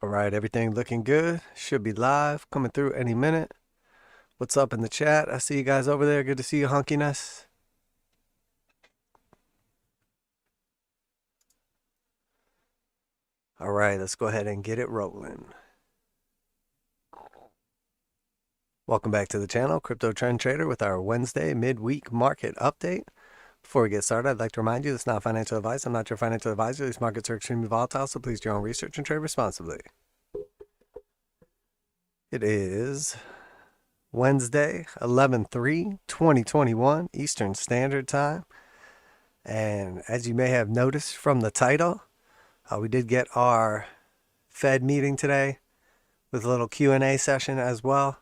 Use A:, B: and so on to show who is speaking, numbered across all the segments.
A: All right, everything looking good. Should be live, coming through any minute. What's up in the chat? I see you guys over there. Good to see you, hunkiness. All right, let's go ahead and get it rolling. Welcome back to the channel, Crypto Trend Trader, with our Wednesday midweek market update. Before we get started, I'd like to remind you this is not financial advice. I'm not your financial advisor. These markets are extremely volatile, so please do your own research and trade responsibly. It is Wednesday, 11/3/2021, Eastern Standard Time. And as you may have noticed from the title, we did get our Fed meeting today with a little Q&A session as well.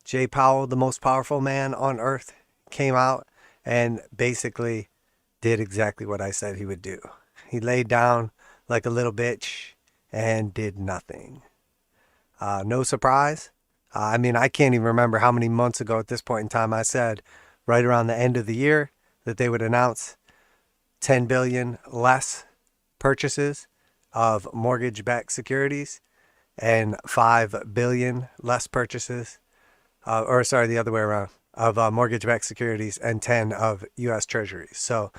A: Jay Powell, the most powerful man on earth, came out and basically did exactly what I said he would do. He laid down like a little bitch and did nothing. No surprise. I mean, I can't even remember how many months ago at this point in time I said right around the end of the year that they would announce 10 billion less purchases of mortgage-backed securities and 5 billion less purchases, the other way around, of mortgage-backed securities and 10 of U.S. Treasuries. So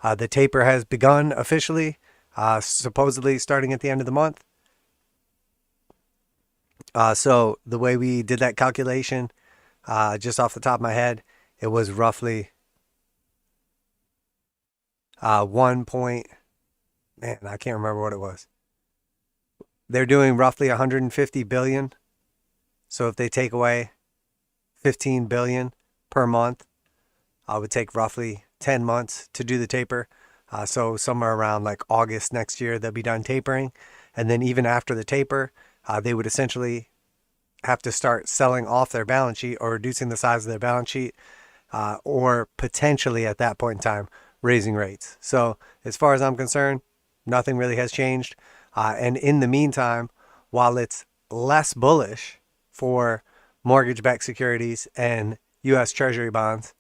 A: the taper has begun officially, supposedly starting at the end of the month. So the way we did that calculation, just off the top of my head, it was roughly I can't remember what it was. They're doing roughly 150 billion. So if they take away 15 billion per month, it would take roughly 10 months to do the taper. So somewhere around like August next year, they'll be done tapering. And then even after the taper, they would essentially have to start selling off their balance sheet or reducing the size of their balance sheet, or potentially at that point in time, raising rates. So as far as I'm concerned, nothing really has changed. And in the meantime, while it's less bullish for mortgage-backed securities and U.S. Treasury bonds,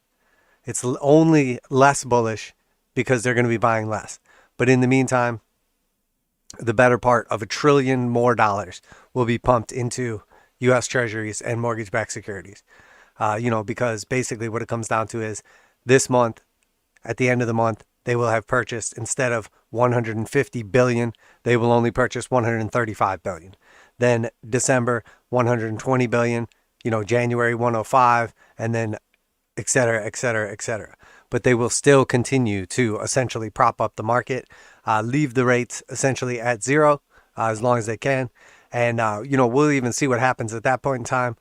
A: it's only less bullish because they're going to be buying less. But in the meantime, the better part of $1 trillion more will be pumped into U.S. Treasuries and mortgage-backed securities. Because basically what it comes down to is this month, at the end of the month, they will have purchased, instead of 150 billion, they will only purchase 135 billion. Then December, 120 billion, January 105, and then et cetera, et cetera, et cetera. But they will still continue to essentially prop up the market, leave the rates essentially at zero as long as they can. And, we'll even see what happens at that point in time,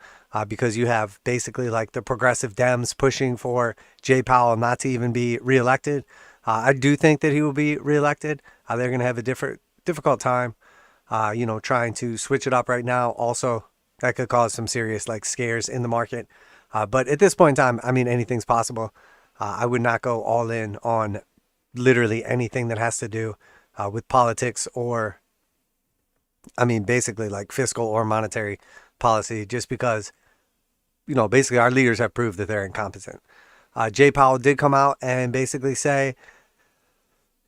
A: because you have basically like the progressive Dems pushing for Jay Powell not to even be reelected. I do think that he will be reelected. They're going to have a difficult time, trying to switch it up right now. Also, that could cause some serious like scares in the market. But at this point in time, I mean, anything's possible. I would not go all in on literally anything that has to do with politics or, basically like fiscal or monetary policy, just because, basically our leaders have proved that they're incompetent. Jay Powell did come out and basically say,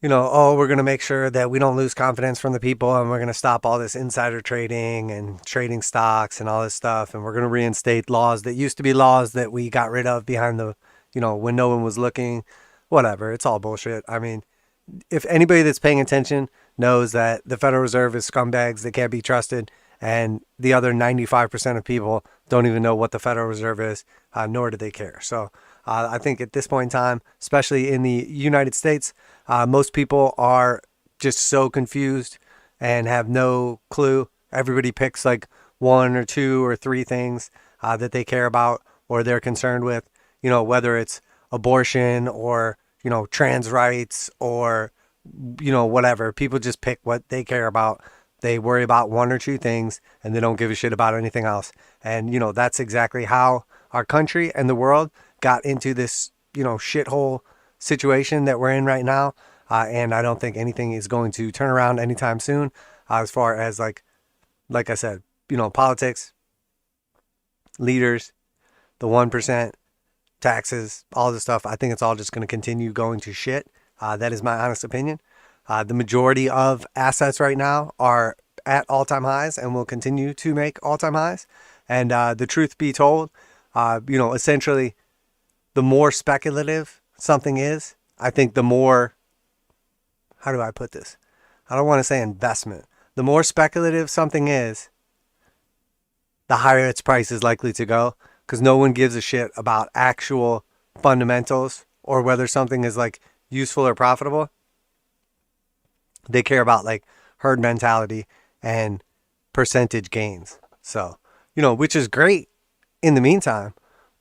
A: we're going to make sure that we don't lose confidence from the people, and we're going to stop all this insider trading and trading stocks and all this stuff. And we're going to reinstate laws that used to be laws that we got rid of behind the, when no one was looking. Whatever. It's all bullshit. I mean, if anybody that's paying attention knows that the Federal Reserve is scumbags that can't be trusted, and the other 95% of people don't even know what the Federal Reserve is, nor do they care. So I think at this point in time, especially in the United States, most people are just so confused and have no clue. Everybody picks like one or two or three things that they care about or they're concerned with, whether it's abortion or, trans rights or, whatever. People just pick what they care about. They worry about one or two things and they don't give a shit about anything else. And, that's exactly how our country and the world got into this, shithole situation that we're in right now. And I don't think anything is going to turn around anytime soon, as far as like I said, politics, leaders, the 1%, taxes, all this stuff. I think it's all just going to continue going to shit. That is my honest opinion. The majority of assets right now are at all-time highs and will continue to make all-time highs. And the truth be told, essentially, the more speculative something is, I think the more, how do I put this? I don't want to say investment. The more speculative something is, the higher its price is likely to go, because no one gives a shit about actual fundamentals or whether something is like useful or profitable. They care about like herd mentality and percentage gains. So, which is great in the meantime,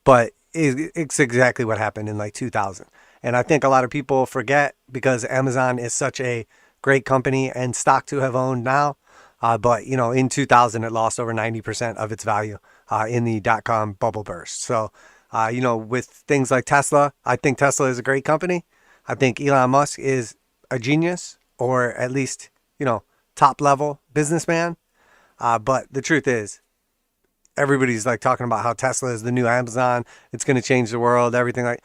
A: but it's exactly what happened in like 2000. And I think a lot of people forget because Amazon is such a great company and stock to have owned now. But, in 2000, it lost over 90% of its value in the dot-com bubble burst. So, with things like Tesla, I think Tesla is a great company. I think Elon Musk is a genius, or at least, top level businessman. But the truth is, everybody's like talking about how Tesla is the new Amazon. It's going to change the world, everything like.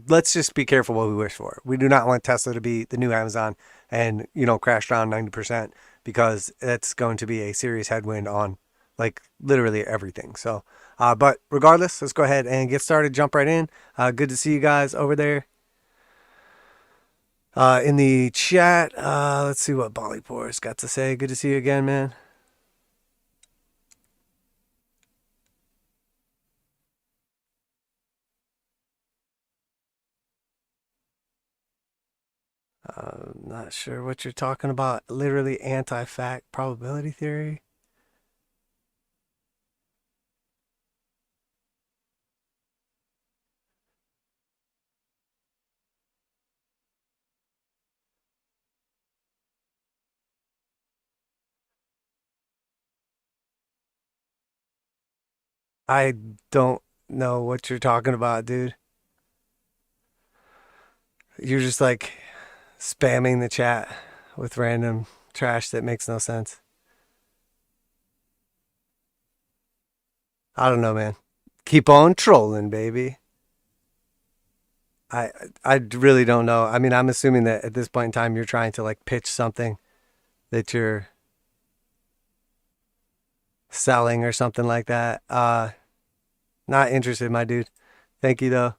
A: Let's just be careful what we wish for. We do not want Tesla to be the new Amazon and, crash down 90%, because that's going to be a serious headwind on like literally everything. So, but regardless, let's go ahead and get started. Jump right in. Good to see you guys over there in the chat. Let's see what Bollypour's got to say. Good to see you again, man. Not sure what you're talking about. Literally anti-fact probability theory. I don't know what you're talking about, dude. You're just like spamming the chat with random trash that makes no sense. I don't know, man. Keep on trolling, baby. I really don't know. I mean, I'm assuming that at this point in time you're trying to like pitch something that you're selling or something like that. Not interested, my dude. Thank you though.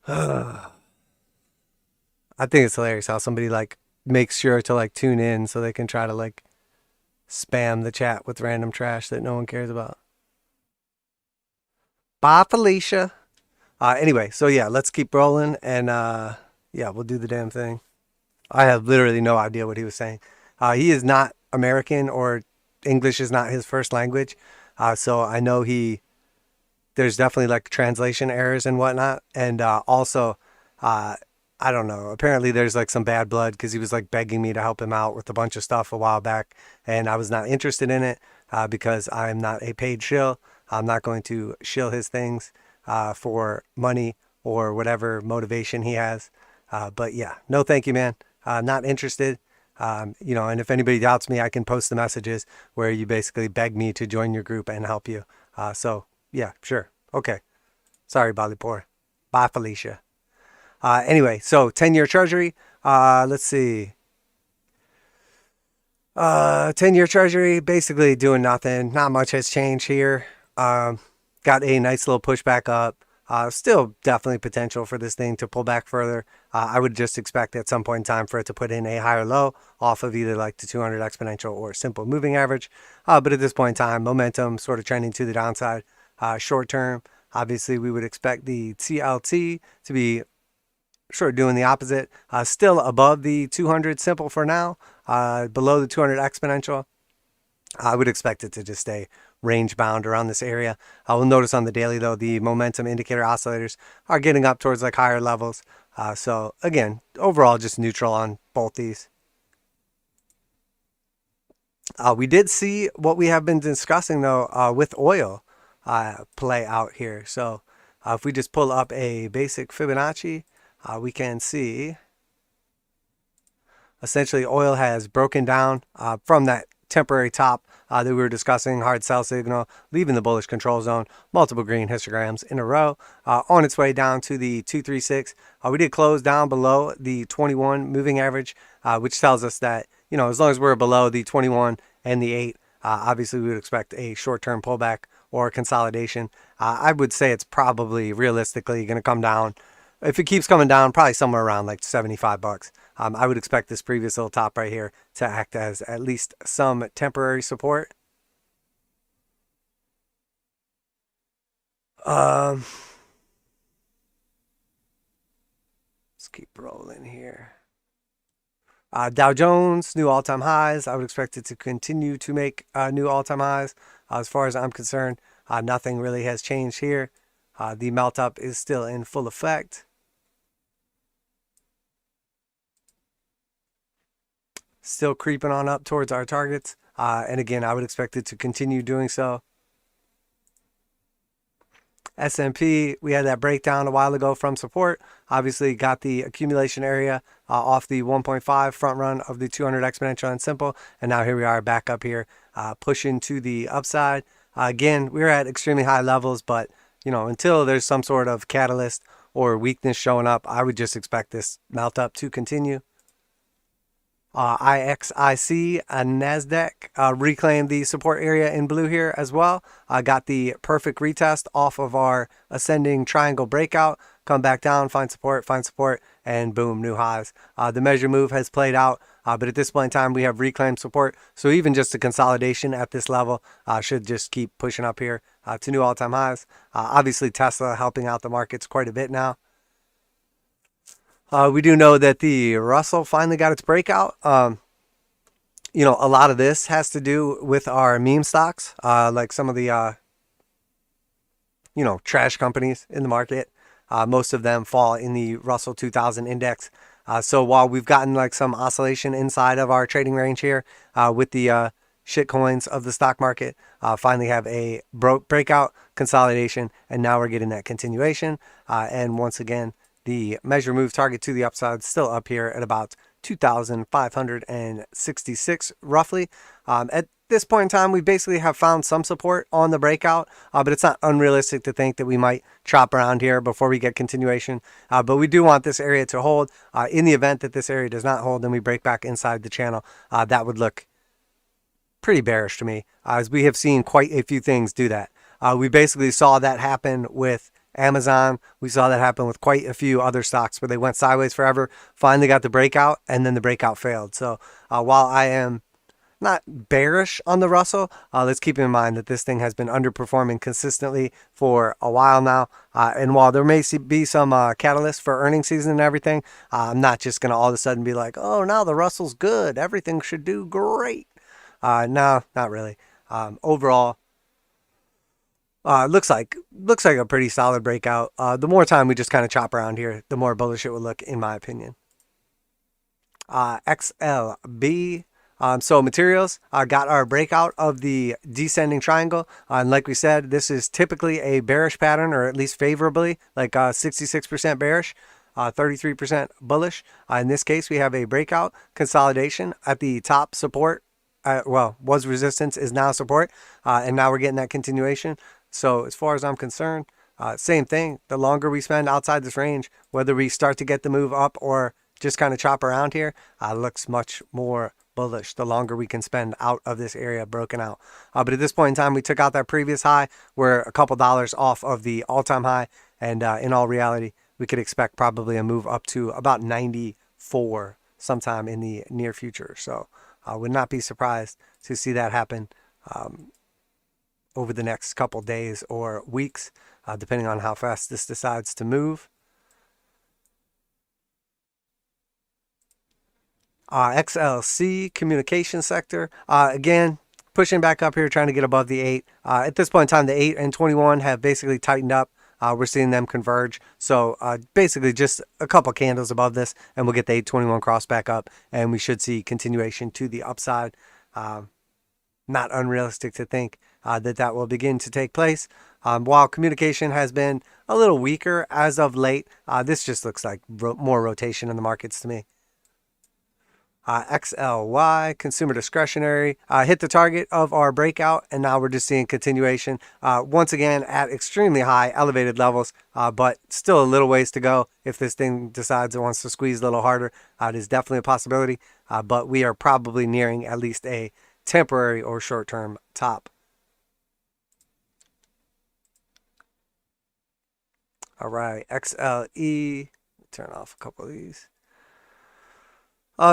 A: I think it's hilarious how somebody like makes sure to like tune in so they can try to like spam the chat with random trash that no one cares about. Bye, Felicia. Anyway, so yeah, let's keep rolling and yeah, we'll do the damn thing. I have literally no idea what he was saying. He is not American, or English is not his first language. So I know there's definitely like translation errors and whatnot. And also, I don't know. Apparently there's like some bad blood because he was like begging me to help him out with a bunch of stuff a while back. And I was not interested in it because I'm not a paid shill. I'm not going to shill his things for money or whatever motivation he has. But yeah, no thank you, man. Not interested. And if anybody doubts me, I can post the messages where you basically beg me to join your group and help you. So yeah, sure. Okay. Sorry, Bollypour. Bye, Felicia. Anyway, so 10-year treasury. Let's see. 10-year treasury, basically doing nothing. Not much has changed here. Got a nice little pushback up. Still definitely potential for this thing to pull back further. I would just expect at some point in time for it to put in a higher low off of either like the 200 exponential or simple moving average. But at this point in time, momentum sort of trending to the downside. Short term, obviously we would expect the TLT to be sort of doing the opposite. Still above the 200 simple for now, below the 200 exponential. I would expect it to just stay range bound around this area. We'll notice on the daily though, the momentum indicator oscillators are getting up towards like higher levels. So again, overall just neutral on both these. We did see what we have been discussing though with oil play out here. So if we just pull up a basic Fibonacci, we can see essentially oil has broken down from that temporary top that we were discussing, hard sell signal, leaving the bullish control zone, multiple green histograms in a row, on its way down to the 236. We did close down below the 21 moving average which tells us that, as long as we're below the 21 and the 8, obviously we would expect a short-term pullback or consolidation. I would say it's probably realistically going to come down. If it keeps coming down, probably somewhere around like 75 bucks. I would expect this previous little top right here to act as at least some temporary support. Let's keep rolling here. Dow Jones, new all-time highs. I would expect it to continue to make new all-time highs. As far as I'm concerned, nothing really has changed here. The melt up is still in full effect. Still creeping on up towards our targets. And again, I would expect it to continue doing so. S&P, we had that breakdown a while ago from support. Obviously got the accumulation area off the 1.5 front run of the 200 exponential and simple. And now here we are back up here pushing to the upside. Again, we're at extremely high levels, but until there's some sort of catalyst or weakness showing up, I would just expect this melt up to continue. IXIC, NASDAQ reclaimed the support area in blue here as well. Got the perfect retest off of our ascending triangle breakout. Come back down, find support, and boom, new highs. The measure move has played out, but at this point in time, we have reclaimed support. So even just a consolidation at this level should just keep pushing up here to new all-time highs. Obviously, Tesla helping out the markets quite a bit now. We do know that the Russell finally got its breakout. A lot of this has to do with our meme stocks, like some of the, trash companies in the market. Most of them fall in the Russell 2000 index. So while we've gotten like some oscillation inside of our trading range here with the shit coins of the stock market, finally have a breakout consolidation, and now we're getting that continuation. And once again, the measure move target to the upside still up here at about 2,566 roughly. At this point in time, we basically have found some support on the breakout, but it's not unrealistic to think that we might chop around here before we get continuation. But we do want this area to hold. In the event that this area does not hold and we break back inside the channel, that would look pretty bearish to me, as we have seen quite a few things do that. We basically saw that happen with Amazon. We saw that happen with quite a few other stocks where they went sideways forever, finally got the breakout, and then the breakout failed. So while I am not bearish on the Russell, let's keep in mind that this thing has been underperforming consistently for a while now. And while there may be some catalyst for earnings season and everything, I'm not just going to all of a sudden be like, oh, now the Russell's good, everything should do great. No, not really. Overall, looks like a pretty solid breakout. The more time we just kind of chop around here, the more bullish it would look, in my opinion. XLB. So materials got our breakout of the descending triangle. And like we said, this is typically a bearish pattern, or at least favorably, like 66% bearish, 33% bullish. In this case, we have a breakout consolidation at the top support. Was resistance, is now support. And now we're getting that continuation. So as far as I'm concerned, same thing. The longer we spend outside this range, whether we start to get the move up or just kind of chop around here, looks much more bullish the longer we can spend out of this area broken out. But at this point in time, we took out that previous high. We're a couple dollars off of the all-time high. And in all reality, we could expect probably a move up to about 94 sometime in the near future. So I would not be surprised to see that happen over the next couple days or weeks, depending on how fast this decides to move. XLC, communication sector. Again, pushing back up here, trying to get above the 8. At this point in time, the 8 and 21 have basically tightened up. We're seeing them converge. So basically just a couple candles above this, and we'll get the 821 cross back up, and we should see continuation to the upside. Not unrealistic to think that will begin to take place. While communication has been a little weaker as of late, this just looks like more rotation in the markets to me. XLY, consumer discretionary, hit the target of our breakout, and now we're just seeing continuation. Once again, at extremely high elevated levels, but still a little ways to go. If this thing decides it wants to squeeze a little harder, it is definitely a possibility, but we are probably nearing at least a temporary or short-term top. All right, XLE, turn off a couple of these.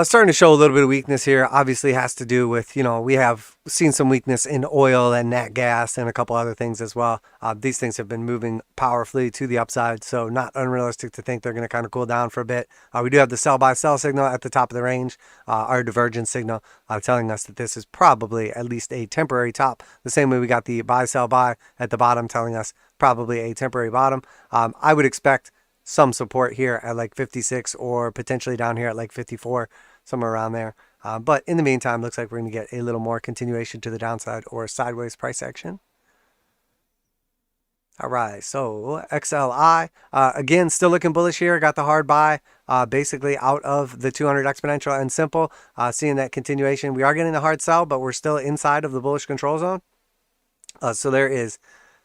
A: Starting to show a little bit of weakness here. Obviously has to do with, we have seen some weakness in oil and nat gas and a couple other things as well. These things have been moving powerfully to the upside, so not unrealistic to think they're going to kind of cool down for a bit. We do have the sell-by-sell signal at the top of the range, our divergence signal telling us that this is probably at least a temporary top. The same way we got the buy-sell-buy at the bottom telling us probably a temporary bottom. I would expect some support here at like 56 or potentially down here at like 54, somewhere around there. But in the meantime, looks like we're going to get a little more continuation to the downside or sideways price action. All right, so XLI, again, still looking bullish here. Got the hard buy basically out of the 200 exponential and simple. Seeing that continuation. We are getting the hard sell, but we're still inside of the bullish control zone. So there is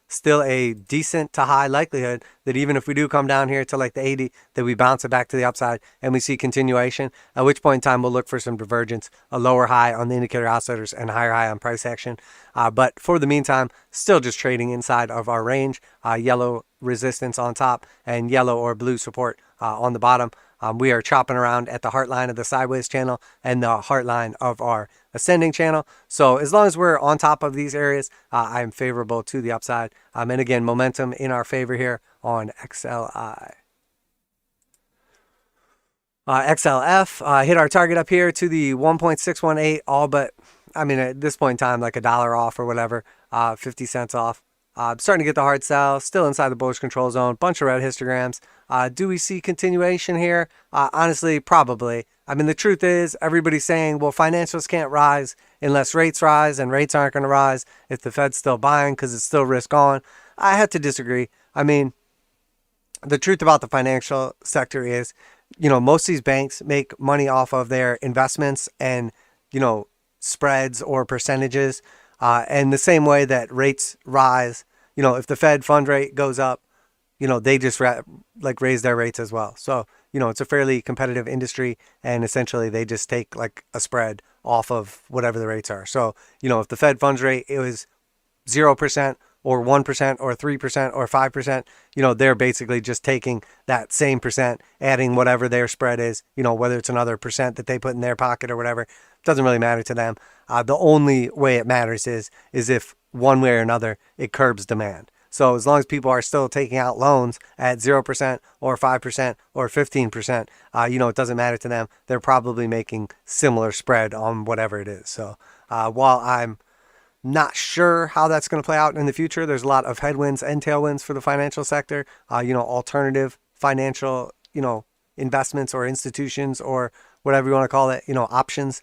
A: still a decent to high likelihood that even if we do come down here to like the 80, that we bounce it back to the upside and we see continuation, at which point in time we'll look for some divergence, a lower high on the indicator oscillators and higher high on price action. But for the meantime, still just trading inside of our range, yellow resistance on top and yellow or blue support on the bottom. We are chopping around at the heart line of the sideways channel and the heart line of our ascending channel. So as long as we're on top of these areas, I am favorable to the upside. And again, momentum in our favor here on XLI. XLF hit our target up here to the 1.618, all but, I mean, at this point in time, like $1 off or whatever, 50 cents off. Starting to get the hard sell, still inside the bullish control zone, bunch of red histograms. Do we see continuation here? Honestly, probably. I mean, the truth is, everybody's saying, well, financials can't rise unless rates rise, and rates aren't going to rise if the Fed's still buying because it's still risk on. I have to disagree. I mean, the truth about the financial sector is, most of these banks make money off of their investments and, spreads or percentages. And the same way that rates rise, if the Fed fund rate goes up, they just raise their rates as well. So, it's a fairly competitive industry, and essentially they just take like a spread off of whatever the rates are. So, if the Fed funds rate, it was 0% or 1% or 3% or 5%, they're basically just taking that same percent, adding whatever their spread is, whether it's another percent that they put in their pocket or whatever, doesn't really matter to them. The only way it matters is if one way or another it curbs demand. So as long as people are still taking out loans at 0% or 5% or 15%, it doesn't matter to them. They're probably making similar spread on whatever it is. So while I'm not sure how that's going to play out in the future, there's a lot of headwinds and tailwinds for the financial sector. Alternative financial, investments or institutions or whatever you want to call it, options.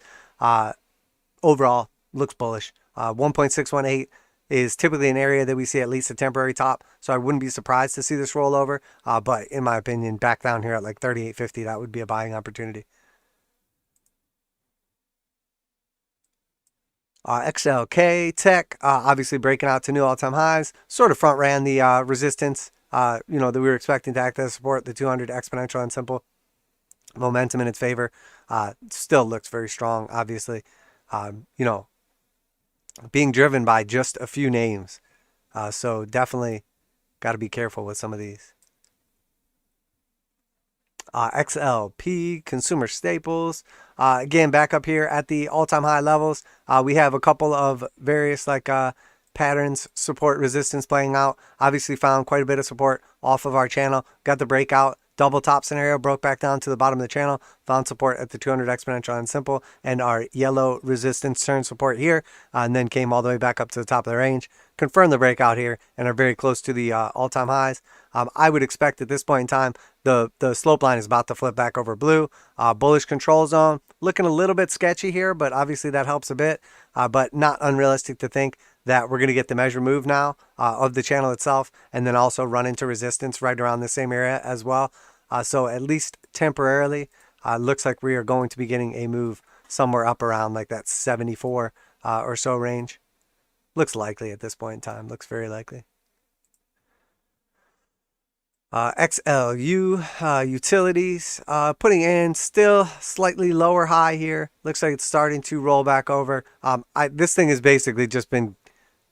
A: Overall, looks bullish. 1.618 is typically an area that we see at least a temporary top, so I wouldn't be surprised to see this roll over. But in my opinion, back down here at like 38.50, that would be a buying opportunity. XLK Tech, obviously breaking out to new all-time highs, sort of front ran the resistance, that we were expecting to act as support, the 200 exponential and simple. Momentum in its favor, still looks very strong, obviously. Being driven by just a few names. So definitely got to be careful with some of these. XLP, consumer staples. Again, back up here at the all-time high levels. We have a couple of various patterns, support, resistance playing out. Obviously found quite a bit of support off of our channel. Got the breakout. Double top scenario, broke back down to the bottom of the channel, found support at the 200 exponential and simple, and our yellow resistance turn support here, and then came all the way back up to the top of the range, confirmed the breakout here, and are very close to the all-time highs. I would expect at this point in time, the slope line is about to flip back over blue. Bullish control zone, looking a little bit sketchy here, but obviously that helps a bit, but not unrealistic to think that we're going to get the measure move now of the channel itself, and then also run into resistance right around the same area as well. So at least temporarily, Looks like we are going to be getting a move somewhere up around like that 74 or so range. Looks likely at this point in time. Looks very likely. XLU utilities putting in still slightly lower high here. Looks like it's starting to roll back over. This thing has basically just been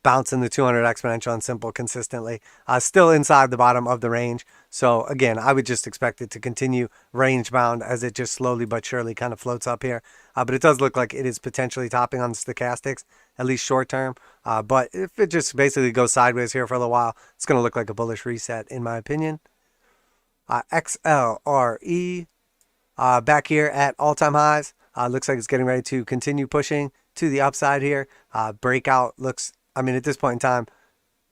A: bouncing the 200 exponential and simple consistently. Still inside the bottom of the range. So again, I would just expect it to continue range bound as it just slowly but surely kind of floats up here. But it does look like it is potentially topping on the stochastics, at least short term. But if it just basically goes sideways here for a little while, it's going to look like a bullish reset in my opinion. XLRE back here at all-time highs. Looks like it's getting ready to continue pushing to the upside here. Breakout looks, I mean, at this point in time,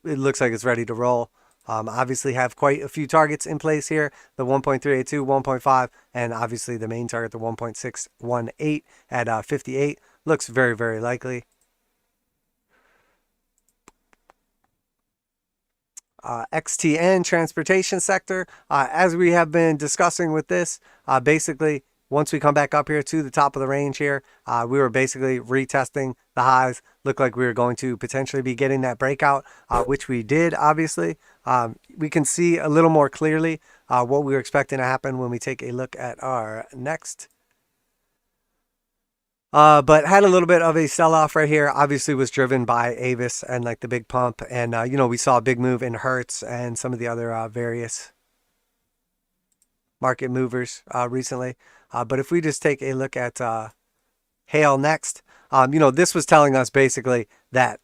A: it looks like it's ready to roll. Obviously have quite a few targets in place here. The 1.382, 1.5, and obviously the main target, the 1.618 at 58. Looks very, very likely. XTN transportation sector, as we have been discussing with this, basically once we come back up here to the top of the range here, we were basically retesting the highs. Looked like we were going to potentially be getting that breakout, which we did. Obviously, we can see a little more clearly what we were expecting to happen when we take a look at our next. But had a little bit of a sell-off right here. Obviously was driven by Avis and like the big pump. And, we saw a big move in Hertz and some of the other various market movers recently. But if we just take a look at Hale next, this was telling us basically that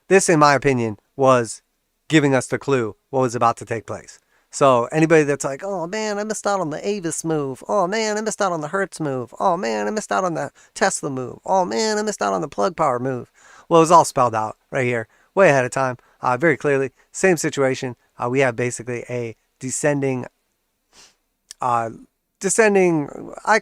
A: this, in my opinion, was giving us the clue what was about to take place. So anybody that's like, oh man, I missed out on the Avis move. Oh man, I missed out on the Hertz move. Oh man, I missed out on the Tesla move. Oh man, I missed out on the Plug Power move. Well, it was all spelled out right here, way ahead of time, very clearly. Same situation. We have basically a descending, I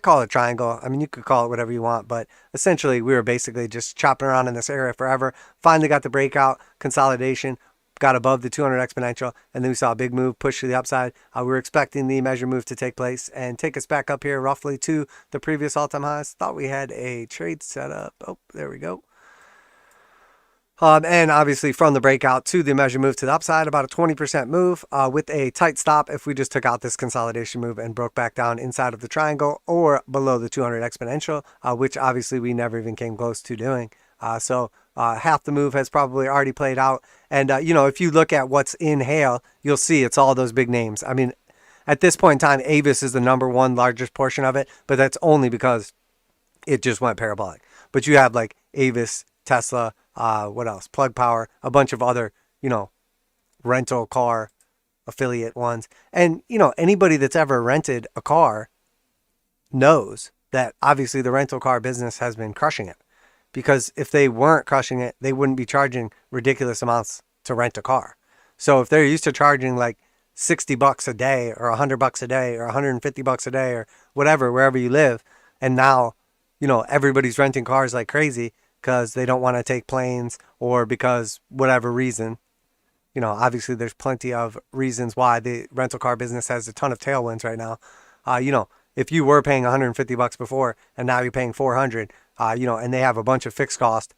A: call it triangle. I mean, you could call it whatever you want, but essentially we were basically just chopping around in this area forever. Finally got the breakout, consolidation, got above the 200 exponential, and then we saw a big move push to the upside. We were expecting the measure move to take place and take us back up here roughly to the previous all-time highs. Thought we had a trade set up. Oh, there we go. And obviously from the breakout to the measure move to the upside, about a 20% move with a tight stop if we just took out this consolidation move and broke back down inside of the triangle or below the 200 exponential, which obviously we never even came close to doing. So half the move has probably already played out. And, if you look at what's in Hale, you'll see it's all those big names. I mean, at this point in time, Avis is the #1 largest portion of it, but that's only because it just went parabolic. But you have like Avis, Tesla, what else? Plug Power, a bunch of other, rental car affiliate ones. And, anybody that's ever rented a car knows that obviously the rental car business has been crushing it. Because if they weren't crushing it, they wouldn't be charging ridiculous amounts to rent a car. So if they're used to charging like $60 a day or $100 a day or $150 a day or whatever, wherever you live, and now, everybody's renting cars like crazy because they don't want to take planes or because whatever reason, obviously there's plenty of reasons why the rental car business has a ton of tailwinds right now. If you were paying $150 before and now you're paying $400, and they have a bunch of fixed cost,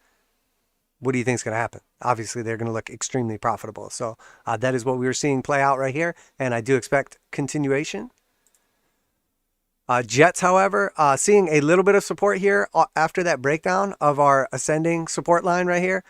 A: what do you think is going to happen? Obviously, they're going to look extremely profitable. So that is what we were seeing play out right here, and I do expect continuation. Jets, however, seeing a little bit of support here after that breakdown of our ascending support line right here,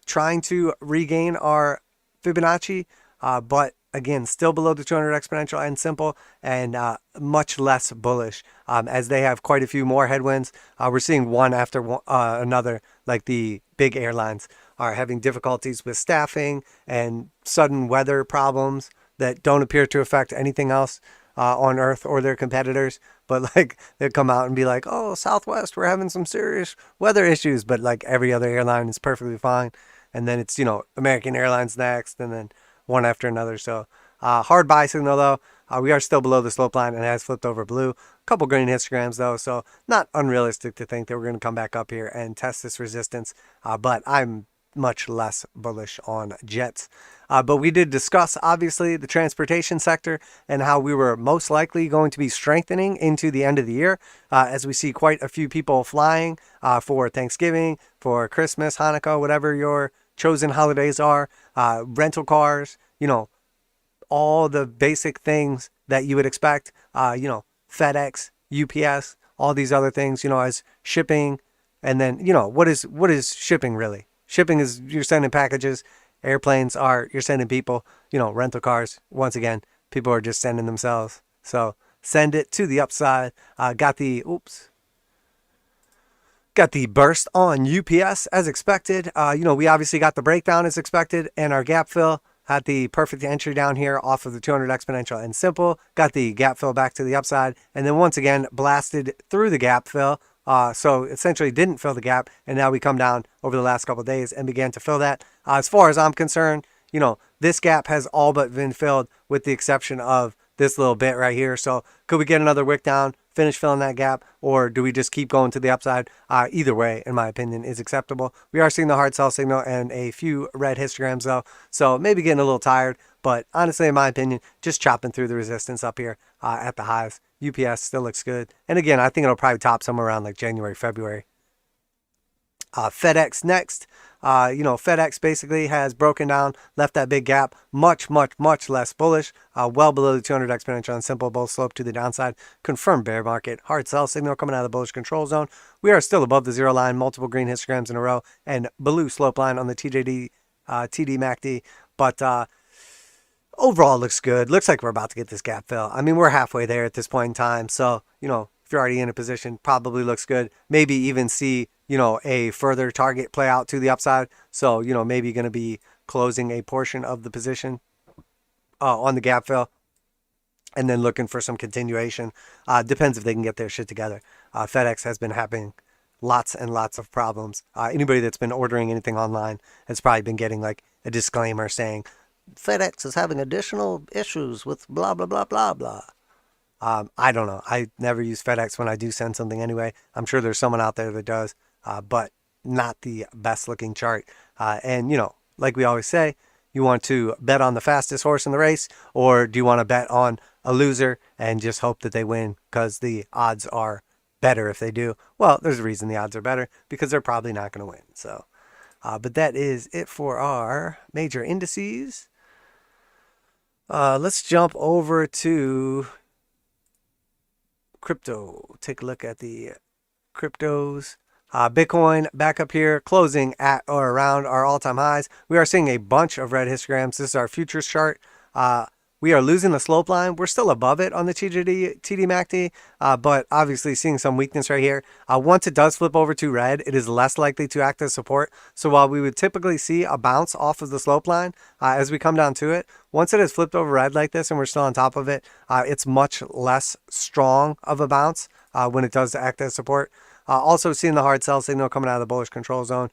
A: trying to regain our Fibonacci, but again, still below the 200 exponential and simple, and much less bullish as they have quite a few more headwinds. We're seeing one after another, like the big airlines are having difficulties with staffing and sudden weather problems that don't appear to affect anything else on Earth or their competitors. But like they'll come out and be like, oh, Southwest, we're having some serious weather issues. But like every other airline is perfectly fine. And then it's, American Airlines next, and then one after another. So hard buy signal though. We are still below the slope line and it has flipped over blue. A couple green histograms though, so not unrealistic to think that we're going to come back up here and test this resistance. But I'm much less bullish on jets. But we did discuss, obviously, the transportation sector and how we were most likely going to be strengthening into the end of the year, as we see quite a few people flying for Thanksgiving, for Christmas, Hanukkah, whatever your chosen holidays are, rental cars, all the basic things that you would expect, FedEx, UPS, all these other things, as shipping. And then, what is shipping really? Shipping is you're sending packages. Airplanes are you're sending people. Rental cars, once again, people are just sending themselves. So send it to the upside. Got the burst on UPS as expected. We obviously got the breakdown as expected, and our gap fill had the perfect entry down here off of the 200 exponential and simple. Got the gap fill back to the upside, and then once again blasted through the gap fill. So essentially didn't fill the gap, and now we come down over the last couple of days and began to fill that. As far as I'm concerned, this gap has all but been filled with the exception of this little bit right here. So could we get another wick down, finish filling that gap, or do we just keep going to the upside? Either way, in my opinion, is acceptable. We are seeing the hard sell signal and a few red histograms though, so maybe getting a little tired, but honestly, in my opinion, just chopping through the resistance up here at the highs. UPS still looks good, and again, I think it'll probably top somewhere around like January, February. FedEx next. FedEx basically has broken down, left that big gap, much less bullish, well below the 200 exponential and simple, both slope to the downside. Confirmed bear market, hard sell signal coming out of the bullish control zone. We are still above the zero line, multiple green histograms in a row, and blue slope line on the TJD TDMACD, but overall looks good. Looks like we're about to get this gap fill. I mean, we're halfway there at this point in time, so if you're already in a position, probably looks good. Maybe even see a further target play out to the upside. So, maybe going to be closing a portion of the position on the gap fill and then looking for some continuation. Depends if they can get their shit together. FedEx has been having lots and lots of problems. Anybody that's been ordering anything online has probably been getting like a disclaimer saying, FedEx is having additional issues with blah, blah, blah, blah, blah. I don't know. I never use FedEx when I do send something anyway. I'm sure there's someone out there that does, but not the best looking chart. And like we always say, you want to bet on the fastest horse in the race, or do you want to bet on a loser and just hope that they win because the odds are better if they do? Well, there's a reason the odds are better, because they're probably not going to win. So, but that is it for our major indices. Let's jump over to crypto. Take a look at the cryptos. Bitcoin back up here, closing at or around our all-time highs. We are seeing a bunch of red histograms. This is our futures chart. We are losing the slope line. We're still above it on the TDMACD, but obviously seeing some weakness right here. Once it does flip over to red, it is less likely to act as support. So while we would typically see a bounce off of the slope line as we come down to it, once it has flipped over red like this and we're still on top of it, it's much less strong of a bounce when it does act as support. Also seeing the hard sell signal coming out of the bullish control zone,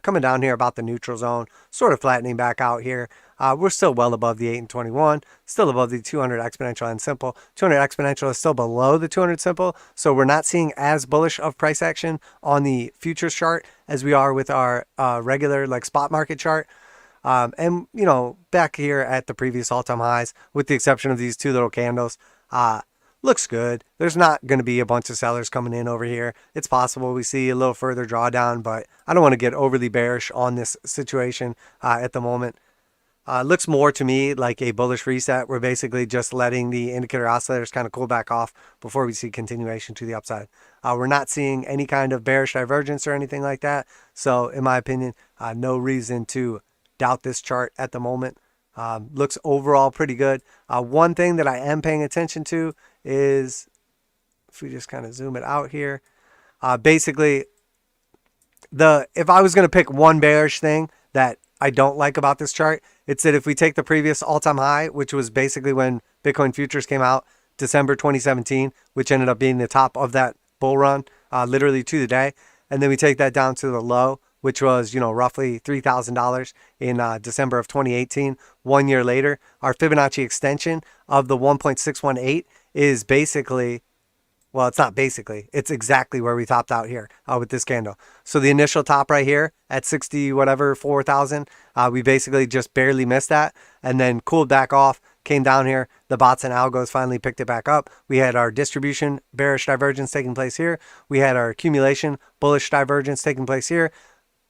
A: coming down here about the neutral zone, sort of flattening back out here. We're still well above the 8 and 21, still above the 200 exponential and simple. 200 exponential is still below the 200 simple, so we're not seeing as bullish of price action on the futures chart as we are with our regular like spot market chart. And back here at the previous all-time highs, with the exception of these two little candles, looks good. There's not going to be a bunch of sellers coming in over here. It's possible we see a little further drawdown, but I don't want to get overly bearish on this situation at the moment. Looks more to me like a bullish reset. We're basically just letting the indicator oscillators kind of cool back off before we see continuation to the upside. We're not seeing any kind of bearish divergence or anything like that. So in my opinion, no reason to doubt this chart at the moment. Looks overall pretty good. One thing that I am paying attention to is, if we just kind of zoom it out here, basically if I was going to pick one bearish thing that I don't like about this chart, it's that if we take the previous all-time high, which was basically when Bitcoin futures came out, December 2017, which ended up being the top of that bull run, literally to the day, and then we take that down to the low, which was, roughly $3,000 in December of 2018. 1 year later, our Fibonacci extension of the 1.618 is basically Well, it's not basically. It's exactly where we topped out here with this candle. So the initial top right here at 60 whatever 4,000, we basically just barely missed that and then cooled back off, came down here. The bots and algos finally picked it back up. We had our distribution bearish divergence taking place here. We had our accumulation bullish divergence taking place here.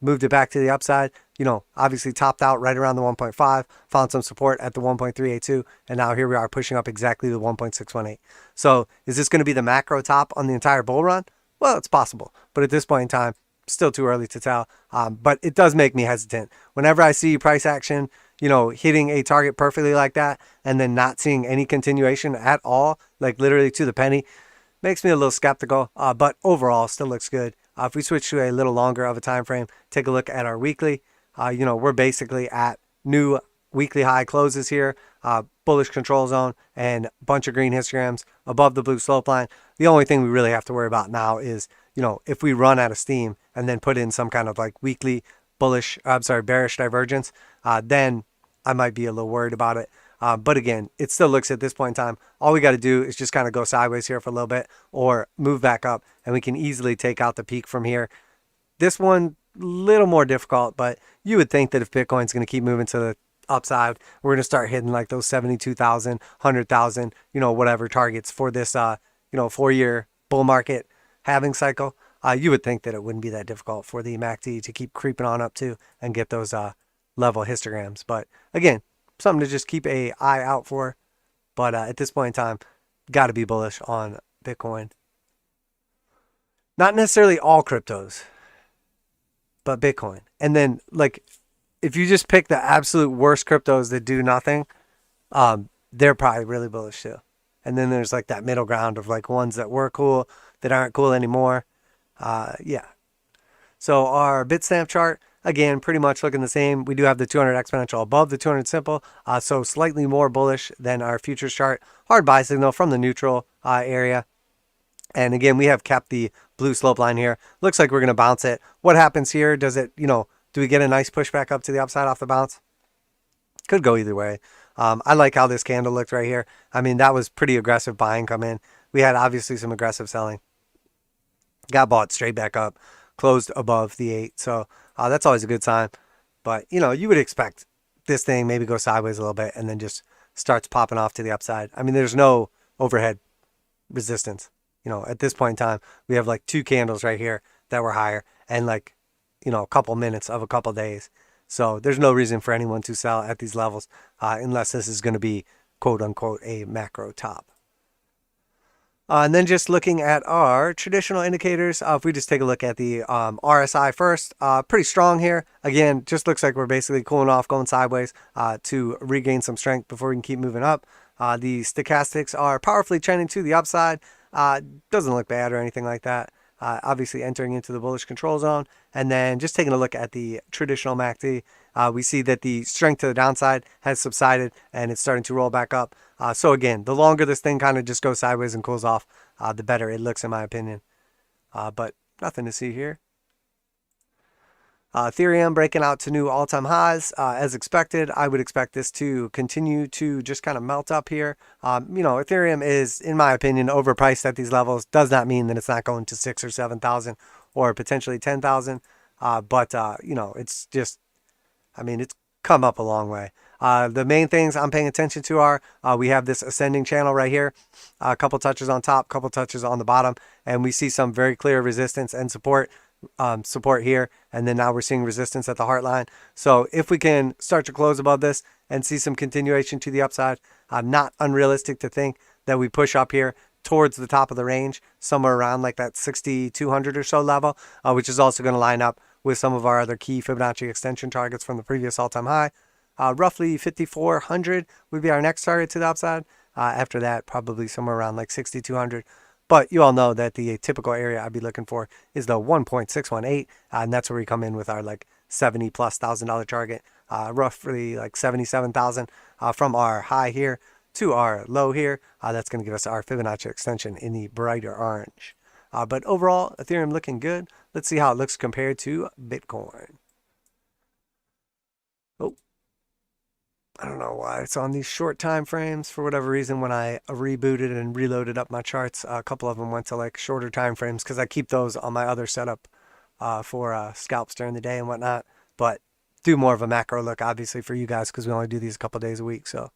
A: Moved it back to the upside, you know, obviously topped out right around the 1.5, found some support at the 1.382, and now here we are pushing up exactly the 1.618. So is this going to be the macro top on the entire bull run? Well, it's possible, but at this point in time, still too early to tell. But it does make me hesitant. Whenever I see price action, you know, hitting a target perfectly like that, and then not seeing any continuation at all, like literally to the penny, makes me a little skeptical, but overall still looks good. If we switch to a little longer of a time frame, take a look at our weekly. You know, we're basically at new weekly high closes here, bullish control zone, and a bunch of green histograms above the blue slope line. The only thing we really have to worry about now is, you know, if we run out of steam and then put in some kind of like weekly bearish divergence, then I might be a little worried about it. But again, it still looks at this point in time, all we got to do is just kind of go sideways here for a little bit or move back up, and we can easily take out the peak from here. This one, little more difficult, but you would think that if Bitcoin's going to keep moving to the upside, we're going to start hitting like those 72,000, 100,000, you know, whatever targets for this, you know, 4-year bull market halving cycle. You would think that it wouldn't be that difficult for the MACD to keep creeping on up to and get those level histograms. But again, something to just keep an eye out for. But at this point in time, got to be bullish on Bitcoin. Not necessarily all cryptos, but Bitcoin. And then, like, if you just pick the absolute worst cryptos that do nothing, they're probably really bullish too. And then there's like that middle ground of like ones that were cool that aren't cool anymore. Yeah. So our Bitstamp chart, again, pretty much looking the same. We do have the 200 exponential above the 200 simple, so slightly more bullish than our futures chart. Hard buy signal from the neutral area. And again, we have kept the blue slope line here. Looks like we're going to bounce it. What happens here? Does it, you know, do we get a nice pushback up to the upside off the bounce? Could go either way. I like how this candle looked right here. I mean, that was pretty aggressive buying come in. We had obviously some aggressive selling. Got bought straight back up, closed above the 8. So that's always a good sign. But, you know, you would expect this thing maybe go sideways a little bit and then just starts popping off to the upside. I mean, there's no overhead resistance. You know, at this point in time, we have like 2 candles right here that were higher and like, you know, a couple minutes of a couple days. So there's no reason for anyone to sell at these levels unless this is going to be, quote unquote, a macro top. And then just looking at our traditional indicators, if we just take a look at the RSI first, pretty strong here. Again, just looks like we're basically cooling off, going sideways to regain some strength before we can keep moving up. The stochastics are powerfully trending to the upside. Doesn't look bad or anything like that. Obviously entering into the bullish control zone. And then just taking a look at the traditional MACD, we see that the strength to the downside has subsided and it's starting to roll back up. So again, the longer this thing kind of just goes sideways and cools off, the better it looks in my opinion. But nothing to see here. Ethereum breaking out to new all-time highs. As expected, I would expect this to continue to just kind of melt up here. You know, Ethereum is, in my opinion, overpriced at these levels. Does not mean that it's not going to 6,000 or 7,000 or potentially 10,000. But you know, it's just, I mean, it's come up a long way. The main things I'm paying attention to are we have this ascending channel right here, a couple touches on top, couple touches on the bottom, and we see some very clear resistance and support here, and then now we're seeing resistance at the heart line. So if we can start to close above this and see some continuation to the upside, not unrealistic to think that we push up here towards the top of the range, somewhere around like that 6,200 or so level, which is also going to line up with some of our other key Fibonacci extension targets from the previous all-time high. Roughly 5,400 would be our next target to the upside. After that, probably somewhere around like 6,200. But you all know that the typical area I'd be looking for is the 1.618, and that's where we come in with our like $70,000+ target, roughly like 77,000 from our high here to our low here. That's going to give us our Fibonacci extension in the brighter orange. But overall, Ethereum looking good. Let's see how it looks compared to Bitcoin. Oh, I don't know why it's on these short time frames. For whatever reason, when I rebooted and reloaded up my charts, a couple of them went to like shorter time frames because I keep those on my other setup for scalps during the day and whatnot. But do more of a macro look, obviously, for you guys because we only do these a couple days a week. So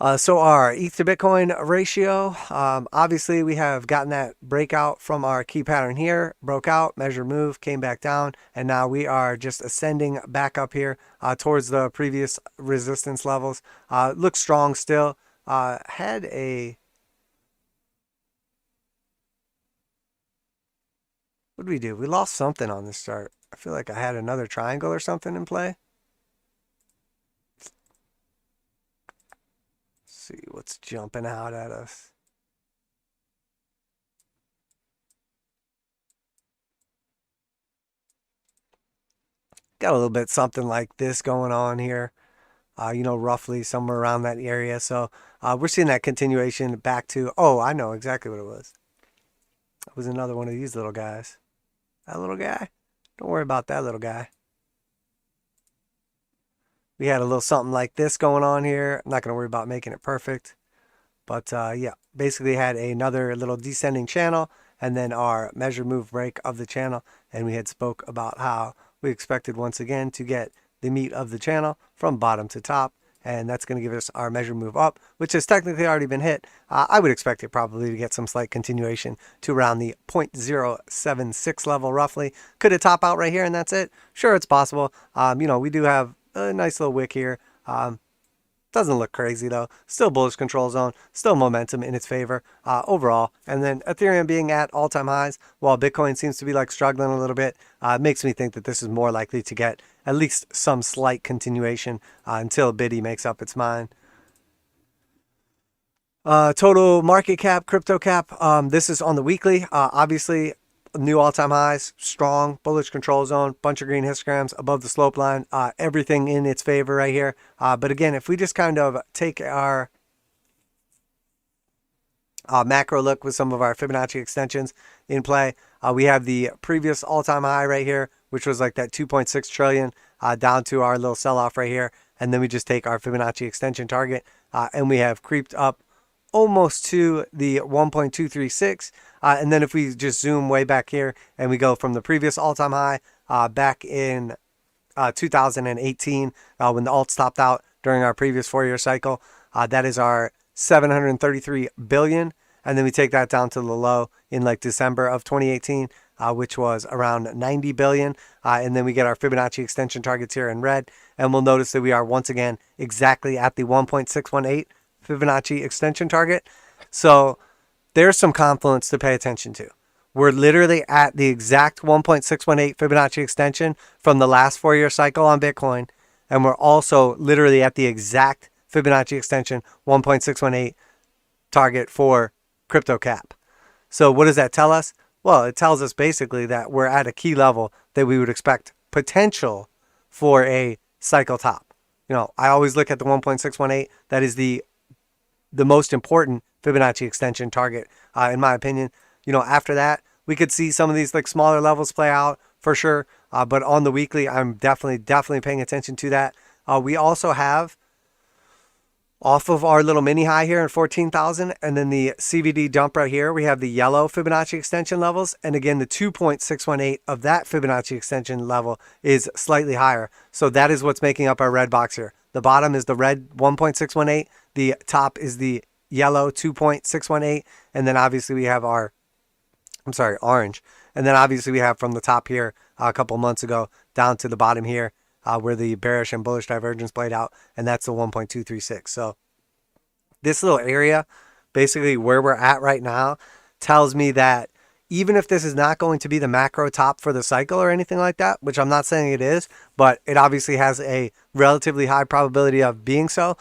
A: our ETH to Bitcoin ratio, obviously we have gotten that breakout from our key pattern here, broke out, measure move, came back down, and now we are just ascending back up here towards the previous resistance levels. Looks strong still. Had a... What did we do? We lost something on this chart. I feel like I had another triangle or something in play. See what's jumping out at us. Got a little bit something like this going on here, roughly somewhere around that area. So we're seeing that continuation back to, oh, I know exactly what it was. It was another one of these little guys. That little guy? Don't worry about that little guy. We had a little something like this going on here. I'm not going to worry about making it perfect. But yeah, basically had another little descending channel and then our measure move break of the channel. And we had spoke about how we expected once again to get the meat of the channel from bottom to top. And that's going to give us our measure move up, which has technically already been hit. I would expect it probably to get some slight continuation to around the 0.076 level roughly. Could it top out right here and that's it? Sure, it's possible. We do have a nice little wick here. Doesn't look crazy though. Still bullish control zone. Still momentum in its favor overall. And then Ethereum being at all-time highs, while Bitcoin seems to be like struggling a little bit, makes me think that this is more likely to get at least some slight continuation until Biddy makes up its mind. Total market cap, crypto cap. This is on the weekly. Obviously, new all-time highs, strong bullish control zone, bunch of green histograms above the slope line, everything in its favor right here. But again, if we just kind of take our macro look with some of our Fibonacci extensions in play, we have the previous all-time high right here, which was like that 2.6 trillion down to our little sell-off right here. And then we just take our Fibonacci extension target and we have creeped up almost to the 1.236. And then if we just zoom way back here and we go from the previous all-time high back in 2018 when the alts topped out during our previous 4-year cycle, that is our 733 billion. And then we take that down to the low in like December of 2018, which was around 90 billion. And then we get our Fibonacci extension targets here in red. And we'll notice that we are once again exactly at the 1.618 Fibonacci extension target. So there's some confluence to pay attention to. We're literally at the exact 1.618 Fibonacci extension from the last 4-year cycle on Bitcoin. And we're also literally at the exact Fibonacci extension 1.618 target for crypto cap. So what does that tell us? Well, it tells us basically that we're at a key level that we would expect potential for a cycle top. I always look at the 1.618. That is the most important Fibonacci extension target, in my opinion. After that, we could see some of these like smaller levels play out for sure. But on the weekly, I'm definitely paying attention to that. We also have off of our little mini high here in 14,000 and then the CVD dump right here, we have the yellow Fibonacci extension levels. And again, the 2.618 of that Fibonacci extension level is slightly higher. So that is what's making up our red box here. The bottom is the red 1.618. The top is the yellow 2.618. And then obviously we have orange. And then obviously we have from the top here a couple months ago down to the bottom here where the bearish and bullish divergence played out. And that's the 1.236. So this little area, basically where we're at right now, tells me that even if this is not going to be the macro top for the cycle or anything like that, which I'm not saying it is, but it obviously has a relatively high probability of being so.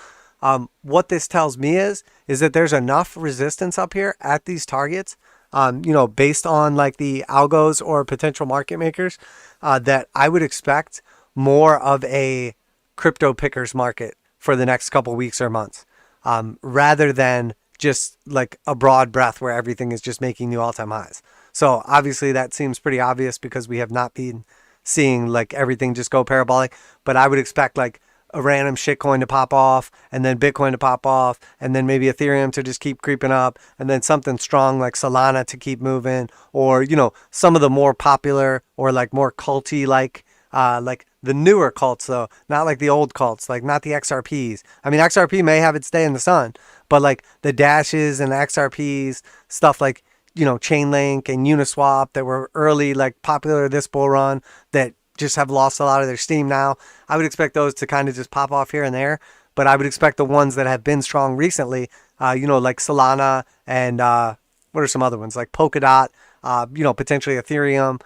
A: What this tells me is that there's enough resistance up here at these targets, based on like the algos or potential market makers, that I would expect more of a crypto pickers market for the next couple weeks or months, rather than just like a broad breath where everything is just making new all-time highs. So obviously that seems pretty obvious because we have not been seeing like everything just go parabolic, but I would expect like a random shitcoin to pop off, and then Bitcoin to pop off, and then maybe Ethereum to just keep creeping up, and then something strong like Solana to keep moving, or, you know, some of the more popular or like more culty like the newer cults though, not like the old cults, like not the XRPs. I mean, XRP may have its day in the sun, but like the Dashes and the XRPs, stuff like, you know, Chainlink and Uniswap that were early, like popular this bull run that just have lost a lot of their steam now. I would expect those to kind of just pop off here and there, but I would expect the ones that have been strong recently, you know, like Solana and what are some other ones like Polkadot, you know, potentially Ethereum,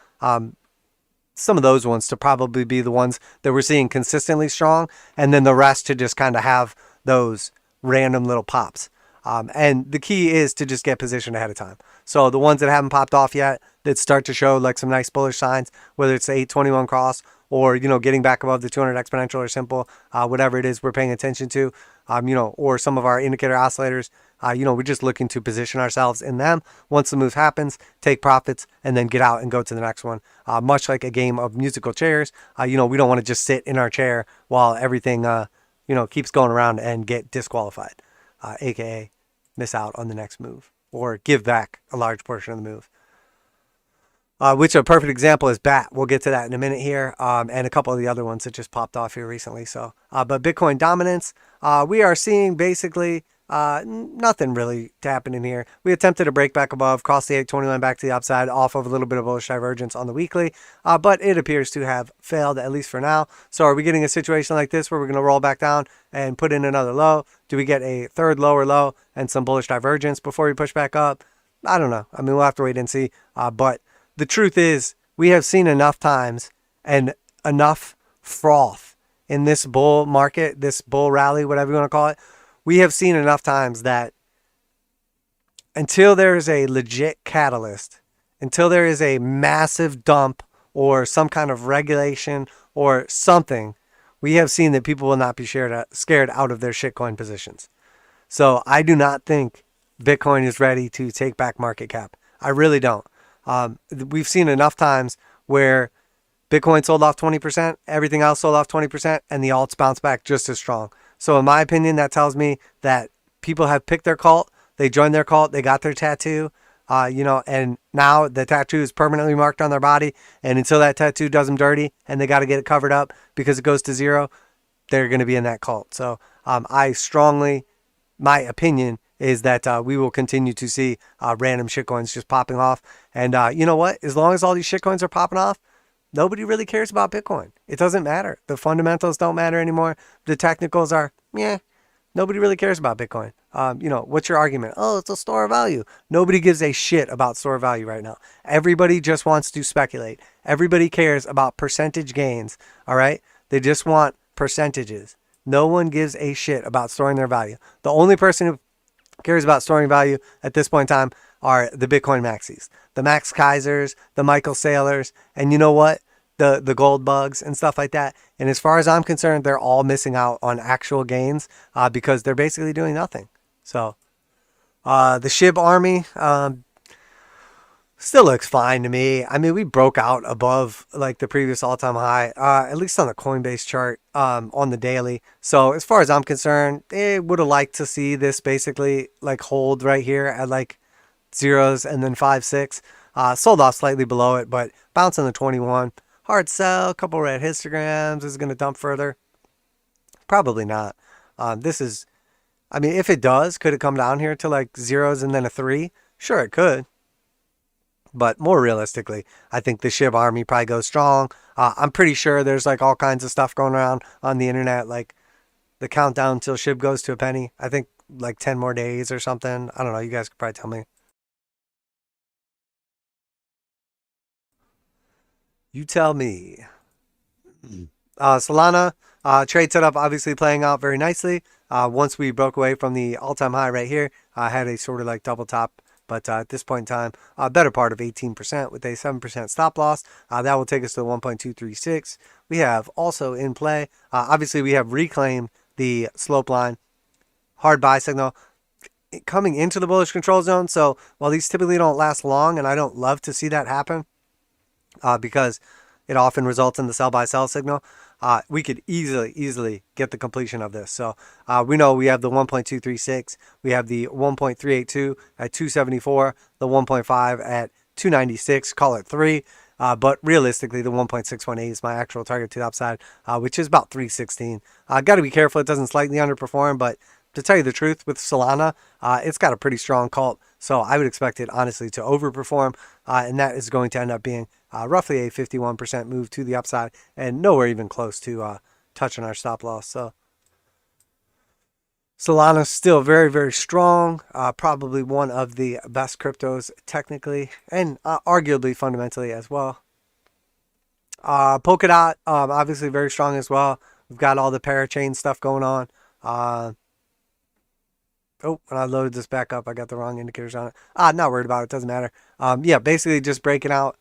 A: some of those ones to probably be the ones that we're seeing consistently strong, and then the rest to just kind of have those random little pops. And the key is to just get positioned ahead of time. So the ones that haven't popped off yet, that start to show like some nice bullish signs, whether it's the 821 cross or, you know, getting back above the 200 exponential or simple, whatever it is we're paying attention to, you know, or some of our indicator oscillators, you know, we're just looking to position ourselves in them. Once the move happens, take profits and then get out and go to the next one. Much like a game of musical chairs, you know, we don't want to just sit in our chair while everything, you know, keeps going around and get disqualified, aka miss out on the next move or give back a large portion of the move. Which a perfect example is BAT. We'll get to that in a minute here, and a couple of the other ones that just popped off here recently. So, but Bitcoin dominance, we are seeing basically nothing really happening here. We attempted to break back above, cross the 821 back to the upside, off of a little bit of bullish divergence on the weekly, but it appears to have failed, at least for now. So are we getting a situation like this where we're going to roll back down and put in another low? Do we get a third lower low and some bullish divergence before we push back up? I don't know. I mean, we'll have to wait and see, but the truth is, we have seen enough times and enough froth in this bull market, this bull rally, whatever you want to call it. We have seen enough times that until there is a legit catalyst, until there is a massive dump or some kind of regulation or something, we have seen that people will not be scared out of their shitcoin positions. So I do not think Bitcoin is ready to take back market cap. I really don't. We've seen enough times where Bitcoin sold off 20%, everything else sold off 20%, and the alts bounced back just as strong. So in my opinion, that tells me that people have picked their cult, they joined their cult, they got their tattoo, you know, and now the tattoo is permanently marked on their body, and until that tattoo does them dirty and they got to get it covered up because it goes to zero, they're going to be in that cult. So my opinion is that we will continue to see random shitcoins just popping off. And you know what? As long as all these shitcoins are popping off, nobody really cares about Bitcoin. It doesn't matter. The fundamentals don't matter anymore. The technicals are, nobody really cares about Bitcoin. You know, what's your argument? Oh, it's a store of value. Nobody gives a shit about store of value right now. Everybody just wants to speculate. Everybody cares about percentage gains, all right? They just want percentages. No one gives a shit about storing their value. The only person who cares about storing value at this point in time are the Bitcoin maxis, the Max Kaisers, the Michael Saylors, and you know what? The gold bugs and stuff like that. And as far as I'm concerned, they're all missing out on actual gains because they're basically doing nothing. So the SHIB army still looks fine to me. I mean, we broke out above like the previous all-time high, at least on the Coinbase chart on the daily. So as far as I'm concerned, would have liked to see this basically like hold right here at like zeros and then 5-6. Sold off slightly below it, but bouncing the 21. Hard sell, a couple red histograms. Is it going to dump further? Probably not. This is, I mean, if it does, could it come down here to like zeros and then a 3? Sure, it could. But more realistically, I think the SHIB army probably goes strong. I'm pretty sure there's like all kinds of stuff going around on the internet, like the countdown till SHIB goes to a penny. I think like 10 more days or something. I don't know. You guys could probably tell me. You tell me. Solana trade setup obviously playing out very nicely. Once we broke away from the all-time high right here, I had a sort of like double top. But at this point in time, a better part of 18% with a 7% stop loss. That will take us to 1.236. We have also in play, obviously we have reclaimed the slope line. Hard buy signal coming into the bullish control zone. So while these typically don't last long, and I don't love to see that happen, because it often results in the sell by sell signal. We could easily get the completion of this. So we know we have the 1.236, we have the 1.382 at 274, the 1.5 at 296, call it 3. But realistically, the 1.618 is my actual target to the upside, which is about 316. Got to be careful it doesn't slightly underperform, but to tell you the truth, with Solana, it's got a pretty strong cult, so I would expect it, honestly, to overperform, and that is going to end up being roughly a 51% move to the upside, and nowhere even close to touching our stop loss. So Solana's still very, very strong, probably one of the best cryptos technically, and arguably fundamentally as well. Polkadot, obviously very strong as well. We've got all the parachain stuff going on. Oh, when I loaded this back up, I got the wrong indicators on it. Not worried about it. Doesn't matter. Yeah, basically just breaking out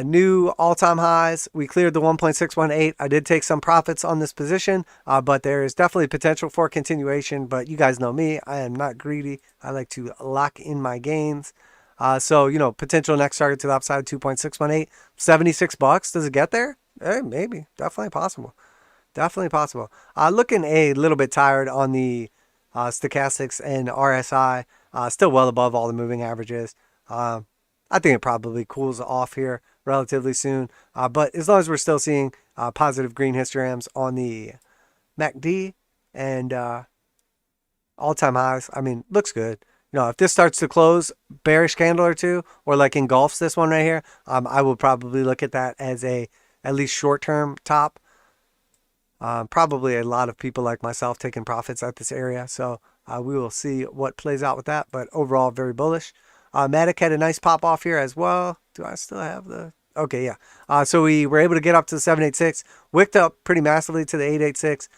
A: new all-time highs. We cleared the 1.618. I did take some profits on this position, but there is definitely potential for continuation. But you guys know me. I am not greedy. I like to lock in my gains. So, potential next target to the upside, 2.618. $76. Does it get there? Maybe. Definitely possible. Definitely possible. Looking a little bit tired on the stochastics and RSI, still well above all the moving averages. I think it probably cools off here relatively soon. But as long as we're still seeing positive green histograms on the MACD and all-time highs, I mean, looks good. If this starts to close bearish candle or two, or like engulfs this one right here, I will probably look at that as a at least short-term top. Probably a lot of people like myself taking profits at this area. So we will see what plays out with that. But overall, very bullish. Matic had a nice pop off here as well. Do I still have the... Okay, yeah. So we were able to get up to the 786. Wicked up pretty massively to the 886.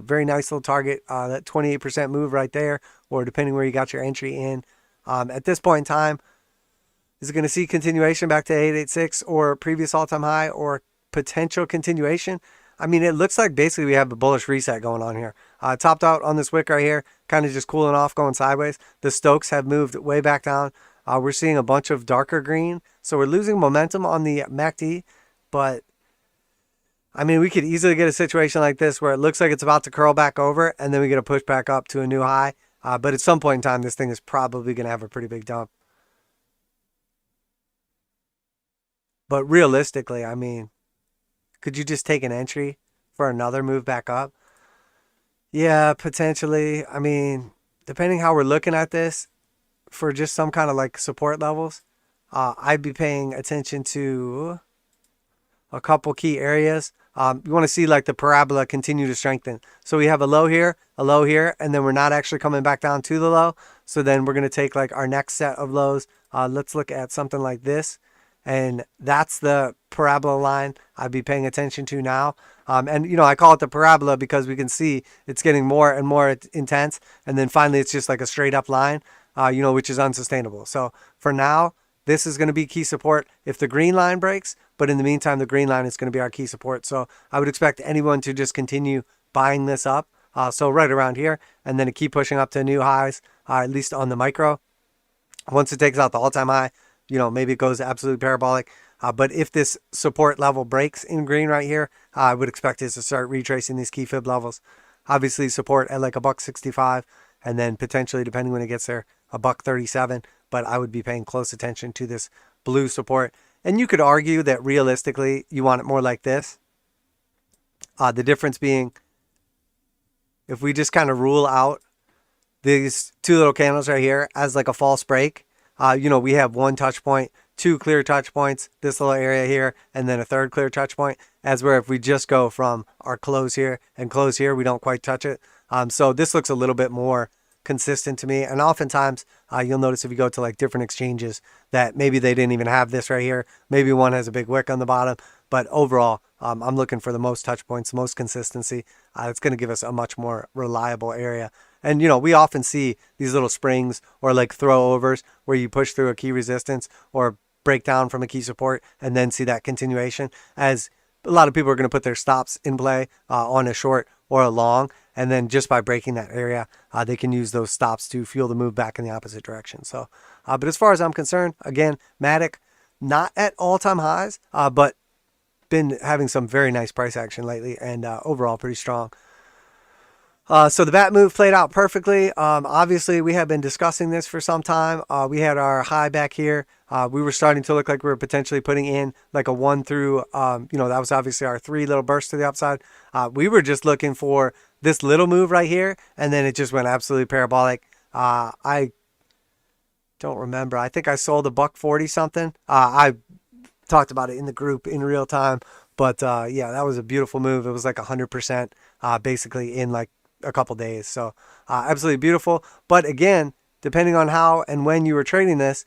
A: Very nice little target. That 28% move right there. Or depending where you got your entry in. At this point in time, is it going to see continuation back to 886 or previous all-time high or potential continuation? I mean, it looks like basically we have a bullish reset going on here. Topped out on this wick right here, kind of just cooling off, going sideways. The Stochs have moved way back down. We're seeing a bunch of darker green. So we're losing momentum on the MACD. But, I mean, we could easily get a situation like this where it looks like it's about to curl back over, and then we get a push back up to a new high. But at some point in time, this thing is probably going to have a pretty big dump. But realistically, I mean, could you just take an entry for another move back up? Yeah, potentially. I mean, depending how we're looking at this, for just some kind of like support levels, I'd be paying attention to a couple key areas. You want to see like the parabola continue to strengthen. So we have a low here, and then we're not actually coming back down to the low. So then we're going to take like our next set of lows. Let's look at something like this. And that's the parabola line I'd be paying attention to now. And, I call it the parabola because we can see it's getting more and more intense. And then finally, it's just like a straight up line, which is unsustainable. So for now, this is going to be key support if the green line breaks. But in the meantime, the green line is going to be our key support. So I would expect anyone to just continue buying this up. So right around here, and then to keep pushing up to new highs, at least on the micro. Once it takes out the all-time high, maybe it goes absolutely parabolic. But if this support level breaks in green right here, I would expect it to start retracing these key fib levels. Obviously support at like $1.65, and then potentially, depending when it gets there, $1.37. But I would be paying close attention to this blue support. And you could argue that realistically, you want it more like this. The difference being, if we just kind of rule out these two little candles right here as like a false break, we have one touch point, two clear touch points, this little area here, and then a third clear touch point, as where if we just go from our close here and close here, we don't quite touch it. So this looks a little bit more consistent to me. And oftentimes you'll notice if you go to like different exchanges that maybe they didn't even have this right here. Maybe one has a big wick on the bottom, but overall, I'm looking for the most touch points, most consistency. It's going to give us a much more reliable area. And, we often see these little springs or like throwovers where you push through a key resistance or break down from a key support and then see that continuation, as a lot of people are going to put their stops in play on a short or a long. And then just by breaking that area, they can use those stops to fuel the move back in the opposite direction. So, but as far as I'm concerned, again, Matic, not at all-time highs, but been having some very nice price action lately, and overall pretty strong. So the bat move played out perfectly. Obviously, we have been discussing this for some time. We had our high back here. We were starting to look like we were potentially putting in like a 1 through, that was obviously our 3 little bursts to the upside. We were just looking for this little move right here, and then it just went absolutely parabolic. I don't remember. I think I sold a $1.40 something. I talked about it in the group in real time, but yeah, that was a beautiful move. It was like 100% basically in like a couple days. So absolutely beautiful. But again, depending on how and when you were trading this,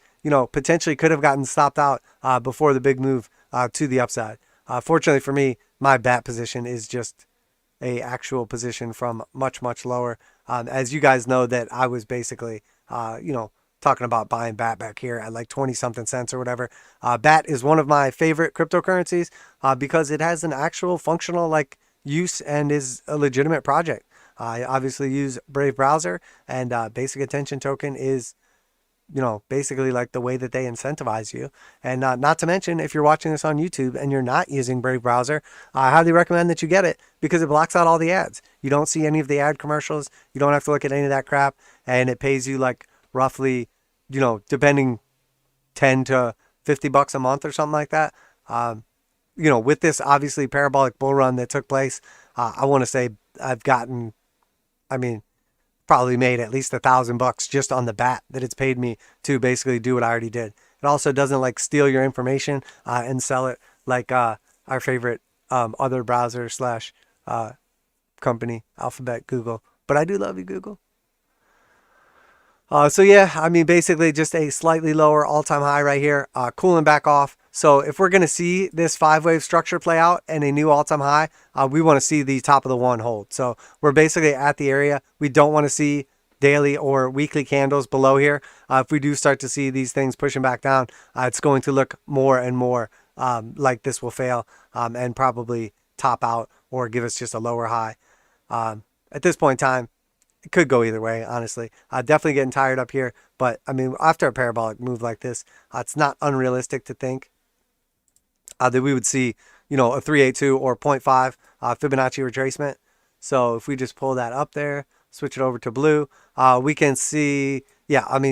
A: potentially could have gotten stopped out before the big move to the upside. Fortunately for me, my bat position is just a actual position from much, much lower. As you guys know, that I was basically, talking about buying BAT back here at like 20 something cents or whatever. BAT is one of my favorite cryptocurrencies because it has an actual functional like use and is a legitimate project. I obviously use Brave browser, and basic attention token is, basically like the way that they incentivize you. And not to mention, if you're watching this on YouTube and you're not using Brave browser, I highly recommend that you get it because it blocks out all the ads. You don't see any of the ad commercials. You don't have to look at any of that crap, and it pays you like roughly, depending 10 to 50 bucks a month or something like that. With this obviously parabolic bull run that took place, I want to say I've gotten, probably made at least $1,000 just on the BAT that it's paid me to basically do what I already did. It also doesn't like steal your information and sell it like our favorite other browser slash company, Alphabet, Google. But I do love you, Google. So yeah, basically just a slightly lower all-time high right here, cooling back off. So if we're going to see this 5-wave structure play out and a new all-time high, we want to see the top of the one hold. So we're basically at the area. We don't want to see daily or weekly candles below here. If we do start to see these things pushing back down, it's going to look more and more like this will fail and probably top out or give us just a lower high. At this point in time, it could go either way, honestly. Definitely getting tired up here. But, after a parabolic move like this, it's not unrealistic to think that we would see, a 382 or 0.5 Fibonacci retracement. So if we just pull that up there, switch it over to blue, we can see,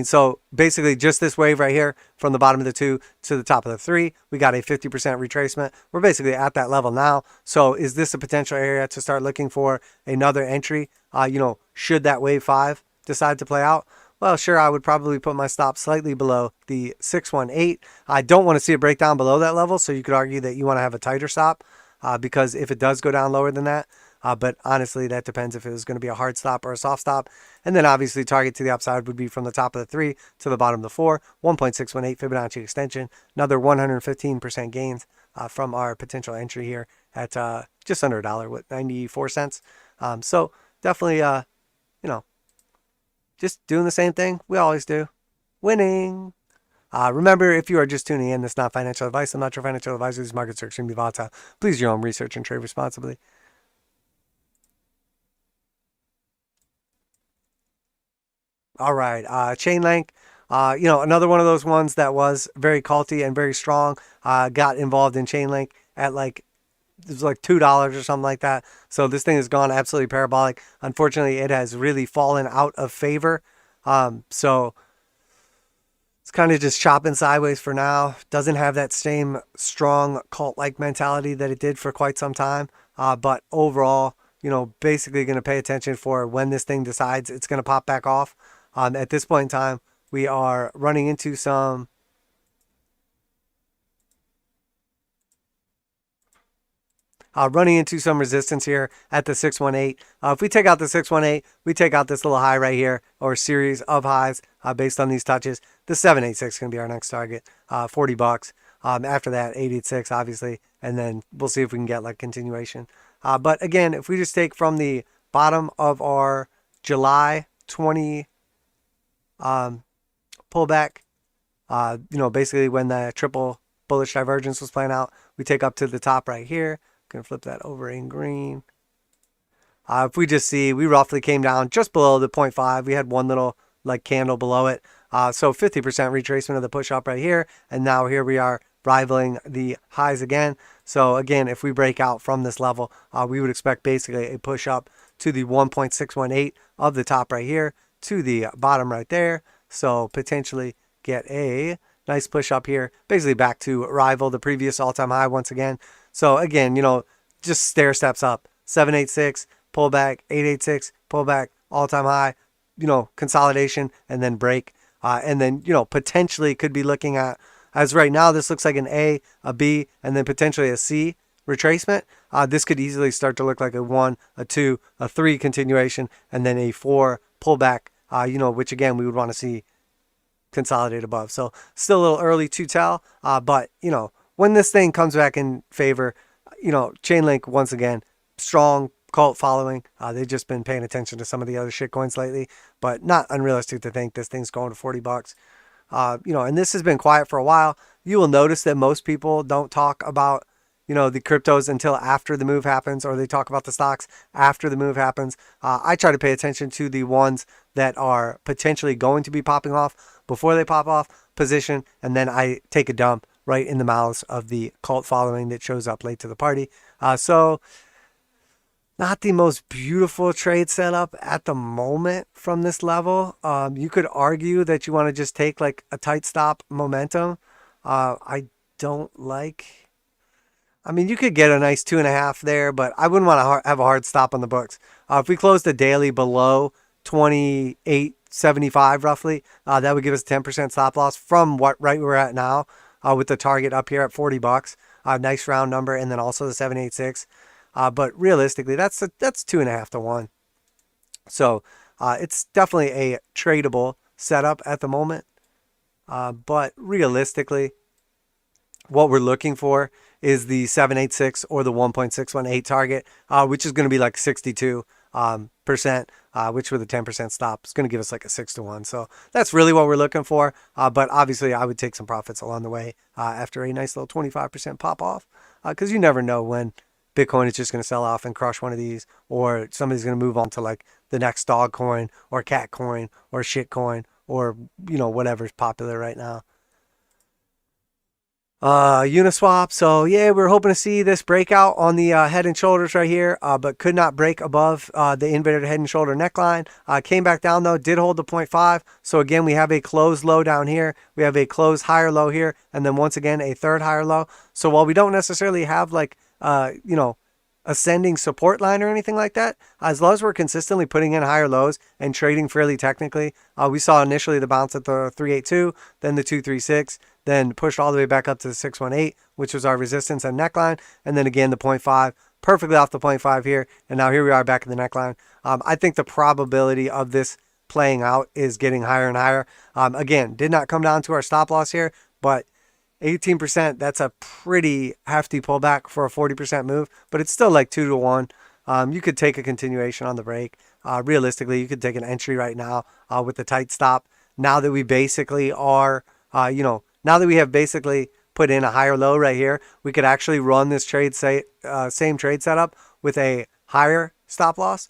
A: so basically just this wave right here from the bottom of the 2 to the top of the 3, we got a 50% retracement. We're basically at that level now. So is this a potential area to start looking for another entry? Should that wave 5 decide to play out? Well, sure, I would probably put my stop slightly below the 618. I don't want to see it break down below that level, so you could argue that you want to have a tighter stop because if it does go down lower than that, but honestly, that depends if it was going to be a hard stop or a soft stop. And then obviously target to the upside would be from the top of the 3 to the bottom of the 4, 1.618 Fibonacci extension, another 115% gains from our potential entry here at just under $1, 94 cents. So definitely, just doing the same thing we always do, winning. Remember, if you are just tuning in, this is not financial advice. I'm not your financial advisor. These markets are extremely volatile. Please do your own research and trade responsibly. All right, chain link. Another one of those ones that was very culty and very strong. Got involved in chain link at it was like $2 or something like that. So this thing has gone absolutely parabolic. Unfortunately, it has really fallen out of favor. So it's kind of just chopping sideways for now. Doesn't have that same strong cult-like mentality that it did for quite some time. But overall, basically going to pay attention for when this thing decides it's going to pop back off. At this point in time, we are running into some resistance here at the 618. If we take out the 618, we take out this little high right here, or series of highs based on these touches. The 786 is going to be our next target, $40. After that, 886, obviously, and then we'll see if we can get like continuation. But again, if we just take from the bottom of our July 20 pullback, basically when the triple bullish divergence was playing out, we take up to the top right here. Going to flip that over in green. If we just see, we roughly came down just below the 0.5. We had one little candle below it. So 50% retracement of the push up right here. And now here we are rivaling the highs again. So again, if we break out from this level, we would expect basically a push up to the 1.618 of the top right here to the bottom right there. So potentially get a nice push up here, basically back to rival the previous all-time high once again. So again, just stair steps up. 786, pullback, 886, pullback, all-time high, consolidation, and then break. And then, potentially could be looking at, as right now, this looks like an A, a B, and then potentially a C retracement. This could easily start to look like a 1, a 2, a 3 continuation, and then a 4 pullback, which again, we would want to see consolidate above. So still a little early to tell, but, when this thing comes back in favor, Chainlink, once again, strong cult following. They've just been paying attention to some of the other shit coins lately, but not unrealistic to think this thing's going to $40. And this has been quiet for a while. You will notice that most people don't talk about, the cryptos until after the move happens, or they talk about the stocks after the move happens. I try to pay attention to the ones that are potentially going to be popping off before they pop off, position, and then I take a dump right in the mouths of the cult following that shows up late to the party. So not the most beautiful trade setup at the moment from this level. You could argue that you want to just take like a tight stop momentum. I don't like. I mean, you could get a nice 2.5 there, but I wouldn't want to have a hard stop on the books. If we closed the daily below 28.75 roughly, that would give us a 10% stop loss from what right we're at now, with the target up here at $40. Nice round number, and then also the 786. But realistically, that's 2.5 to 1. So it's definitely a tradable setup at the moment. But realistically, what we're looking for is the 786 or the 1.618 target, which is going to be like 62%, which with a 10% stop is going to give us like a 6 to 1. So that's really what we're looking for. But obviously, I would take some profits along the way after a nice little 25% pop off, because you never know when Bitcoin is just going to sell off and crush one of these, or somebody's going to move on to like the next dog coin or cat coin or shit coin or, whatever's popular right now. Uniswap. So yeah, we're hoping to see this breakout on the head and shoulders right here, but could not break above the inverted head and shoulder neckline. Came back down though, did hold the 0.5. So again, we have a closed low down here. We have a closed higher low here, and then once again a third higher low. So while we don't necessarily have like ascending support line or anything like that, as long as we're consistently putting in higher lows and trading fairly technically, we saw initially the bounce at the 382, then the 236, then pushed all the way back up to the 618, which was our resistance and neckline, and then again the 0.5, perfectly off the 0.5 here, and now here we are back in the neckline. I think the probability of this playing out is getting higher and higher. Again, did not come down to our stop loss here, but 18%, that's a pretty hefty pullback for a 40% move, but it's still like 2 to 1. You could take a continuation on the break. Realistically, you could take an entry right now with the tight stop. Now that we basically are, now that we have basically put in a higher low right here, we could actually run this trade, same trade setup with a higher stop loss.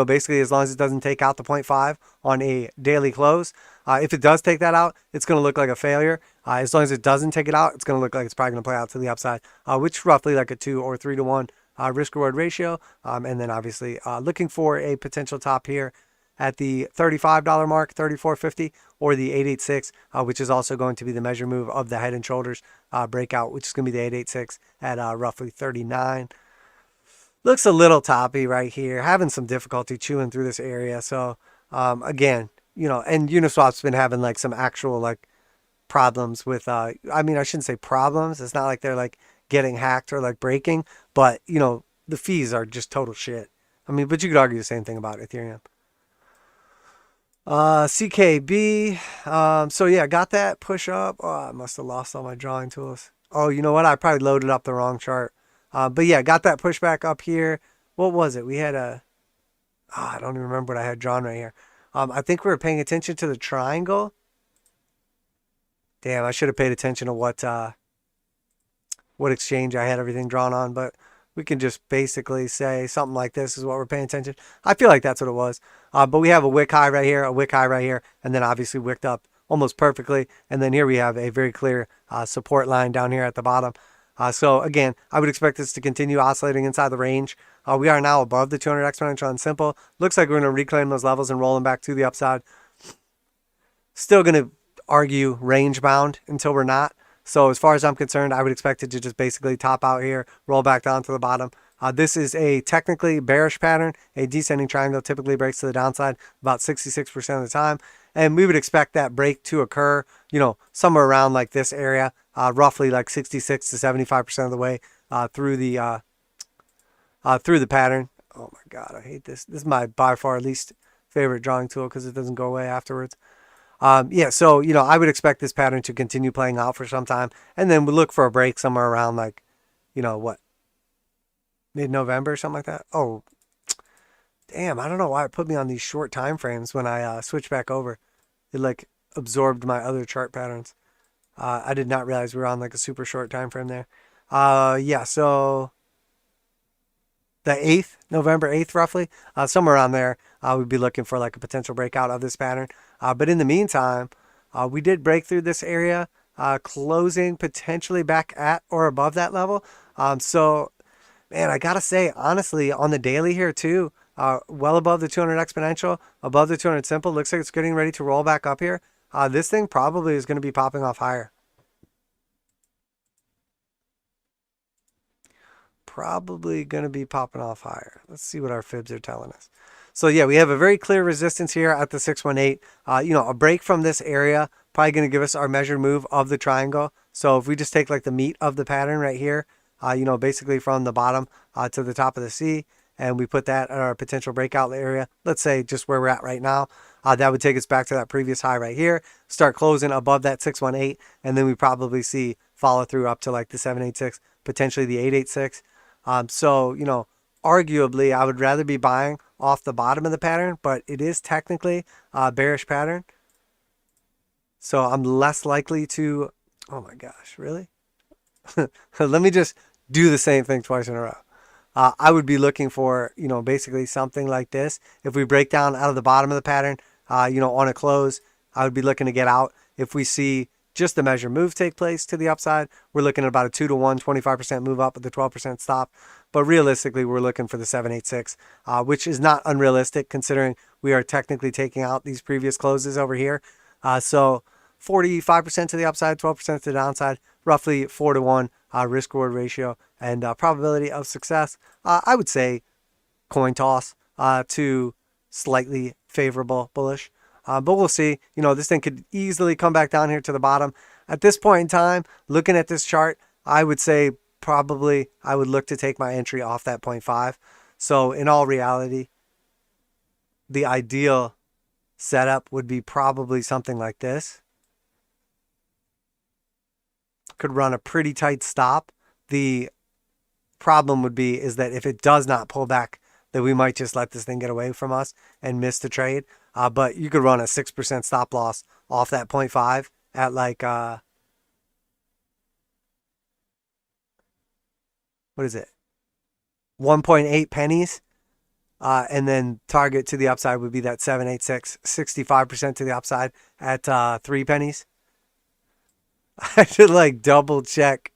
A: Basically as long as it doesn't take out the 0.5 on a daily close. If it does take that out, it's going to look like a failure. As long as it doesn't take it out, it's going to look like it's probably going to play out to the upside, which roughly like a 2 or 3 to 1 risk reward ratio. And then obviously looking for a potential top here at the $35 mark, $34.50, or the 886, which is also going to be the measure move of the head and shoulders breakout, which is going to be the 886 at roughly 39. Looks a little toppy right here, having some difficulty chewing through this area. So again, and Uniswap's been having like some actual like problems with, I shouldn't say problems. It's not like they're like getting hacked or like breaking, but the fees are just total shit. But you could argue the same thing about Ethereum. CKB. So yeah, got that push up. Oh, I must have lost all my drawing tools. Oh, you know what? I probably loaded up the wrong chart. But yeah, got that pushback up here. What was it? We had I don't even remember what I had drawn right here. I think we were paying attention to the triangle. Damn, I should have paid attention to what exchange I had everything drawn on, but we can just basically say something like this is what we're paying attention. I feel like that's what it was. But we have a wick high right here, a wick high right here, and then obviously wicked up almost perfectly. And then here we have a very clear support line down here at the bottom. So again, I would expect this to continue oscillating inside the range. We are now above the 200 exponential on simple. Looks like we're going to reclaim those levels and roll them back to the upside. Still going to argue range bound until we're not. So as far as I'm concerned, I would expect it to just basically top out here, roll back down to the bottom. This is a technically bearish pattern. A descending triangle typically breaks to the downside about 66% of the time. And we would expect that break to occur, somewhere around like this area, roughly like 66 to 75% of the way through the pattern. Oh my God, I hate this. This is my by far least favorite drawing tool because it doesn't go away afterwards. So, I would expect this pattern to continue playing out for some time. And then we'll look for a break somewhere around like, mid-November or something like that. Oh, damn, I don't know why it put me on these short time frames when I switched back over. It like absorbed my other chart patterns. I did not realize we were on like a super short time frame there. So the 8th, November 8th roughly, somewhere around there, we'd be looking for like a potential breakout of this pattern. But in the meantime, we did break through this area, closing potentially back at or above that level. So, man, I got to say, honestly, on the daily here too, well above the 200 exponential, above the 200 simple, looks like it's getting ready to roll back up here. This thing probably is going to be popping off higher. Probably going to be popping off higher. Let's see what our fibs are telling us. So yeah, we have a very clear resistance here at the 618. A break from this area probably going to give us our measured move of the triangle. So if we just take like the meat of the pattern right here, basically from the bottom to the top of the C, and we put that at our potential breakout area, let's say just where we're at right now, that would take us back to that previous high right here, start closing above that 618, and then we probably see follow through up to like the 786, potentially the 886. Arguably, I would rather be buying off the bottom of the pattern, but it is technically a bearish pattern. So I'm less likely to, oh my gosh, really? Let me just do the same thing twice in a row. I would be looking for, basically something like this. If we break down out of the bottom of the pattern, on a close, I would be looking to get out. If we see just the measure move take place to the upside, we're looking at about a 2-to-1, 25% move up with a 12% stop. But realistically, we're looking for the 786, which is not unrealistic considering we are technically taking out these previous closes over here. So 45% to the upside, 12% to the downside, roughly 4-to-1 risk reward ratio and probability of success. I would say coin toss to slightly favorable bullish. But we'll see. This thing could easily come back down here to the bottom. At this point in time, looking at this chart, I would say probably I would look to take my entry off that 0.5. So in all reality, the ideal setup would be probably something like this. Could run a pretty tight stop. The problem would be is that if it does not pull back, that we might just let this thing get away from us and miss the trade. But you could run a 6% stop loss off that 0.5 at like, what is it? 1.8 pennies. And then target to the upside would be that 786, 65% to the upside at 3 pennies. I should like double check.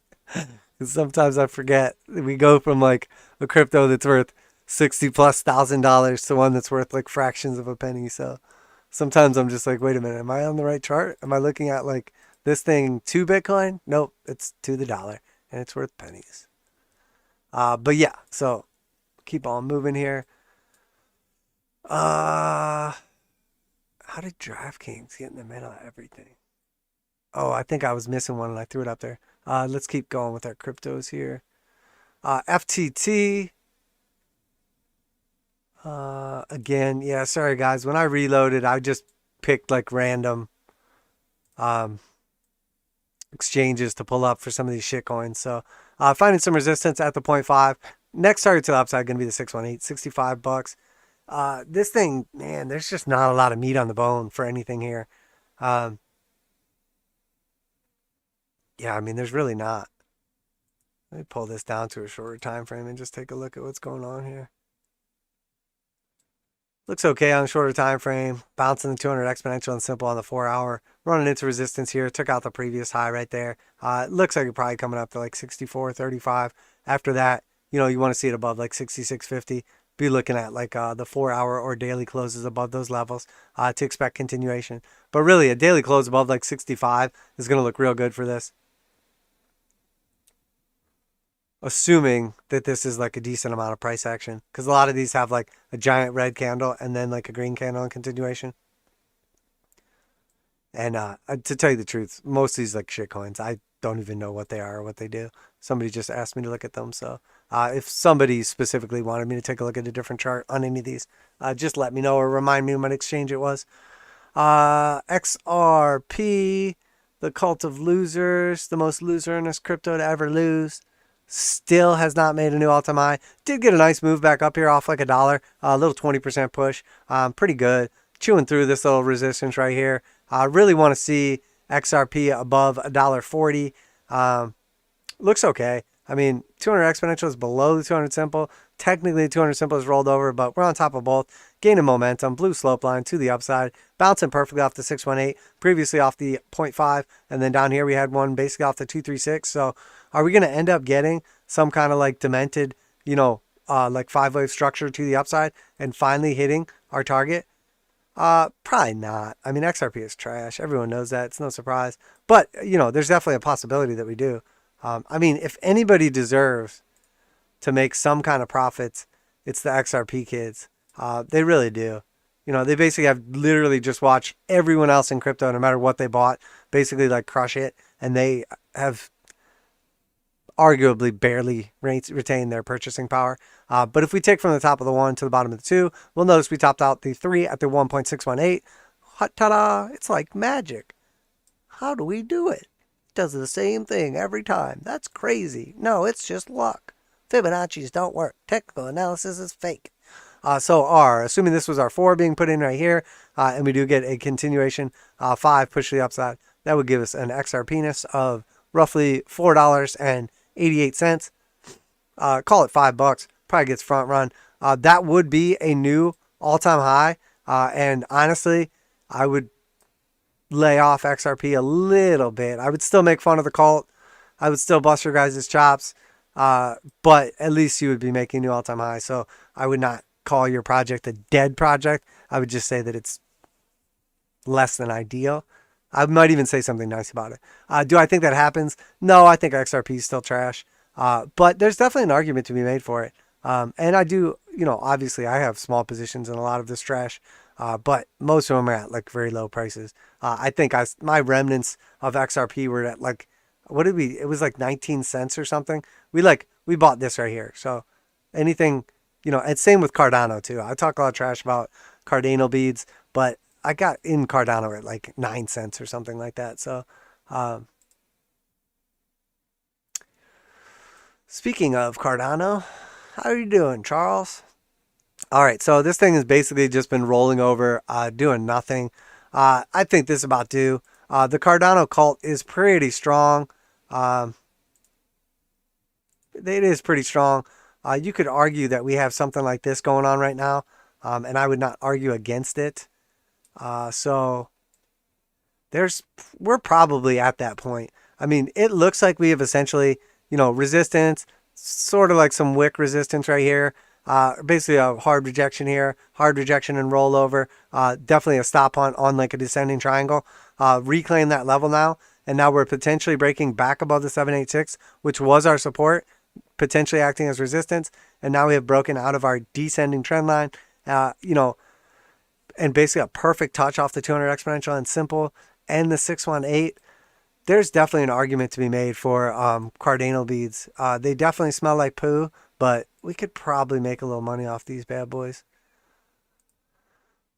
A: Sometimes I forget. We go from like a crypto that's worth $60,000+ to one that's worth like fractions of a penny. So sometimes I'm just like, wait a minute, am I on the right chart? Am I looking at like this thing to Bitcoin? Nope, it's to the dollar and it's worth pennies. But yeah, so keep on moving here. How did DraftKings get in the middle of everything? Oh, I think I was missing one and I threw it up there. Let's keep going with our cryptos here. FTT. Again, yeah, sorry guys. When I reloaded, I just picked like random exchanges to pull up for some of these shit coins. So finding some resistance at the 0.5. Next target to the upside going to be the 618, $65. This thing, man, there's just not a lot of meat on the bone for anything here. Yeah, I mean, there's really not. Let me pull this down to a shorter time frame and just take a look at what's going on here. Looks okay on a shorter time frame. Bouncing the 200 exponential and simple on the 4-hour. Running into resistance here. Took out the previous high right there. It looks like you're probably coming up to like 64.35. After that, you know, you want to see it above like 66.50. Be looking at like the 4-hour or daily closes above those levels to expect continuation. But really, a daily close above like 65 is going to look real good for this. Assuming that this is like a decent amount of price action, because a lot of these have like a giant red candle and then like a green candle in continuation. And to tell you the truth, most of these like shit coins, I don't even know what they are or what they do. Somebody just asked me to look at them. So if somebody specifically wanted me to take a look at a different chart on any of these, just let me know or remind me what exchange it was. XRP, the cult of losers, the most loserous crypto to ever lose. Still has not made a new all-time high. Did get a nice move back up here off like $1. A little 20% push. Pretty good. Chewing through this little resistance right here. I really want to see XRP above $1.40. Looks okay. I mean, 200 exponential is below the 200 simple. Technically, the 200 simple is rolled over, but we're on top of both. Gaining momentum. Blue slope line to the upside. Bouncing perfectly off the 618. Previously off the 0.5. And then down here we had one basically off the 236. So are we going to end up getting some kind of like demented, you know, like 5-wave structure to the upside and finally hitting our target? Probably not. I mean, XRP is trash. Everyone knows that. It's no surprise. But, you know, there's definitely a possibility that we do. I mean, if anybody deserves to make some kind of profits, it's the XRP kids. They really do. You know, they basically have literally just watched everyone else in crypto, no matter what they bought, basically like crush it. And they have arguably barely retain their purchasing power. But if we take from the top of the 1 to the bottom of the 2, we'll notice we topped out the 3 at the 1.618. Ta-da! It's like magic. How do we do it? It does the same thing every time. That's crazy. No, it's just luck. Fibonacci's don't work. Technical analysis is fake. So R, assuming this was our 4 being put in right here, and we do get a continuation 5 push to the upside, that would give us an XRP-ness of roughly $4.88. Call it $5. Probably gets front run. That would be a new all-time high. And honestly, I would lay off XRP a little bit. I would still make fun of the cult. I would still bust your guys' chops. But at least you would be making new all-time high. So I would not call your project a dead project. I would just say that it's less than ideal. I might even say something nice about it. Do I think that happens? No, I think XRP is still trash. But there's definitely an argument to be made for it. And I do, you know, obviously I have small positions in a lot of this trash. But most of them are at like very low prices. I think my remnants of XRP were at like, what did we, it was like 19 cents or something. We bought this right here. So anything, you know, and same with Cardano too. I talk a lot of trash about Cardano beads, but I got in Cardano at like 9 cents or something like that. So, speaking of Cardano, how are you doing, Charles? All right, so this thing has basically just been rolling over, doing nothing. I think this is about due. The Cardano cult is pretty strong. It is pretty strong. You could argue that we have something like this going on right now, and I would not argue against it. So we're probably at that point. I mean, it looks like we have essentially, you know, resistance, sort of like some wick resistance right here. Basically a hard rejection here, hard rejection and rollover. Definitely a stop on like a descending triangle. Reclaim that level now. And now we're potentially breaking back above the 786, which was our support, potentially acting as resistance. And now we have broken out of our descending trend line, you know, and basically a perfect touch off the 200 exponential and simple and the 618. There's definitely an argument to be made for Cardano beads. They definitely smell like poo, but we could probably make a little money off these bad boys.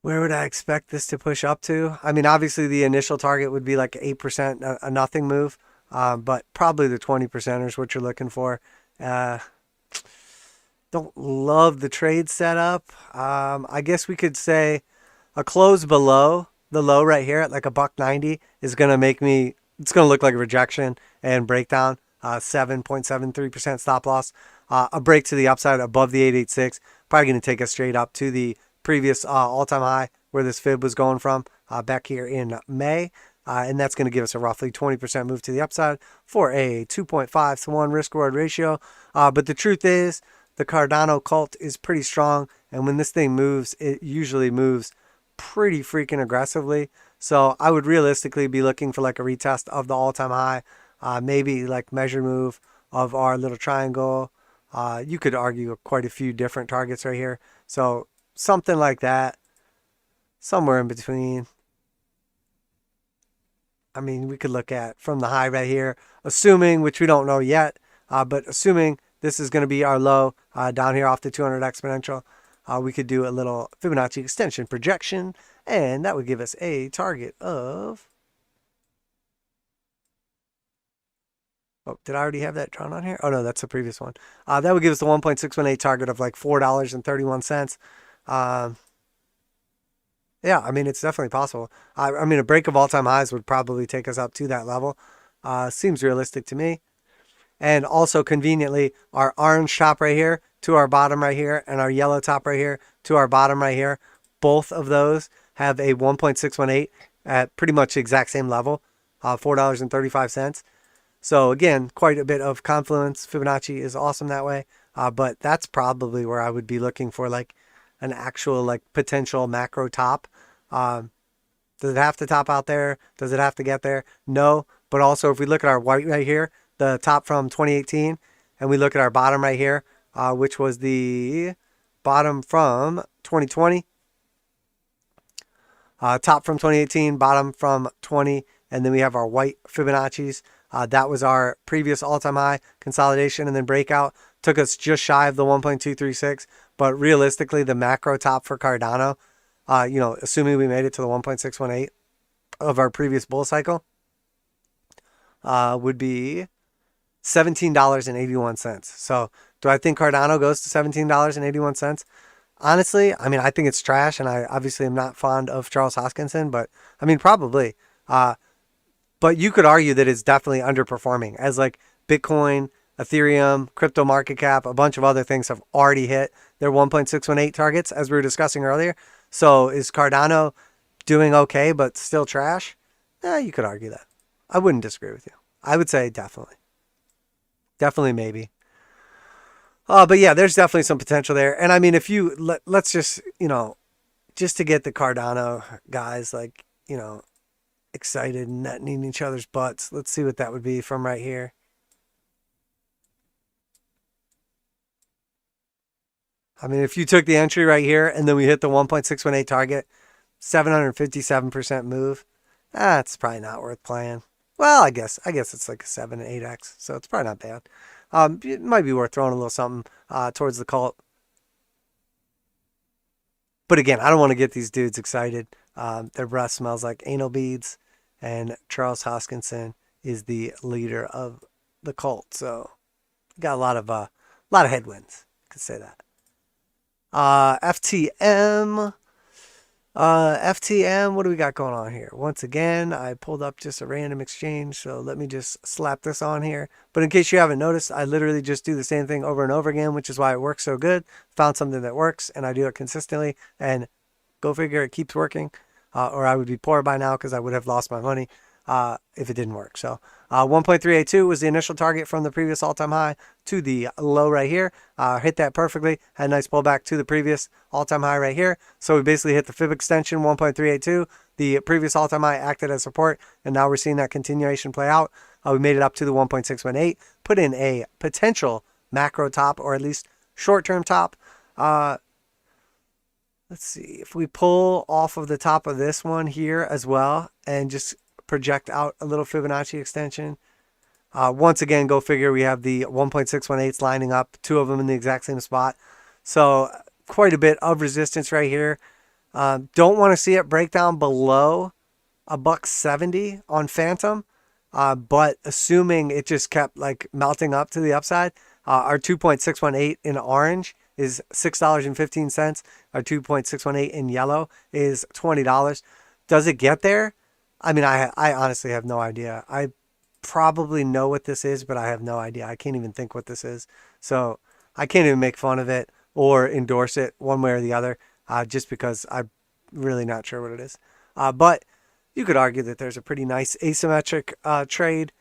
A: Where would I expect this to push up to? I mean, obviously the initial target would be like 8%, a nothing move, but probably the 20% is what you're looking for. Don't love the trade setup. I guess we could say a close below the low right here at like a $1.90 is going to make me, it's going to look like a rejection and breakdown. 7.73% stop loss. A break to the upside above the 886. Probably going to take us straight up to the previous all-time high where this fib was going from back here in May. And that's going to give us a roughly 20% move to the upside for a 2.5 to 1 risk-reward ratio. But the truth is, the Cardano cult is pretty strong. And when this thing moves, it usually moves pretty freaking aggressively. So I would realistically be looking for like a retest of the all-time high. Maybe like measure move of our little triangle. You could argue quite a few different targets right here. So something like that. Somewhere in between. I mean, we could look at from the high right here, assuming, which we don't know yet, but assuming this is going to be our low down here off the 200 exponential, we could do a little Fibonacci extension projection, and that would give us a target of... Oh, did I already have that drawn on here? Oh, no, that's the previous one. That would give us the 1.618 target of like $4.31. Yeah, I mean, it's definitely possible. I mean, a break of all-time highs would probably take us up to that level. Seems realistic to me. And also, conveniently, our orange top right here to our bottom right here and our yellow top right here to our bottom right here, both of those have a 1.618 at pretty much the exact same level, $4.35. So, again, quite a bit of confluence. Fibonacci is awesome that way. But that's probably where I would be looking for, like, an actual like potential macro top. Does it have to top out there? Does it have to get there? No. But also if we look at our white right here, the top from 2018, and we look at our bottom right here, which was the bottom from 2020, top from 2018, bottom from 20, and then we have our white Fibonacci's. That was our previous all-time high consolidation and then breakout. Took us just shy of the 1.236, but realistically, the macro top for Cardano, assuming we made it to the 1.618 of our previous bull cycle, would be $17.81. So do I think Cardano goes to $17.81? Honestly, I mean, I think it's trash, and I obviously am not fond of Charles Hoskinson, but I mean, probably. But you could argue that it's definitely underperforming as like Bitcoin, Ethereum, crypto market cap, a bunch of other things have already hit their 1.618 targets, as we were discussing earlier. So is Cardano doing okay, but still trash? You could argue that. I wouldn't disagree with you. I would say definitely. Definitely maybe. But yeah, there's definitely some potential there. And I mean, if you, let's just, just to get the Cardano guys, like, excited and not needing each other's butts. Let's see what that would be from right here. I mean, if you took the entry right here and then we hit the 1.618 target, 757% move, that's probably not worth playing. Well, I guess it's like a 7 to 8x, so it's probably not bad. It might be worth throwing a little something towards the cult. But again, I don't want to get these dudes excited. Their breath smells like anal beads, and Charles Hoskinson is the leader of the cult. So got a lot of headwinds. I could say that. FTM. FTM, what do we got going on here? Once again, I pulled up just a random exchange, so let me just slap this on here. But in case you haven't noticed, I literally just do the same thing over and over again, which is why it works so good. Found something that works, and I do it consistently, and go figure it keeps working. Or I would be poor by now because I would have lost my money if it didn't work. So 1.382 was the initial target from the previous all-time high to the low right here. Hit that perfectly. Had a nice pullback to the previous all-time high right here. So we basically hit the fib extension 1.382. The previous all-time high acted as support, and now we're seeing that continuation play out. We made it up to the 1.618. Put in a potential macro top, or at least short-term top. Let's see, if we pull off of the top of this one here as well and just project out a little Fibonacci extension. Once again, go figure, we have the 1.618s lining up, two of them in the exact same spot. So quite a bit of resistance right here. Don't want to see it break down below $1.70 on Phantom. But assuming it just kept like melting up to the upside, our 2.618 in orange is $6.15. Our 2.618 in yellow is $20. Does it get there? I mean, I honestly have no idea. I probably know what this is, but I have no idea. I can't even think what this is. So I can't even make fun of it or endorse it one way or the other. just because I'm really not sure what it is. But you could argue that there's a pretty nice asymmetric trade.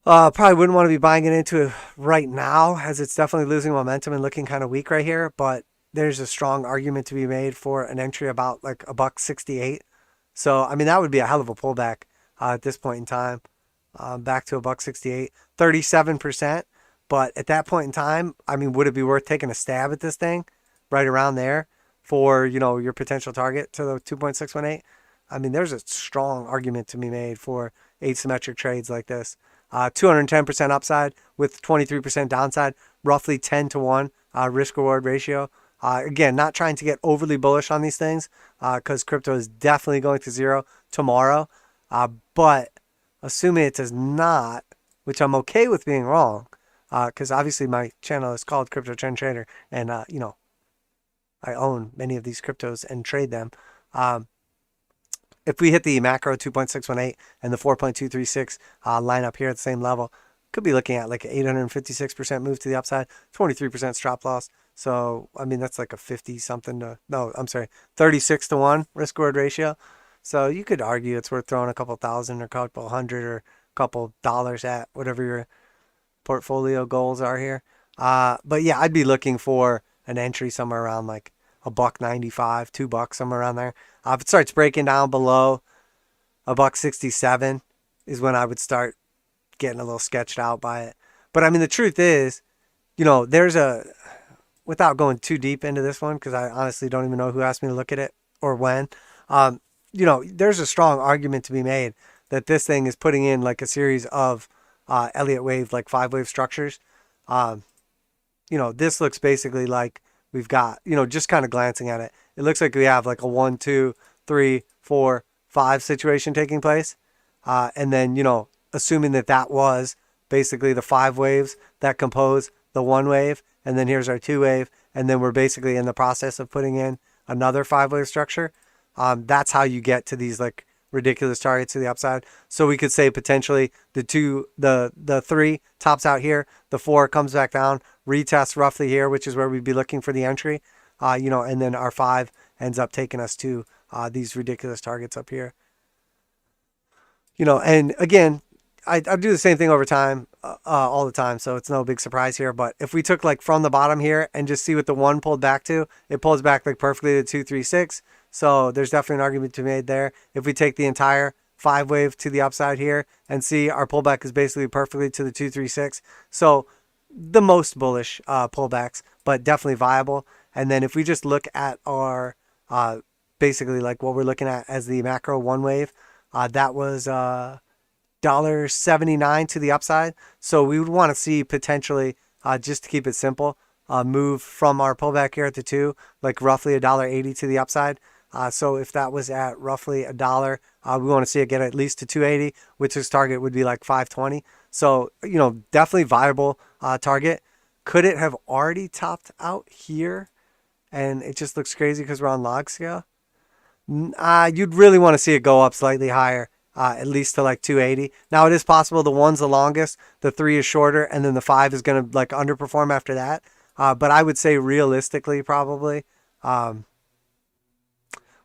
A: Probably wouldn't want to be buying it into right now, as it's definitely losing momentum and looking kind of weak right here. But there's a strong argument to be made for an entry about like $1.68. So I mean, that would be a hell of a pullback at this point in time, back to $1.68, 37%. But at that point in time, I mean, would it be worth taking a stab at this thing right around there for, you know, your potential target to the 2.618? I mean, there's a strong argument to be made for asymmetric trades like this. 210% upside with 23% downside, roughly 10 to 1 risk reward ratio. Again, not trying to get overly bullish on these things because crypto is definitely going to zero tomorrow. But assuming it does not, which I'm okay with being wrong, because obviously my channel is called Crypto Trend Trader, and you know, I own many of these cryptos and trade them. If we hit the macro 2.618 and the 4.236 line up here at the same level, could be looking at like an 856% move to the upside, 23% stop loss. So, I mean, that's like a 50 something to, no, I'm sorry, 36 to 1 risk reward ratio. So you could argue it's worth throwing a couple thousand or a couple hundred or a couple dollars at, whatever your portfolio goals are here. But yeah, I'd be looking for an entry somewhere around like $1.95, $2, somewhere around there. If it starts breaking down below $1.67 is when I would start getting a little sketched out by it. But I mean, the truth is, you know, there's a, without going too deep into this one, because I honestly don't even know who asked me to look at it or when, you know, there's a strong argument to be made that this thing is putting in like a series of Elliott wave, like 5-wave structures. You know, this looks basically like we've got, you know, just kind of glancing at it, it looks like we have like a 1, 2, 3, 4, 5 situation taking place. And then, you know, assuming that that was basically the 5 waves that compose the 1 wave, and then here's our 2 wave, and then we're basically in the process of putting in another 5-wave structure. That's how you get to these like ridiculous targets to the upside. So we could say potentially the 3 tops out here, the 4 comes back down, retests roughly here, which is where we'd be looking for the entry, you know, and then our 5 ends up taking us to these ridiculous targets up here. You know, and again, I do the same thing over time, all the time, so it's no big surprise here. But if we took like from the bottom here and just see what the 1 pulled back to, it pulls back like perfectly to 236. So there's definitely an argument to be made there. If we take the entire 5 wave to the upside here and see our pullback is basically perfectly to the 236. So the most bullish pullbacks, but definitely viable. And then if we just look at our basically like what we're looking at as the macro 1 wave, that was $1.79 to the upside. So we would want to see potentially, just to keep it simple, move from our pullback here at the 2, like roughly $1.80 to the upside. So if that was at roughly $1, we want to see it get at least to 280, which his target would be like 520. So, you know, definitely viable target. Could it have already topped out here? And it just looks crazy because we're on log scale. You'd really want to see it go up slightly higher, at least to like 280. Now it is possible the 1's the longest, the 3 is shorter, and then the 5 is going to like underperform after that. But I would say realistically, probably,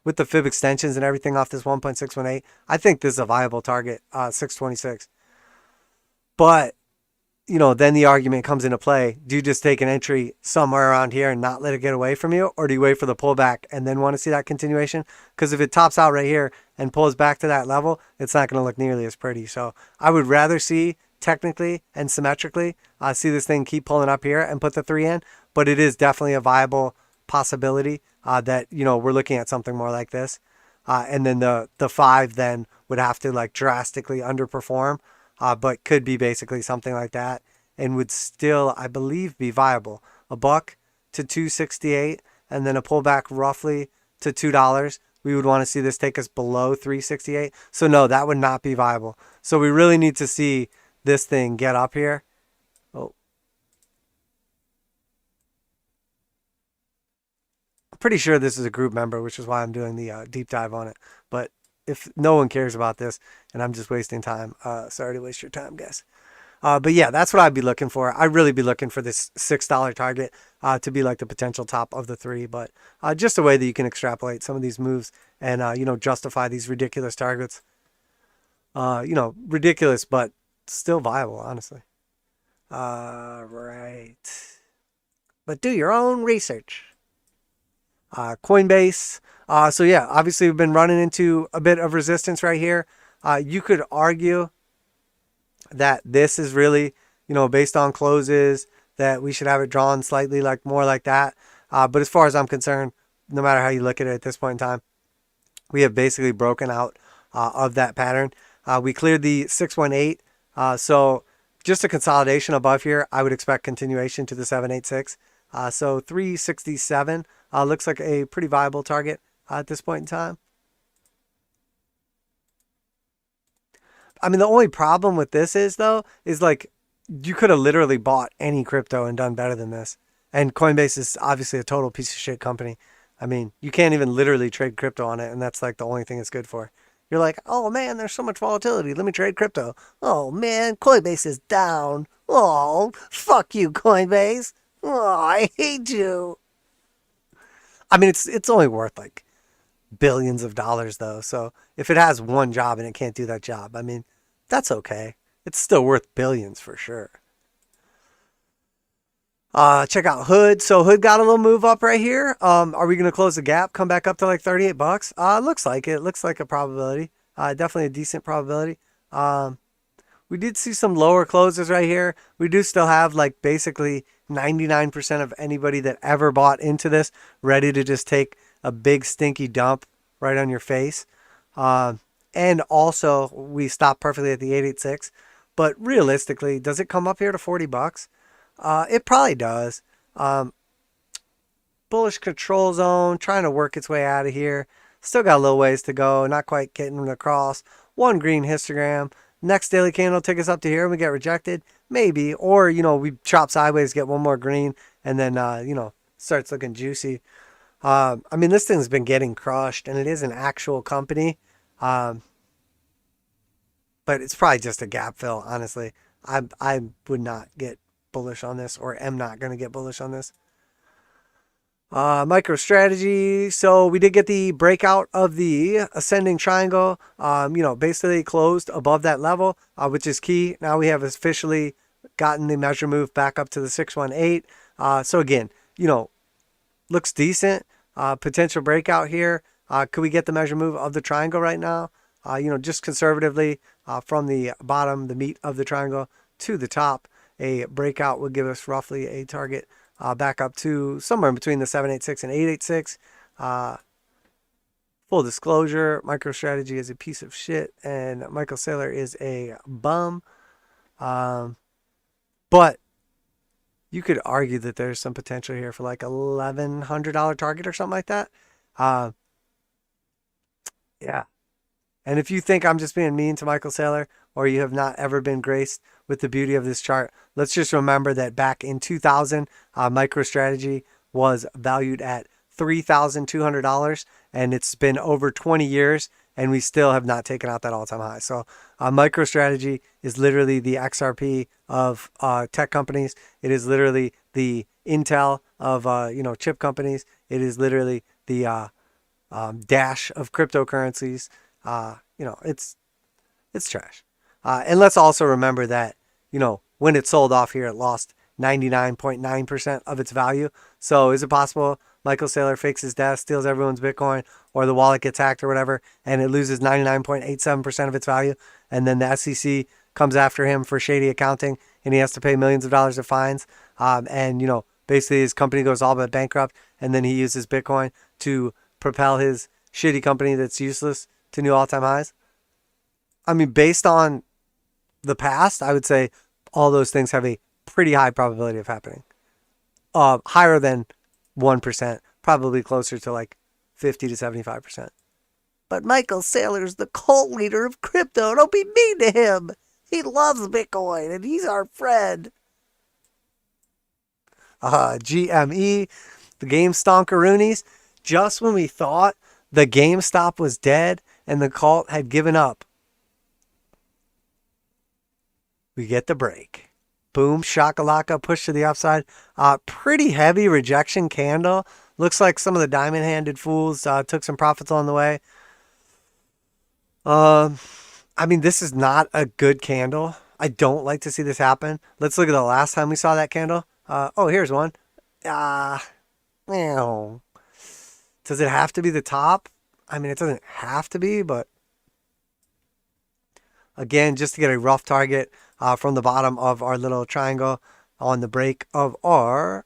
A: with the fib extensions and everything off this 1.618, I think this is a viable target, 626. But, you know, then the argument comes into play. Do you just take an entry somewhere around here and not let it get away from you? Or do you wait for the pullback and then want to see that continuation? Because if it tops out right here and pulls back to that level, it's not going to look nearly as pretty. So I would rather see technically and symmetrically, see this thing keep pulling up here and put the 3 in. But it is definitely a viable possibility that, you know, we're looking at something more like this. And then the 5 then would have to like drastically underperform. But could be basically something like that and would still, I believe, be viable. $1 to 268 and then a pullback roughly to $2. We would want to see this take us below 368. So no, that would not be viable. So we really need to see this thing get up here. Oh. I'm pretty sure this is a group member, which is why I'm doing the deep dive on it. But if no one cares about this and I'm just wasting time, sorry to waste your time, guys. But yeah, that's what I'd be looking for. I'd really be looking for this $6 target to be like the potential top of the three. But just a way that you can extrapolate some of these moves and, justify these ridiculous targets. Ridiculous, but still viable, honestly. Right. But do your own research. Coinbase. So yeah, obviously we've been running into a bit of resistance right here. You could argue that this is really, based on closes, that we should have it drawn slightly like more like that. But as far as I'm concerned, no matter how you look at it at this point in time, we have basically broken out of that pattern. We cleared the 618. So just a consolidation above here. I would expect continuation to the 786. So 367 looks like a pretty viable target at this point in time. I mean, the only problem with this is like you could have literally bought any crypto and done better than this. And Coinbase is obviously a total piece of shit company. I mean, you can't even literally trade crypto on it, and that's like the only thing it's good for. You're like, oh man, there's so much volatility. Let me trade crypto. Oh man, Coinbase is down. Oh, fuck you, Coinbase. Oh, I hate you. I mean, it's only worth like billions of dollars though. So if it has one job and it can't do that job, I mean, that's okay. It's still worth billions for sure. Check out Hood. So Hood got a little move up right here. Are we going to close the gap, come back up to like 38 bucks? Looks like it. Looks like a probability. Definitely a decent probability. We did see some lower closes right here. We do still have like basically 99% of anybody that ever bought into this ready to just take a big stinky dump right on your face. And also we stopped perfectly at the 886. But realistically, does it come up here to 40 bucks? It probably does. Bullish control zone, trying to work its way out of here. Still got a little ways to go. Not quite getting across. One green histogram. Next daily candle take us up to here and we get rejected. Maybe. Or, we chop sideways, get one more green, and then, starts looking juicy. I mean, this thing's been getting crushed, and it is an actual company. But it's probably just a gap fill, honestly. I would not get bullish on this, or am not going to get bullish on this. MicroStrategy. So we did get the breakout of the ascending triangle. Basically closed above that level, which is key. Now we have officially gotten the measure move back up to the 618. So again, looks decent. Potential breakout here. Could we get the measure move of the triangle right now? Just conservatively from the bottom, the meat of the triangle to the top, a breakout would give us roughly a target back up to somewhere between the 786 and 886. Full disclosure, MicroStrategy is a piece of shit and Michael Saylor is a bum. But you could argue that there's some potential here for like $1,100 target or something like that. Yeah. And if you think I'm just being mean to Michael Saylor, or you have not ever been graced with the beauty of this chart, let's just remember that back in 2000, MicroStrategy was valued at $3,200, and it's been over 20 years, and we still have not taken out that all-time high. So MicroStrategy is literally the XRP of tech companies. It is literally the Intel of chip companies. It is literally the Dash of cryptocurrencies. It's trash. And let's also remember that, when it sold off here, it lost 99.9% of its value. So is it possible Michael Saylor fakes his death, steals everyone's Bitcoin, or the wallet gets hacked or whatever, and it loses 99.87% of its value, and then the SEC comes after him for shady accounting, and he has to pay millions of dollars of fines, and basically his company goes all but bankrupt, and then he uses Bitcoin to propel his shitty company that's useless to new all-time highs? I mean, based on the past, I would say all those things have a pretty high probability of happening. Higher than 1%, probably closer to like 50 to 75%. But Michael Saylor's the cult leader of crypto. Don't be mean to him. He loves Bitcoin and he's our friend. GME, the Game Stonkeroonies. Just when we thought the GameStop was dead and the cult had given up, we get the break. Boom, shakalaka, push to the upside. Pretty heavy rejection candle. Looks like some of the diamond-handed fools took some profits on the way. I mean, this is not a good candle. I don't like to see this happen. Let's look at the last time we saw that candle. Oh, here's one. Meow. Does it have to be the top? I mean, it doesn't have to be, but again, just to get a rough target from the bottom of our little triangle on the break of our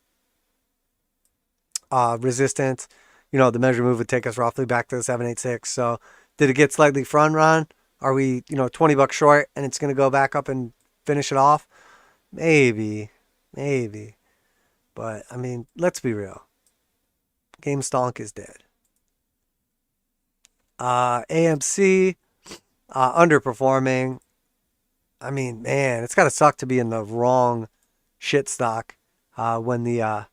A: resistance, you know, the measure move would take us roughly back to the 786. So did it get slightly front run? Are we, you know, 20 bucks short and it's going to go back up and finish it off? Maybe. But, I mean, let's be real. Game stonk is dead. AMC, underperforming. I mean, man, it's got to suck to be in the wrong shit stock when the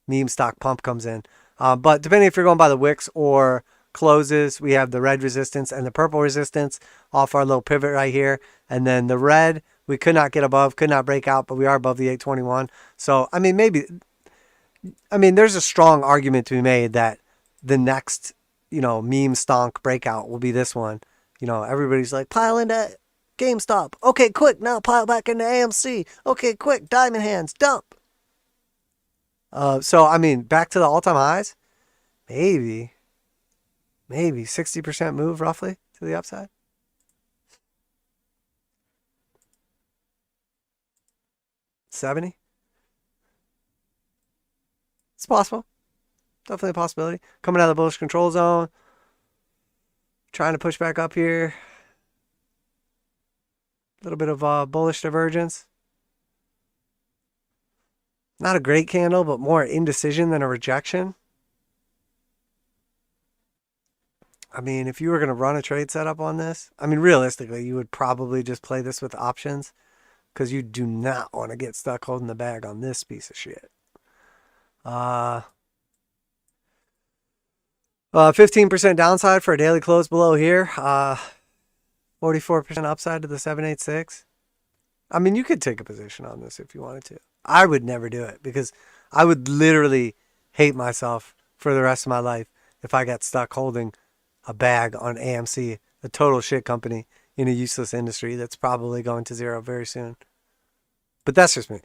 A: meme stock pump comes in. But depending if you're going by the wicks or closes, we have the red resistance and the purple resistance off our little pivot right here. And then the red, we could not get above, could not break out, but we are above the 821. So, I mean, there's a strong argument to be made that the next, you know, meme stonk breakout will be this one. You know, everybody's like, pile into GameStop. Okay, quick, now pile back into AMC. Okay, quick, diamond hands, dump. So, I mean, back to the all-time highs? Maybe 60% move roughly to the upside. $70. It's possible. Definitely a possibility. Coming out of the bullish control zone. Trying to push back up here. A little bit of bullish divergence. Not a great candle, but more indecision than a rejection. I mean, if you were going to run a trade setup on this, I mean, realistically, you would probably just play this with options because you do not want to get stuck holding the bag on this piece of shit. 15% downside for a daily close below here. 44% upside to the 786. I mean, you could take a position on this if you wanted to. I would never do it because I would literally hate myself for the rest of my life if I got stuck holding a bag on AMC, a total shit company in a useless industry that's probably going to zero very soon. But that's just me.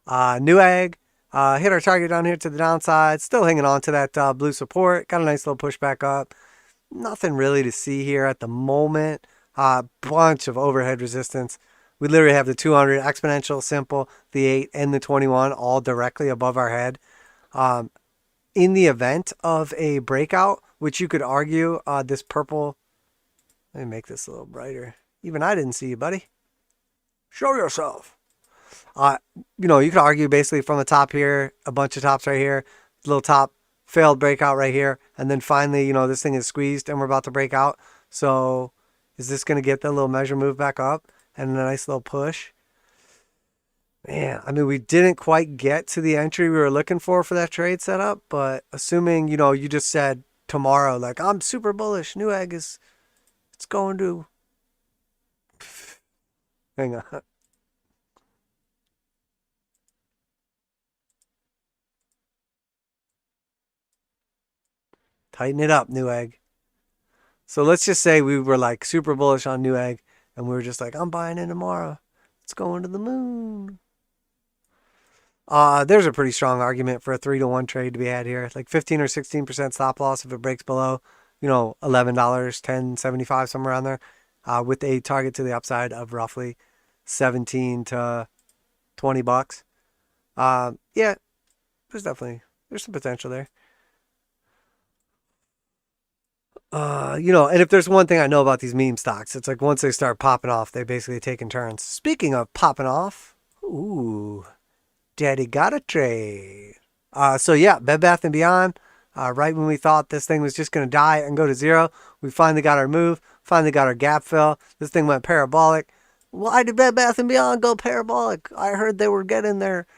A: Newegg hit our target down here to the downside. Still hanging on to that blue support. Got a nice little push back up. Nothing really to see here at the moment. Bunch of overhead resistance. We literally have the 200 exponential, simple, the 8, and the 21 all directly above our head. In the event of a breakout, which you could argue this purple, let me make this a little brighter. Even I didn't see you, buddy. Show yourself. You know, you could argue basically from the top here, a bunch of tops right here, little top, failed breakout right here, and then finally, you know, this thing is squeezed and we're about to break out. So is this going to get the little measure move back up and a nice little push? Man, I mean, we didn't quite get to the entry we were looking for that trade setup, but assuming, you know, you just said tomorrow, like, I'm super bullish, Newegg it's going to, hang on. Tighten it up, Newegg. So let's just say we were like super bullish on Newegg and we were just like, I'm buying in tomorrow. It's going to the moon. There's a pretty strong argument for a 3-to-1 trade to be had here. Like 15 or 16% stop loss if it breaks below, you know, $11, $10.75, somewhere around there, with a target to the upside of roughly 17 to 20 bucks. Yeah, there's some potential there. You know, and if there's one thing I know about these meme stocks, it's like once they start popping off, they basically take in turns. Speaking of popping off, ooh, Daddy got a trade. So yeah, Bed Bath & Beyond, right when we thought this thing was just going to die and go to zero, we finally got our move, finally got our gap fill. This thing went parabolic. Why did Bed Bath & Beyond go parabolic? I heard they were getting their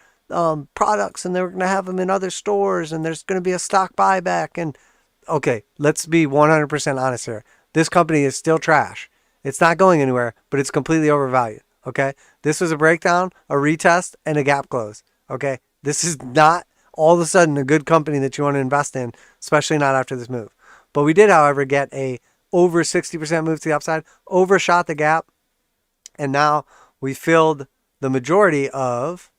A: products and they were going to have them in other stores and there's going to be a stock buyback. And okay, let's be 100% honest here. This company is still trash. It's not going anywhere, but it's completely overvalued. Okay. This was a breakdown, a retest, and a gap close. Okay. This is not all of a sudden a good company that you want to invest in, especially not after this move. But we did, however, get a over 60% move to the upside, overshot the gap, and now we filled the majority of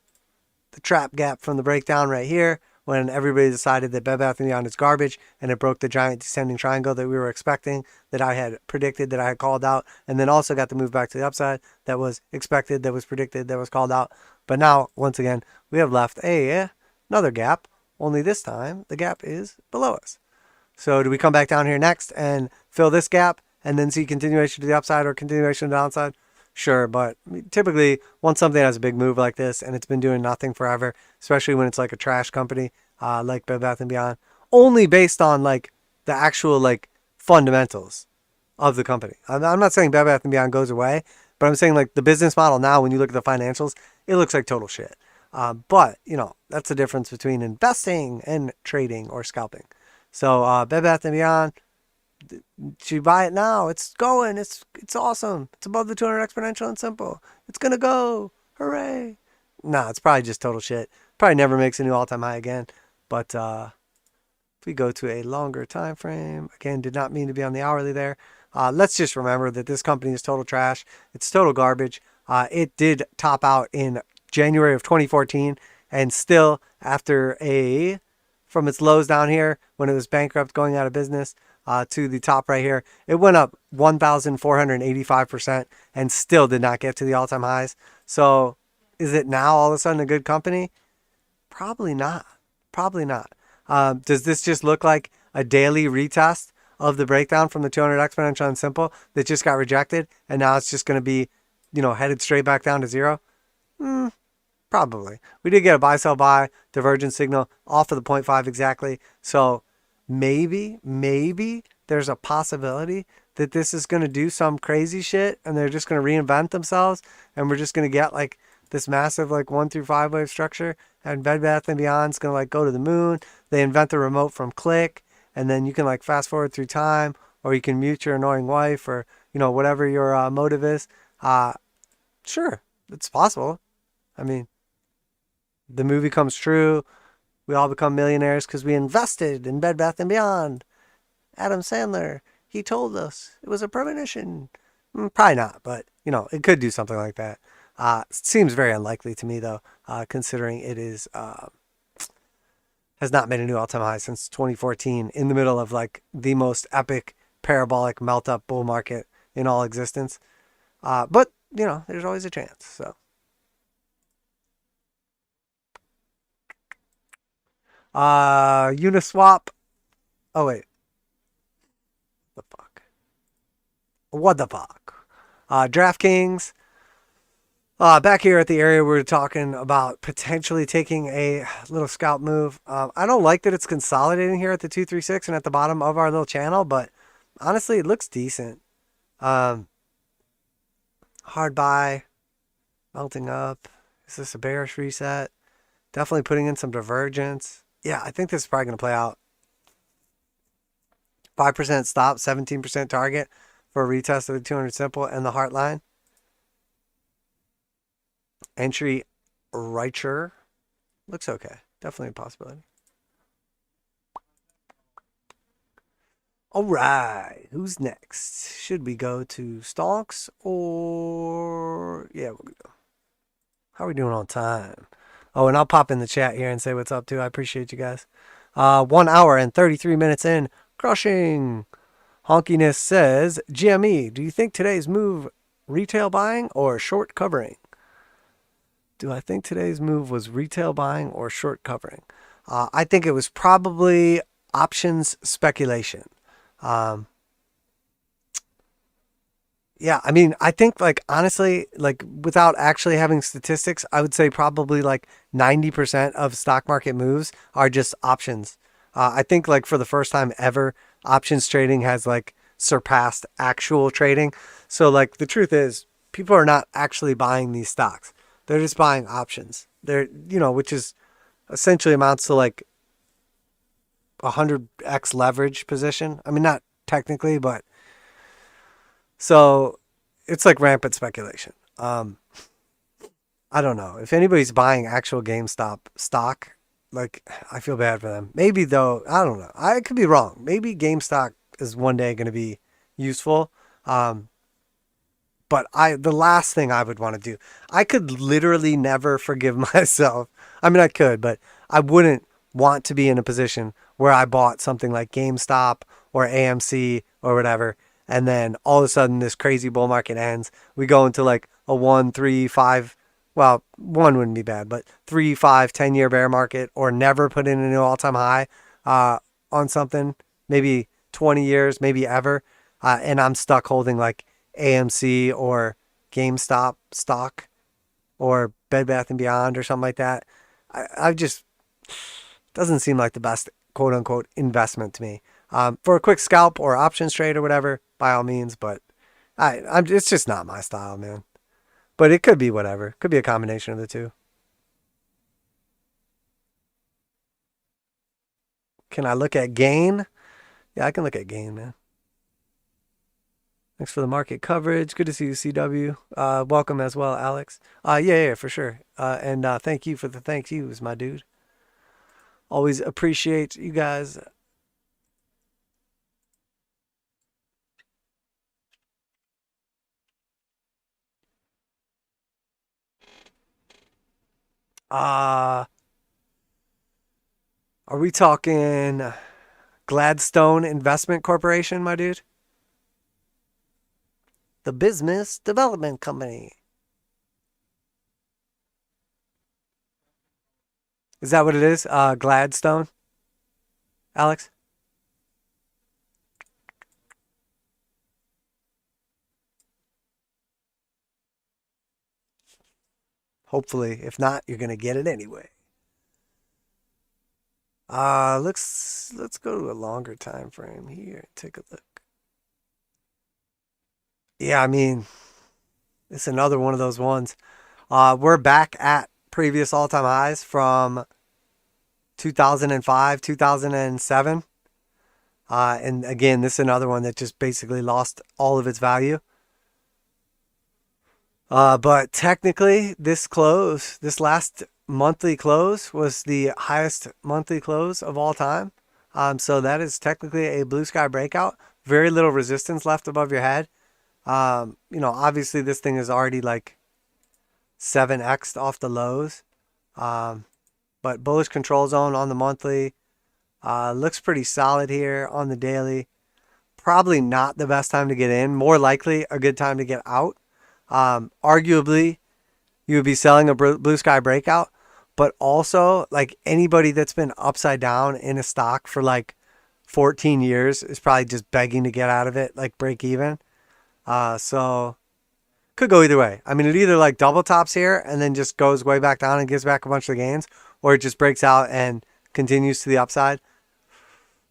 A: the trap gap from the breakdown right here when everybody decided that Bed Bath & Beyond is garbage and it broke the giant descending triangle that we were expecting, that I had predicted, that I had called out, and then also got the move back to the upside that was expected, that was predicted, that was called out. But now, once again, we have left another gap, only this time the gap is below us. So do we come back down here next and fill this gap and then see continuation to the upside or continuation to the downside? Sure, but typically once something has a big move like this and it's been doing nothing forever, especially when it's like a trash company like Bed Bath & Beyond, only based on like the actual like fundamentals of the company. I'm not saying Bed Bath & Beyond goes away, but I'm saying like the business model now, when you look at the financials, it looks like total shit. But, you know, that's the difference between investing and trading or scalping. So Bed Bath & Beyond, should you buy it now? It's going. It's awesome. It's above the 200 exponential and simple. It's going to go. Hooray. Nah, it's probably just total shit. Probably never makes a new all-time high again. But if we go to a longer time frame, again, did not mean to be on the hourly there. Let's just remember that this company is total trash. It's total garbage. It did top out in January of 2014, and still after from its lows down here when it was bankrupt, going out of business, to the top right here, it went up 1,485% and still did not get to the all-time highs. So is it now all of a sudden a good company? Probably not. Probably not. Does this just look like a daily retest of the breakdown from the 200 exponential and simple that just got rejected and now it's just going to be, you know, headed straight back down to zero? Probably. We did get a buy, sell, buy divergence signal off of the 0.5 exactly. So maybe there's a possibility that this is going to do some crazy shit and they're just going to reinvent themselves and we're just going to get like this massive like 1 through 5 wave structure, and Bed Bath & Beyond's going to like go to the moon. They invent the remote from click, and then you can like fast forward through time, or you can mute your annoying wife, or, you know, whatever your motive is. Sure, it's possible. I mean, the movie comes true. We all become millionaires because we invested in Bed Bath & Beyond. Adam Sandler, he told us it was a premonition. Probably not, but, you know, it could do something like that. Seems very unlikely to me, though, considering it is has not made a new all-time high since 2014 in the middle of, like, the most epic parabolic melt-up bull market in all existence. But, you know, there's always a chance, so. Uniswap. Oh, wait. What the fuck? DraftKings. Back here at the area, we're talking about potentially taking a little scalp move. I don't like that it's consolidating here at the 236 and at the bottom of our little channel, but honestly, it looks decent. Hard buy, melting up. Is this a bearish reset? Definitely putting in some divergence. Yeah, I think this is probably going to play out. 5% stop, 17% target for a retest of the 200 simple and the heart line. Entry Reicher looks okay. Definitely a possibility. All right, who's next? Should we go to Stochs or yeah, we'll go. How are we doing on time? Oh, and I'll pop in the chat here and say what's up too. I appreciate you guys. 1 hour and 33 minutes in. Crushing. Honkiness says, GME, do you think today's move retail buying or short covering? Do I think today's move was retail buying or short covering? I think it was probably options speculation. Yeah, I mean, I think, like, honestly, like, without actually having statistics, I would say probably like 90% of stock market moves are just options. I think, like, for the first time ever, options trading has, like, surpassed actual trading. So, like, the truth is, people are not actually buying these stocks. They're just buying options. They're, you know, which is essentially amounts to, like, 100x leverage position. I mean, not technically, but so it's like rampant speculation. I don't know. If anybody's buying actual GameStop stock, like, I feel bad for them. Maybe though, I don't know. I could be wrong. Maybe GameStop is one day going to be useful. Um, but the last thing I would want to do, I could literally never forgive myself. I mean, I could, but I wouldn't want to be in a position where I bought something like GameStop or AMC or whatever, and then all of a sudden this crazy bull market ends. We go into like a 1, 3, 5, well, one wouldn't be bad, but 3, 5, 10-year bear market, or never put in a new all-time high on something, maybe 20 years, maybe ever, and I'm stuck holding like AMC or GameStop stock or Bed Bath and Beyond or something like that. I just doesn't seem like the best quote unquote investment to me. For a quick scalp or options trade or whatever, by all means, but it's just not my style, man. But it could be whatever. Could be a combination of the two. Can I look at gain? Yeah, I can look at gain, man. Thanks for the market coverage. Good to see you, CW. Welcome as well, Alex. Yeah, for sure. And thank you for the thank yous, my dude. Always appreciate you guys. Are we talking Gladstone Investment Corporation, my dude? The Business Development Company. Is that what it is? Gladstone? Alex? Hopefully. If not, you're going to get it anyway. Let's go to a longer time frame here. Take a look. Yeah, I mean, it's another one of those ones. We're back at previous all-time highs from 2005, 2007. And again, this is another one that just basically lost all of its value. But technically, this last monthly close was the highest monthly close of all time. So that is technically a blue sky breakout. Very little resistance left above your head. Obviously this thing is already like 7x off the lows. But bullish control zone on the monthly. Looks pretty solid here on the daily. Probably not the best time to get in. More likely a good time to get out. Arguably, you would be selling a blue sky breakout, but also like anybody that's been upside down in a stock for like 14 years is probably just begging to get out of it, like break even. So could go either way. I mean, it either like double tops here and then just goes way back down and gives back a bunch of the gains, or it just breaks out and continues to the upside.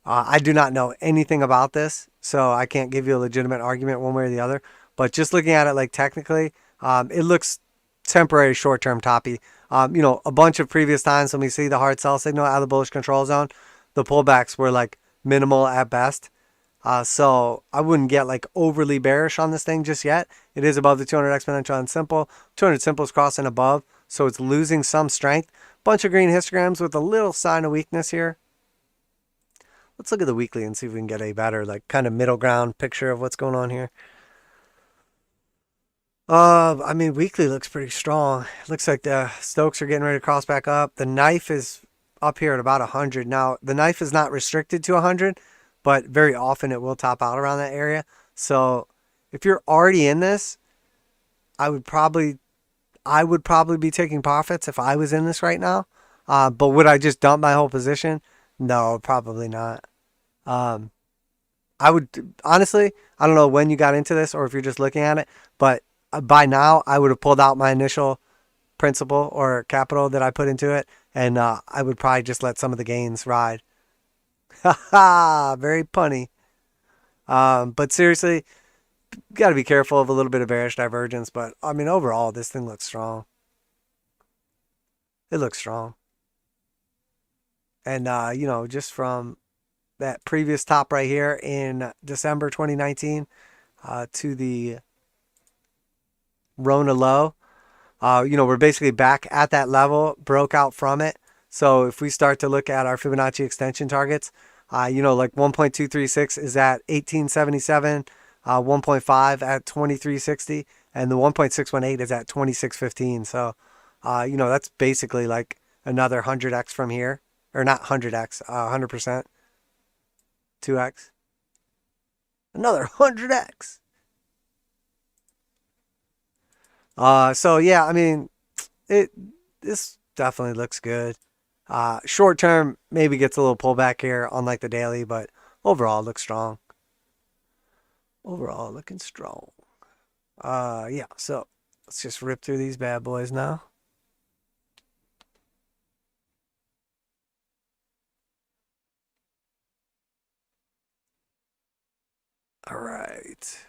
A: I do not know anything about this, so I can't give you a legitimate argument one way or the other. But just looking at it like technically, it looks temporary short-term toppy. A bunch of previous times when we see the hard sell signal out of the bullish control zone, the pullbacks were like minimal at best. So I wouldn't get like overly bearish on this thing just yet. It is above the 200 exponential and simple. 200 simple is crossing above, so it's losing some strength. Bunch of green histograms with a little sign of weakness here. Let's look at the weekly and see if we can get a better like kind of middle ground picture of what's going on here. I mean, weekly looks pretty strong. It looks like the Stokes are getting ready to cross back up. The knife is up here at about 100. Now, the knife is not restricted to 100, but very often it will top out around that area. So if you're already in this, I would probably be taking profits if I was in this right now. But would I just dump my whole position? No, probably not. I would honestly, I don't know when you got into this or if you're just looking at it, but by now I would have pulled out my initial principal or capital that I put into it, and I would probably just let some of the gains ride. Ha ha, very punny. But seriously, got to be careful of a little bit of bearish divergence. But I mean, overall, this thing looks strong. It looks strong. And, just from that previous top right here in December 2019 to the Rona low. We're basically back at that level, broke out from it. So if we start to look at our Fibonacci extension targets, like 1.236 is at 1877, 1.5 at 2360, and the 1.618 is at 2615. So, that's basically like another 100x from here, or not 100x, 100%, 2x, another 100x. So yeah, I mean, this definitely looks good. Short term maybe gets a little pullback here on like the daily, but overall looks strong. Overall looking strong. Yeah, so let's just rip through these bad boys now. All right.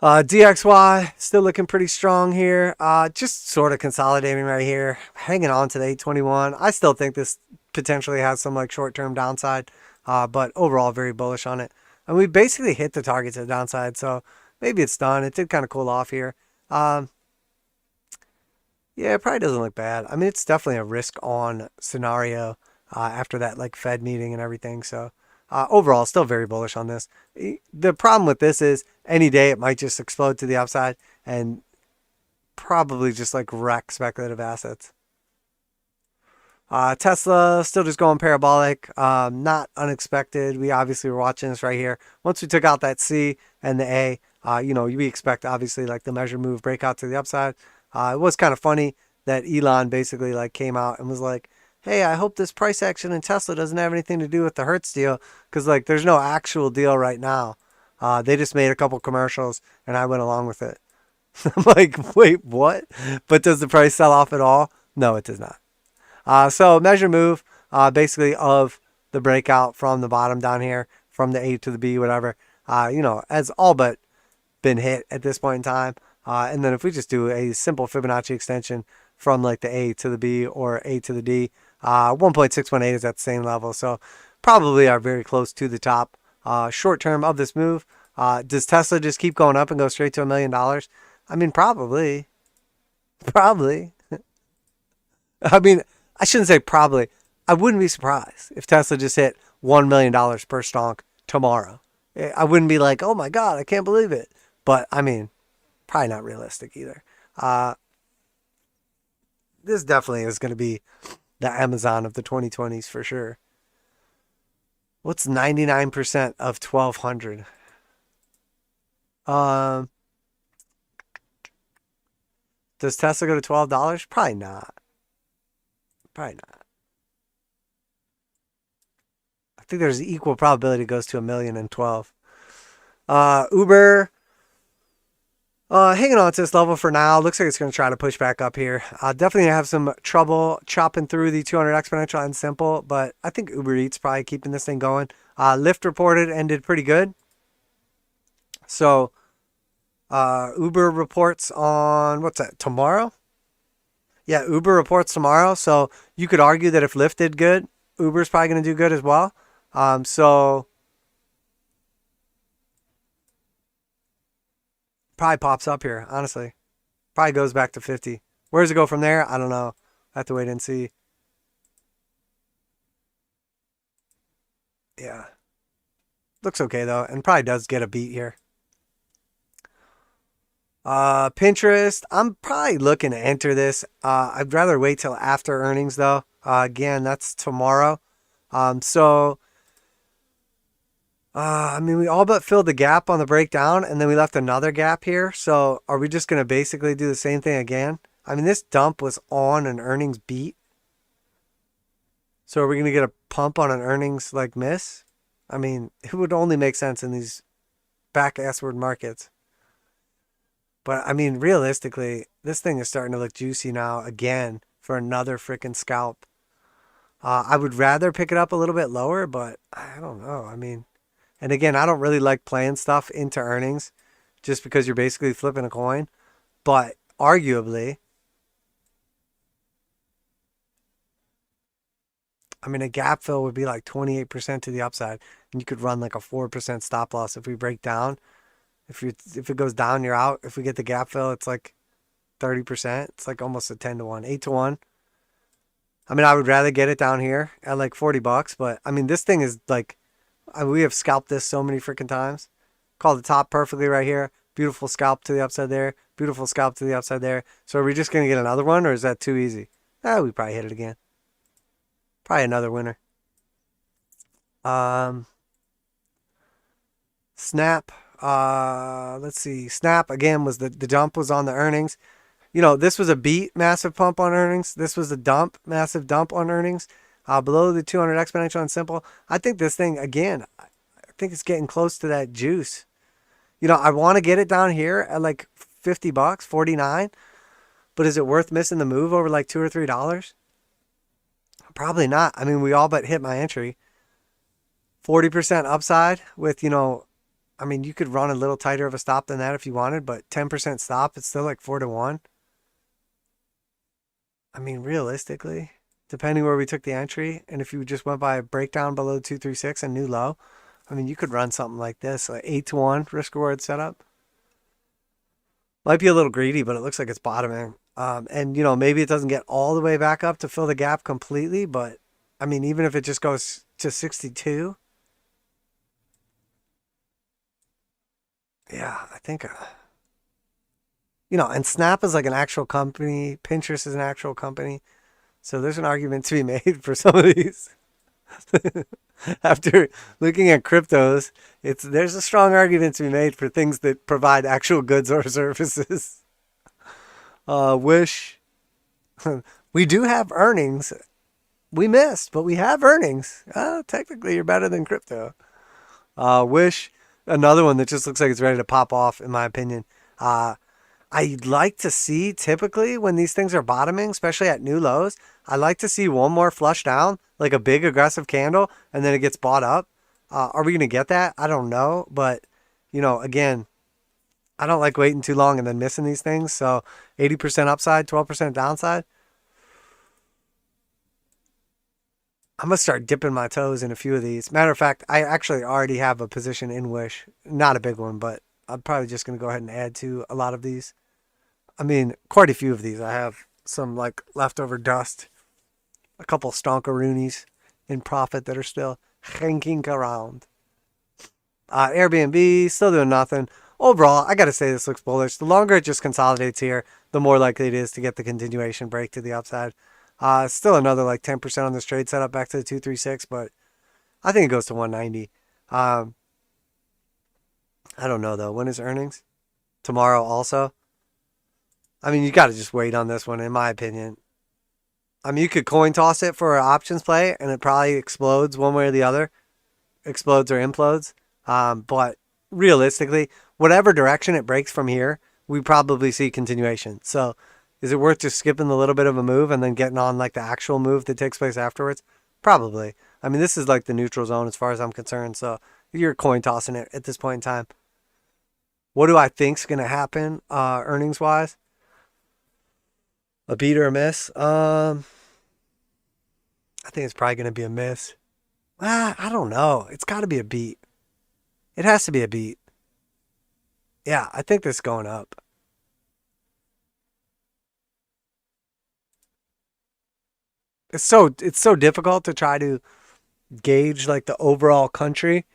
A: DXY still looking pretty strong here. Just sort of consolidating right here, hanging on to the 821. I still think this potentially has some like short-term downside, but overall very bullish on it. And we basically hit the targets at the downside, so maybe it's done. It did kind of cool off here. Yeah, it probably doesn't look bad. I mean, it's definitely a risk-on scenario after that like Fed meeting and everything. So overall, still very bullish on this. The problem with this is any day it might just explode to the upside and probably just like wreck speculative assets. Tesla still just going parabolic, not unexpected. We obviously were watching this right here. Once we took out that C and the A, we expect obviously like the measure move breakout to the upside. It was kind of funny that Elon basically like came out and was like, hey, I hope this price action in Tesla doesn't have anything to do with the Hertz deal, because like there's no actual deal right now. They just made a couple commercials and I went along with it. I'm like, wait, what? But does the price sell off at all? No, it does not. So measure move basically of the breakout from the bottom down here, from the A to the B, whatever, has all but been hit at this point in time. And then if we just do a simple Fibonacci extension from like the A to the B or A to the D, 1.618 is at the same level. So probably are very close to the top. Short term of this move, does Tesla just keep going up and go straight to $1 million? I mean, probably. Probably. I mean, I shouldn't say probably. I wouldn't be surprised if Tesla just hit $1 million per stonk tomorrow. I wouldn't be like, oh my God, I can't believe it. But I mean, probably not realistic either. This definitely is going to be the Amazon of the 2020s for sure. What's 99% of 1200? Does Tesla go to $12? Probably not. Probably not. I think there's equal probability it goes to $1 million and 12. Uber, hanging on to this level for now. Looks like it's going to try to push back up here. Definitely have some trouble chopping through the 200 exponential and simple, but I think Uber Eats probably keeping this thing going. Lyft reported, ended pretty good. So Uber reports on, what's that, tomorrow? Yeah, Uber reports tomorrow. So you could argue that if Lyft did good, Uber's probably going to do good as well. So probably pops up here, honestly. Probably goes back to 50. Where does it go from there? I don't know. I have to wait and see. Yeah. Looks okay, though, and probably does get a beat here. Pinterest, I'm probably looking to enter this. I'd rather wait till after earnings, though. Again, that's tomorrow. I mean, we all but filled the gap on the breakdown, and then we left another gap here. So are we just going to basically do the same thing again? I mean, this dump was on an earnings beat. So are we going to get a pump on an earnings like miss? I mean, it would only make sense in these back-assward markets. But, I mean, realistically, this thing is starting to look juicy now again for another freaking scalp. I would rather pick it up a little bit lower, but I don't know. I mean, and again, I don't really like playing stuff into earnings just because you're basically flipping a coin. But arguably, I mean, a gap fill would be like 28% to the upside. And you could run like a 4% stop loss if we break down. If it goes down, you're out. If we get the gap fill, it's like 30%. It's like almost a 10 to 1, 8 to 1. I mean, I would rather get it down here at like $40, but I mean, this thing is like, we have scalped this so many freaking times. Called the top perfectly right here. Beautiful scalp to the upside there. Beautiful scalp to the upside there. So are we just going to get another one, or is that too easy? We probably hit it again. Probably another winner. Snap. Let's see. Snap, again, was the dump was on the earnings. You know, this was a beat, massive pump on earnings. This was a dump, massive dump on earnings. Below the 200 exponential on simple. I think this thing, again, I think it's getting close to that juice. You know, I want to get it down here at like $50, 49. But is it worth missing the move over like $2 or $3? Probably not. I mean, we all but hit my entry. 40% upside with, you know, I mean, you could run a little tighter of a stop than that if you wanted, but 10% stop, it's still like 4 to 1. I mean, realistically, depending where we took the entry, and if you just went by a breakdown below 236 and new low, I mean, you could run something like this, like 8 to 1 risk reward setup. Might be a little greedy, but it looks like it's bottoming. And, you know, maybe it doesn't get all the way back up to fill the gap completely, but I mean, even if it just goes to 62, yeah, I think, you know, and Snap is like an actual company. Pinterest is an actual company. So there's an argument to be made for some of these. After looking at cryptos, there's a strong argument to be made for things that provide actual goods or services. Wish. We do have earnings. We missed, but we have earnings. Technically, you're better than crypto. Wish. Another one that just looks like it's ready to pop off, in my opinion. I'd like to see, typically, when these things are bottoming, especially at new lows, I like to see one more flush down, like a big aggressive candle, and then it gets bought up. Are we going to get that? I don't know. But, you know, again, I don't like waiting too long and then missing these things. So 80% upside, 12% downside. I'm going to start dipping my toes in a few of these. Matter of fact, I actually already have a position in Wish. Not a big one, but I'm probably just going to go ahead and add to a lot of these. I mean, quite a few of these. I have some like leftover dust. A couple stonkaroonies in profit that are still hanging around. Airbnb, still doing nothing. Overall, I got to say this looks bullish. The longer it just consolidates here, the more likely it is to get the continuation break to the upside. Still another like 10% on this trade setup back to the 236, but I think it goes to 190. I don't know though. When is earnings? Tomorrow also. I mean, you got to just wait on this one, in my opinion. I mean, you could coin toss it for an options play, and it probably explodes one way or the other. Explodes or implodes. But realistically, whatever direction it breaks from here, we probably see continuation. So is it worth just skipping the little bit of a move and then getting on like the actual move that takes place afterwards? Probably. I mean, this is like the neutral zone as far as I'm concerned. So you're coin tossing it at this point in time. What do I think's going to happen earnings-wise? A beat or a miss? I think it's probably going to be a miss. I don't know. It's got to be a beat. It has to be a beat. Yeah, I think this is going up. It's so difficult to try to gauge like the overall country,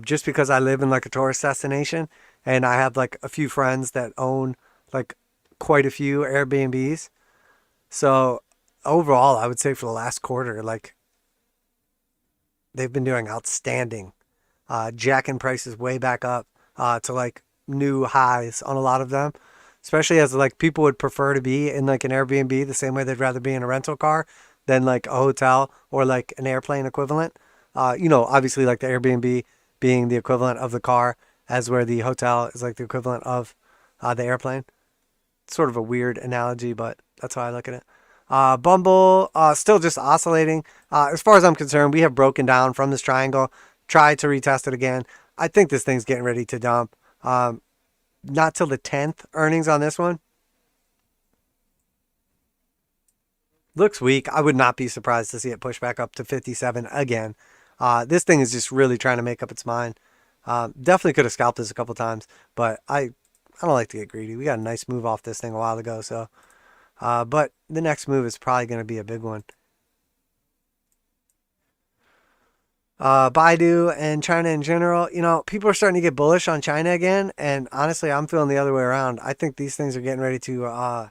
A: just because I live in like a tourist destination and I have like a few friends that own like quite a few Airbnbs. So overall, I would say for the last quarter, like they've been doing outstanding, jacking prices way back up to like new highs on a lot of them, especially as like people would prefer to be in like an Airbnb the same way they'd rather be in a rental car than like a hotel or like an airplane equivalent. You know, obviously like the Airbnb being the equivalent of the car, as where the hotel is like the equivalent of the airplane. It's sort of a weird analogy, but that's how I look at it. Bumble, still just oscillating. As far as I'm concerned, we have broken down from this triangle. Try to retest it again. I think this thing's getting ready to dump. Not till the 10th earnings on this one. Looks weak. I would not be surprised to see it push back up to 57 again. This thing is just really trying to make up its mind. Definitely could have scalped this a couple times, but I don't like to get greedy. We got a nice move off this thing a while ago, so but the next move is probably going to be a big one. Baidu and China in general, people are starting to get bullish on China again, and honestly, I'm feeling the other way around. I think these things are getting ready to, I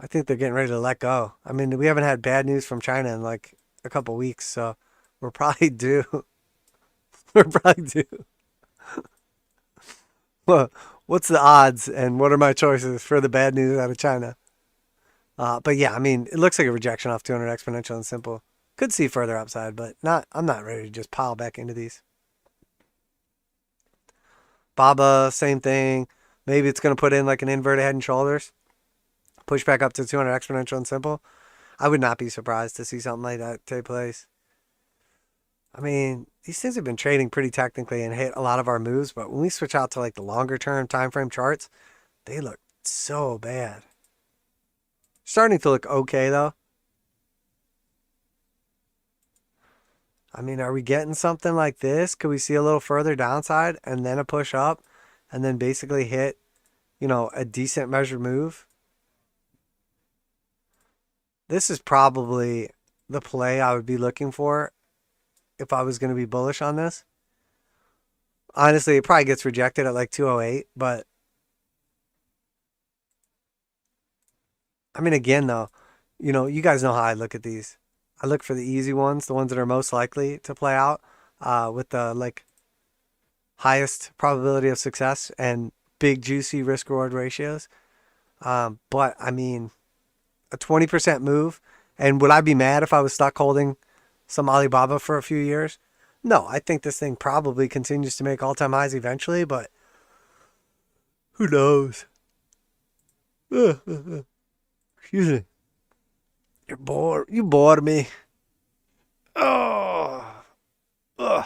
A: think they're getting ready to let go. I mean, we haven't had bad news from China in like a couple weeks, so we're probably due. We're probably due. Well, what's the odds, and what are my choices for the bad news out of China? But yeah, I mean, it looks like a rejection off 200 exponential and simple. Could see further upside, but not. I'm not ready to just pile back into these. Baba, same thing. Maybe it's going to put in like an inverted head and shoulders. Push back up to 200 exponential and simple. I would not be surprised to see something like that take place. I mean, these things have been trading pretty technically and hit a lot of our moves, but when we switch out to like the longer term time frame charts, they look so bad. Starting to look okay though. I mean, are we getting something like this? Could we see a little further downside and then a push up and then basically hit, a decent measured move? This is probably the play I would be looking for if I was going to be bullish on this. Honestly, it probably gets rejected at like 208, but I mean, again, though, you guys know how I look at these. I look for the easy ones, the ones that are most likely to play out with the like highest probability of success and big juicy risk reward ratios. But I mean, a 20% move, and would I be mad if I was stuck holding some Alibaba for a few years? No, I think this thing probably continues to make all-time highs eventually, but who knows? Excuse me. You're bored. You bored me. Oh. Ugh.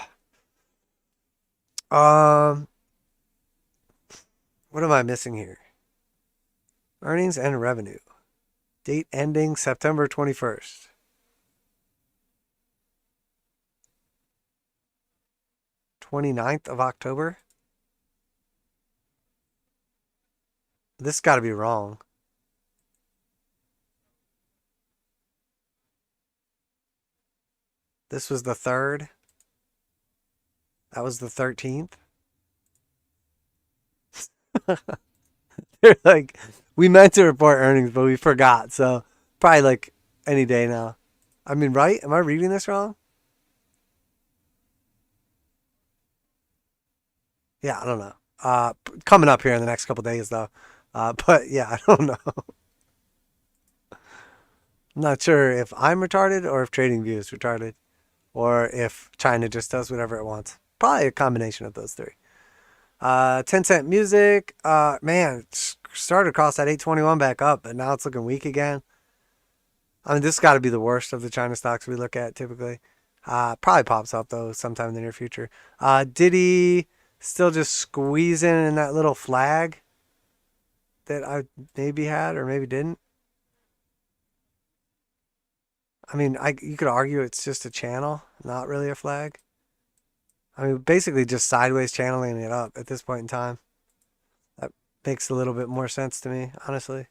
A: What am I missing here? Earnings and revenue. Date ending September 21st. 29th of October. This got to be wrong. This was the 3rd. That was the 13th. They're like, we meant to report earnings, but we forgot. So probably like any day now. I mean, right? Am I reading this wrong? Yeah, I don't know. Coming up here in the next couple days, though. But yeah, I don't know. I'm not sure if I'm retarded or if TradingView is retarded, or if China just does whatever it wants. Probably a combination of those three. 10-cent music. Man, it started across that 821 back up, but now it's looking weak again. I mean, this got to be the worst of the China stocks we look at typically. Probably pops up, though, sometime in the near future. Diddy still just squeezing in that little flag that I maybe had or maybe didn't. I mean, you could argue it's just a channel, not really a flag. I mean, basically just sideways channeling it up at this point in time. That makes a little bit more sense to me, honestly.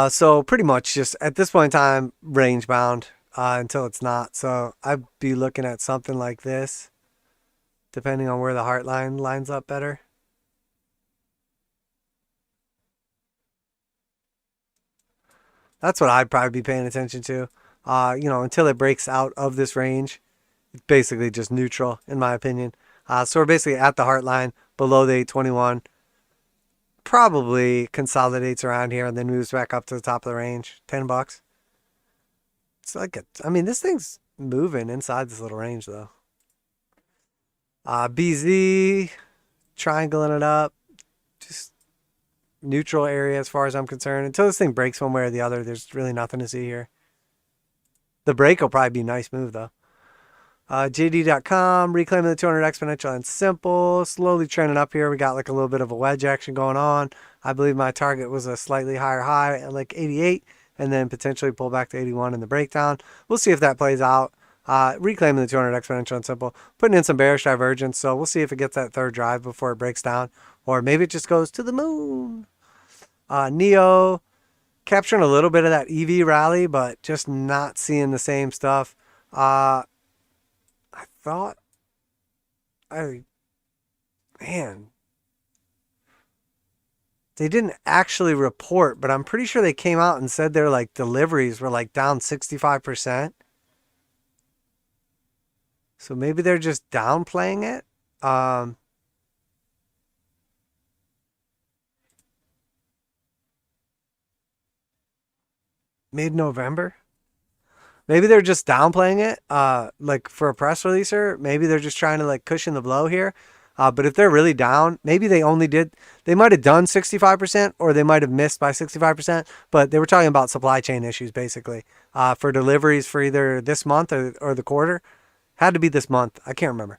A: So pretty much just at this point in time, range bound until it's not. So I'd be looking at something like this, depending on where the heart line lines up better. That's what I'd probably be paying attention to. Until it breaks out of this range, it's basically just neutral, in my opinion. So we're basically at the heart line, below the 821. Probably consolidates around here and then moves back up to the top of the range. $10. It's like this thing's moving inside this little range, though. BZ, triangling it up. Just neutral area as far as I'm concerned. Until this thing breaks one way or the other, there's really nothing to see here. The break will probably be a nice move, though. JD.com, reclaiming the 200 exponential and simple. Slowly trending up here. We got like a little bit of a wedge action going on. I believe my target was a slightly higher high at like 88. and then potentially pull back to 81 in the breakdown. We'll see if that plays out. Reclaiming the 200 exponential and simple, putting in some bearish divergence. So we'll see if it gets that third drive before it breaks down, or maybe it just goes to the moon. Neo capturing a little bit of that EV rally, but just not seeing the same stuff. I thought, man, they didn't actually report, but I'm pretty sure they came out and said their like deliveries were like down 65%. So maybe they're just downplaying it. Mid-November. Maybe they're just downplaying it, like for a press releaser. Maybe they're just trying to like cushion the blow here. But if they're really down, maybe they might have done 65% or they might have missed by 65%. But they were talking about supply chain issues basically for deliveries for either this month or the quarter. Had to be this month. I can't remember.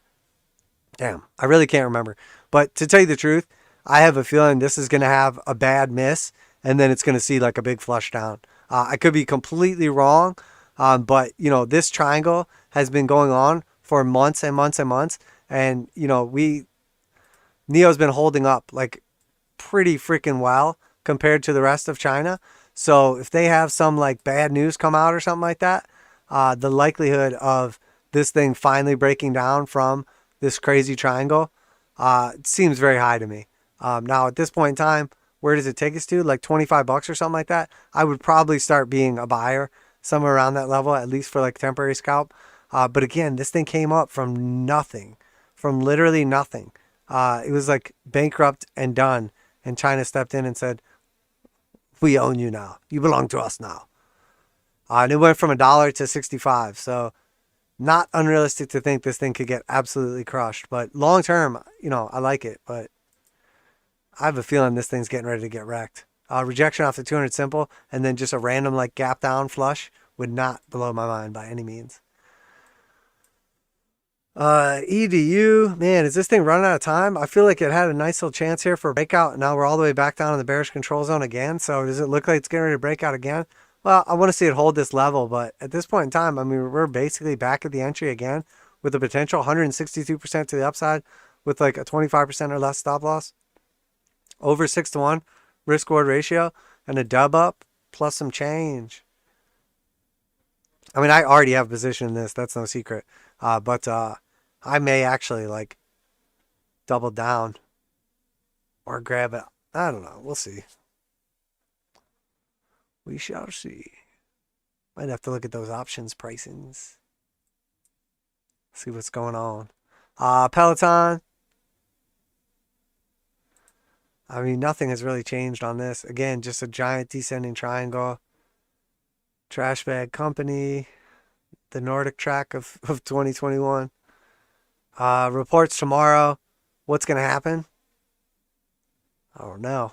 A: Damn, I really can't remember. But to tell you the truth, I have a feeling this is going to have a bad miss and then it's going to see like a big flush down. I could be completely wrong, but you know, this triangle has been going on for months and months and months. And you know, Neo's been holding up like pretty freaking well compared to the rest of China. So if they have some like bad news come out or something like that, the likelihood of this thing finally breaking down from this crazy triangle seems very high to me. Now at this point in time, where does it take us to? Like 25 bucks or something like that. I would probably start being a buyer somewhere around that level, at least for like temporary scalp. But again, this thing came up from nothing, from literally nothing. It was like bankrupt and done. And China stepped in and said, we own you now. You belong to us now. And it went from $1 to 65. So not unrealistic to think this thing could get absolutely crushed. But long term, you know, I like it. But I have a feeling this thing's getting ready to get wrecked. Rejection off the 200 simple and then just a random like gap down flush would not blow my mind by any means. EDU, man, is this thing running out of time? I feel like it had a nice little chance here for a breakout. And now we're all the way back down in the bearish control zone again. So does it look like it's getting ready to break out again? Well, I want to see it hold this level, but at this point in time, I mean, we're basically back at the entry again with a potential 162% to the upside with like a 25% or less stop loss. Over 6-to-1 risk reward ratio and a dub up plus some change. I mean, I already have a position in this. That's no secret. But I may actually like double down or grab it. I don't know. We'll see. We shall see. Might have to look at those options pricings. See what's going on. Peloton. I mean, nothing has really changed on this. Again, just a giant descending triangle. Trash bag company. The Nordic track of 2021. Reports tomorrow. What's going to happen? I don't know.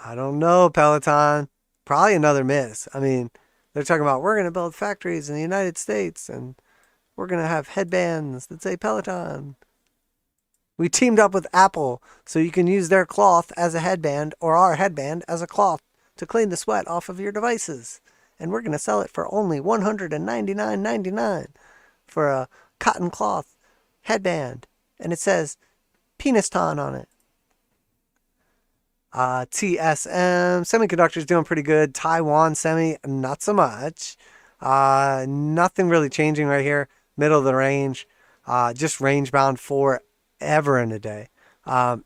A: I don't know, Peloton. Probably another miss. I mean, they're talking about we're going to build factories in the United States and we're going to have headbands that say Peloton. We teamed up with Apple so you can use their cloth as a headband or our headband as a cloth to clean the sweat off of your devices. And we're going to sell it for only $199.99 for a cotton cloth headband. And it says Peniston on it. TSM, semiconductors doing pretty good. Taiwan semi, not so much. Nothing really changing right here. Middle of the range. Just range bound forever in a day.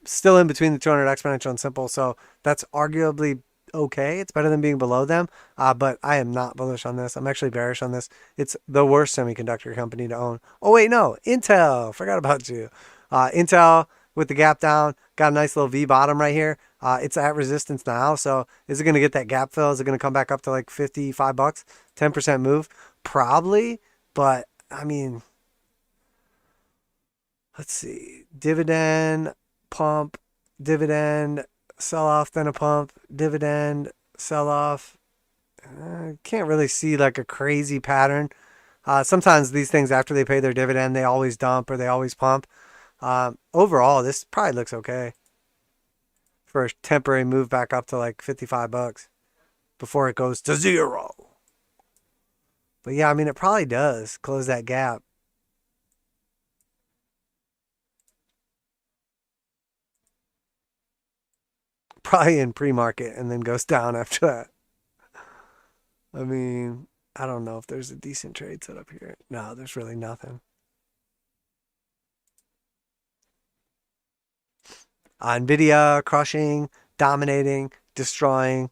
A: Still in between the 200 exponential and simple. So that's arguably okay. It's better than being below them. But I am not bullish on this. I'm actually bearish on this. It's the worst semiconductor company to own. Oh, wait, no. Intel. Forgot about you. Intel with the gap down. Got a nice little V bottom right here. It's at resistance now. So is it going to get that gap fill? Is it going to come back up to like 55 bucks? 10% move? Probably. But, I mean, let's see. Dividend, pump, dividend, sell off, then a pump, dividend, sell off. Can't really see like a crazy pattern. Sometimes these things, after they pay their dividend, they always dump or they always pump. Overall, this probably looks okay for a temporary move back up to like 55 bucks. before it goes to 0. But yeah, I mean, it probably does close that gap. Probably in pre-market and then goes down after that. I mean, I don't know if there's a decent trade set up here. No, there's really nothing. Nvidia crushing, dominating, destroying.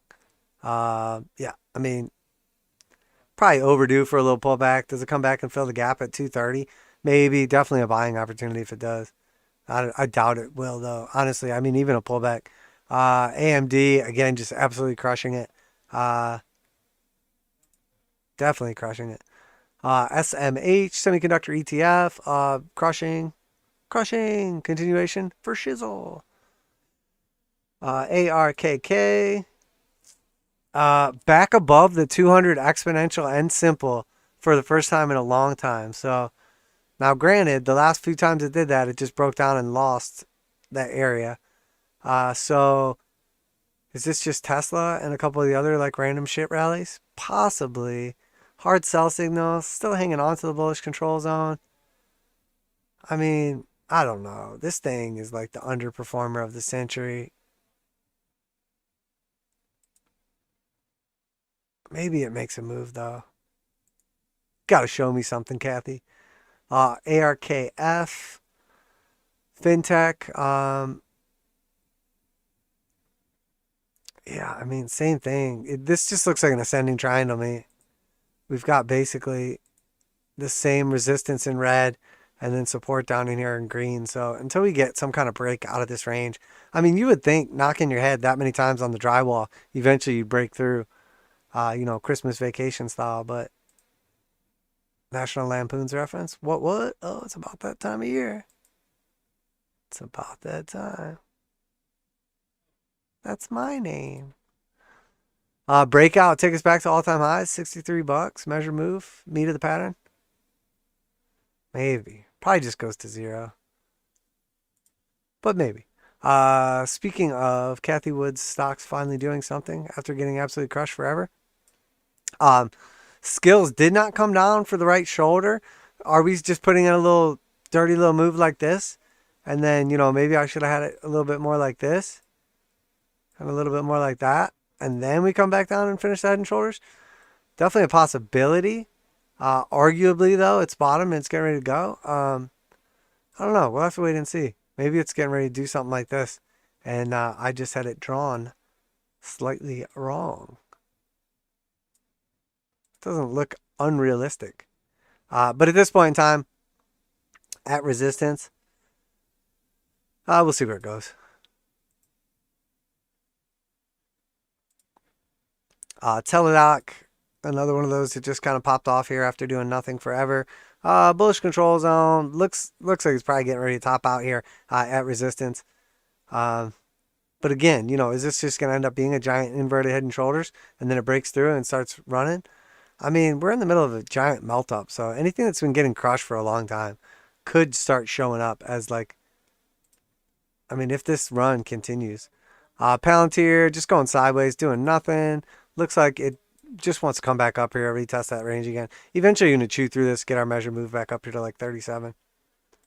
A: Yeah, I mean, probably overdue for a little pullback. Does it come back and fill the gap at 230? Maybe. Definitely a buying opportunity if it does. I doubt it will, though. Honestly, I mean, even a pullback. AMD, again, just absolutely crushing it. Definitely crushing it. SMH, semiconductor ETF, crushing. Continuation for shizzle. ARKK, back above the 200 exponential and simple for the first time in a long time. So now, granted, the last few times it did that, it just broke down and lost that area. So is this just Tesla and a couple of the other like random shit rallies? Possibly. Hard sell signals, still hanging on to the bullish control zone. I mean, I don't know. This thing is like the underperformer of the century. Maybe it makes a move, though. Got to show me something, Kathy. ARKF. Fintech. Yeah, I mean, same thing. This just looks like an ascending triangle to me. We've got basically the same resistance in red and then support down in here in green. So until we get some kind of break out of this range, I mean, you would think knocking your head that many times on the drywall, eventually you'd break through, Christmas vacation style. But National Lampoon's reference? What? Oh, it's about that time of year. It's about that time. That's my name. Breakout, take us back to all-time highs, $63. Measure move, meat of the pattern. Maybe. Probably just goes to 0. But maybe. Speaking of Kathy Wood's stocks finally doing something after getting absolutely crushed forever. Skills did not come down for the right shoulder. Are we just putting in a little dirty little move like this? And then, maybe I should have had it a little bit more like this. And a little bit more like that. And then we come back down and finish the head and shoulders. Definitely a possibility. Arguably, though, it's bottom and it's getting ready to go. I don't know. We'll have to wait and see. Maybe it's getting ready to do something like this. And I just had it drawn slightly wrong. Doesn't look unrealistic. But at this point in time, at resistance, we'll see where it goes. Teladoc, another one of those that just kind of popped off here after doing nothing forever. Bullish control zone. Looks like it's probably getting ready to top out here at resistance. But again, is this just going to end up being a giant inverted head and shoulders and then it breaks through and starts running? I mean, we're in the middle of a giant melt up. So anything that's been getting crushed for a long time could start showing up as if this run continues. Palantir just going sideways, doing nothing. Looks like it just wants to come back up here, retest that range again. Eventually, you're going to chew through this, get our measure move back up here to like 37.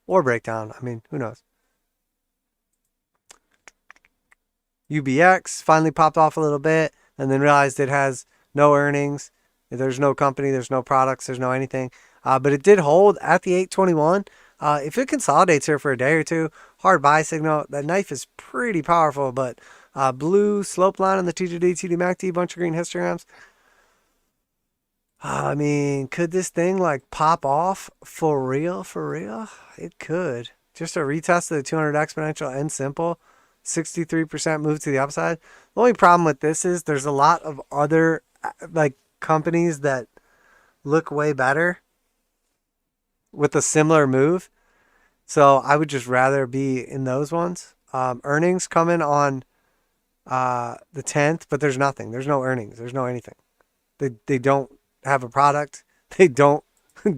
A: Or break down. I mean, who knows? UBX finally popped off a little bit and then realized it has no earnings. There's no company, there's no products, there's no anything. But it did hold at the 821. If it consolidates here for a day or two, hard buy signal. That knife is pretty powerful, but blue slope line on the TJD, TDMACD, bunch of green histograms. I mean, could this thing pop off for real? For real? It could. Just a retest of the 200 exponential and simple. 63% move to the upside. The only problem with this is there's a lot of other companies that look way better with a similar move. So I would just rather be in those ones. Earnings coming on the 10th, but there's nothing. There's no earnings. There's no anything. They don't have a product. They don't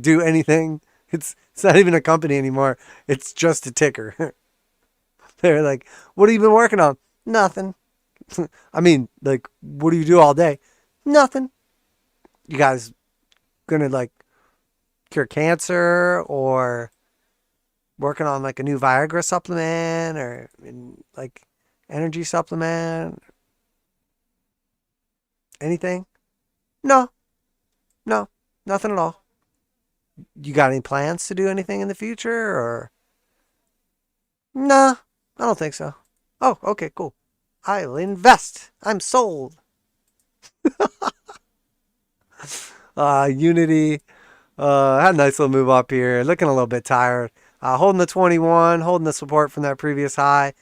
A: do anything. It's not even a company anymore. It's just a ticker. They're like, what have you been working on? Nothing. I mean, what do you do all day? Nothing. You guys gonna like cure cancer or working on like a new Viagra supplement or like energy supplement? Anything? No, no, nothing at all. You got any plans to do anything in the future or? Nah, I don't think so. Oh, okay, cool. I'll invest. I'm sold. Unity. Had a nice little move up here. Looking a little bit tired. Holding the 21, holding the support from that previous high.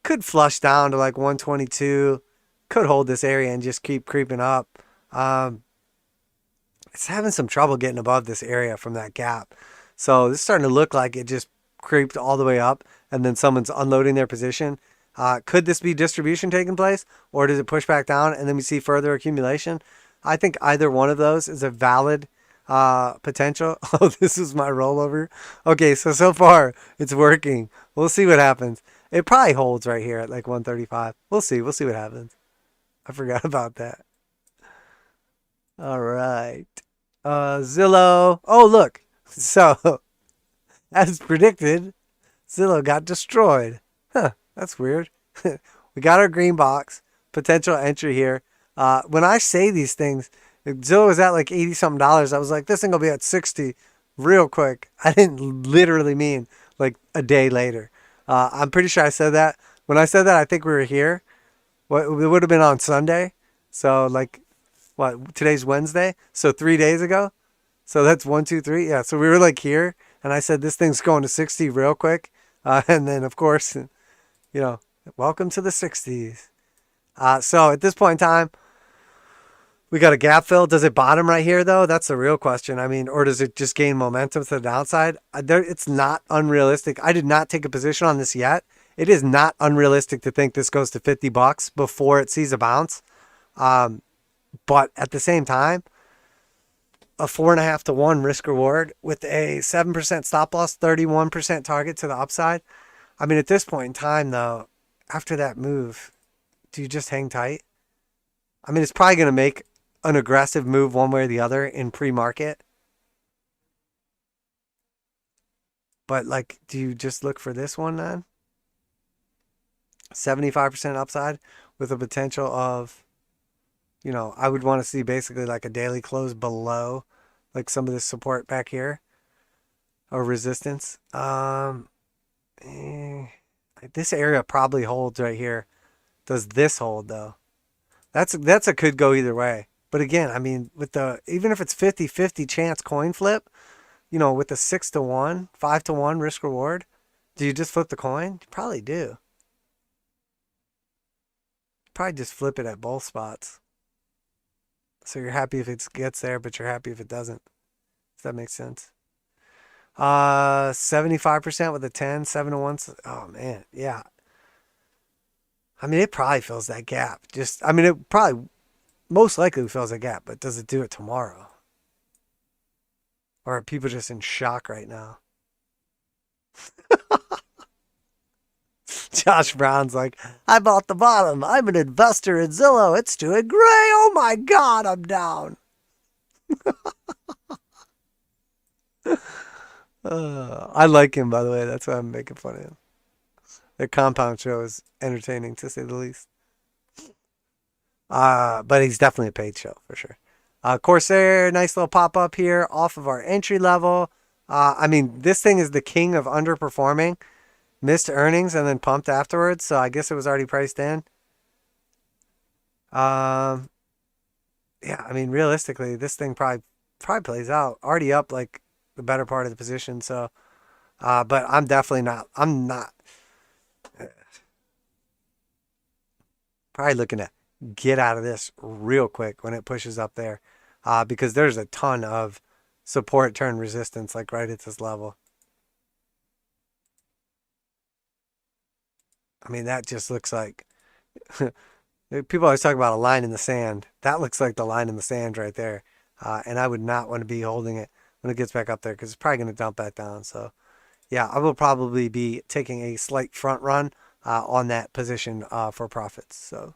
A: Could flush down to like 122. Could hold this area and just keep creeping up. It's having some trouble getting above this area from that gap. So this is starting to look like it just creeped all the way up and then someone's unloading their position. Could this be distribution taking place or does it push back down and then we see further accumulation? I think either one of those is a valid potential. Oh, this is my rollover. Okay, so far it's working. We'll see what happens. It probably holds right here at like 135. We'll see. We'll see what happens. I forgot about that. All right. Zillow. Oh, look. So, as predicted, Zillow got destroyed. Huh, that's weird. We got our green box. Potential entry here. When I say these things, Zillow was at like 80 something dollars. I was like, this thing will be at 60 real quick. I didn't literally mean like a day later. I'm pretty sure I said that. When I said that, I think we were here. What it would have been on Sunday. So like, what, today's Wednesday? So 3 days ago. So that's 1, 2, 3. Yeah. So we were like here, and I said this thing's going to 60 real quick. And then of course, welcome to the 60s. So at this point in time, we got a gap fill. Does it bottom right here, though? That's the real question. I mean, or does it just gain momentum to the downside? It's not unrealistic. I did not take a position on this yet. It is not unrealistic to think this goes to $50 before it sees a bounce. But at the same time, a 4.5 to 1 risk reward with a 7% stop loss, 31% target to the upside. I mean, at this point in time, though, after that move, do you just hang tight? I mean, it's probably going to make an aggressive move one way or the other in pre-market. But, like, do you just look for this one then? 75% upside with a potential of, I would want to see basically like a daily close below like some of this support back here or resistance. This area probably holds right here. Does this hold though? That's a could go either way. But again, I mean, with even if it's 50-50 chance coin flip, with the 6 to 1, 5 to 1 risk reward, do you just flip the coin? You probably do. Probably just flip it at both spots. So you're happy if it gets there, but you're happy if it doesn't. Does that make sense? 75% with a 10, 7 to 1. Oh man, yeah. I mean, it probably fills that gap. It probably most likely fills that gap, but does it do it tomorrow? Or are people just in shock right now? Josh Brown's like, I bought the bottom. I'm an investor in Zillow. It's doing great. Oh my God, I'm down. I like him, by the way. That's why I'm making fun of him. The compound show is entertaining, to say the least. But he's definitely a paid show, for sure. Corsair, nice little pop-up here off of our entry level. This thing is the king of underperforming. Missed earnings and then pumped afterwards, so I guess it was already priced in. Realistically, this thing probably plays out. Already up like the better part of the position, so but I'm definitely not. I'm not. Probably looking to get out of this real quick when it pushes up there, because there's a ton of support turn resistance like right at this level. I mean, that just looks like people always talk about a line in the sand. That looks like the line in the sand right there. And I would not want to be holding it when it gets back up there because it's probably going to dump back down. So, yeah, I will probably be taking a slight front run on that position for profits. So,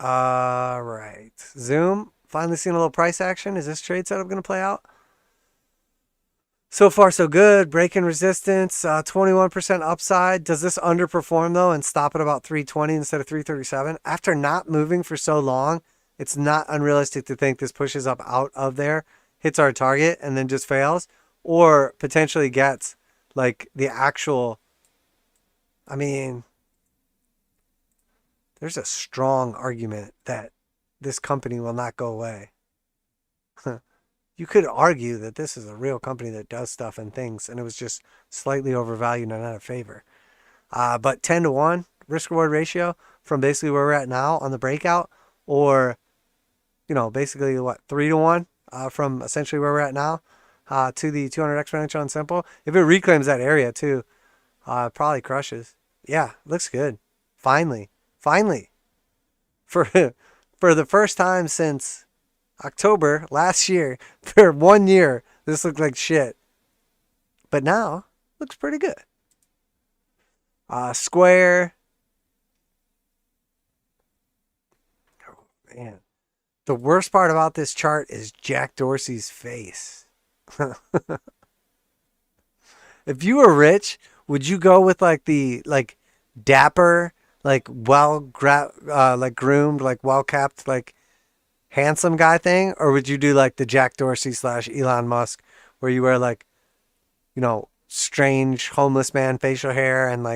A: All right. Zoom. Finally seeing a little price action. Is this trade setup going to play out? So far, so good. Breaking resistance, 21% upside. Does this underperform, though, and stop at about 320 instead of 337? After not moving for so long, it's not unrealistic to think this pushes up out of there, hits our target, and then just fails, or potentially gets, like, the actual... I mean, there's a strong argument that this company will not go away. You could argue that this is a real company that does stuff and things, and it was just slightly overvalued and out of favor. But 10 to 1 risk reward ratio from basically where we're at now on the breakout, or, basically 3 to 1 from essentially where we're at now to the 200 exponential on simple. If it reclaims that area too, it probably crushes. Yeah, looks good. Finally. For the first time since October last year, for 1 year, this looked like shit. But now, looks pretty good. Square. Oh, man. The worst part about this chart is Jack Dorsey's face. If you were rich, would you go with the dapper, groomed, well-kept, handsome guy thing, or would you do the Jack Dorsey / Elon Musk, where you wear strange homeless man facial hair and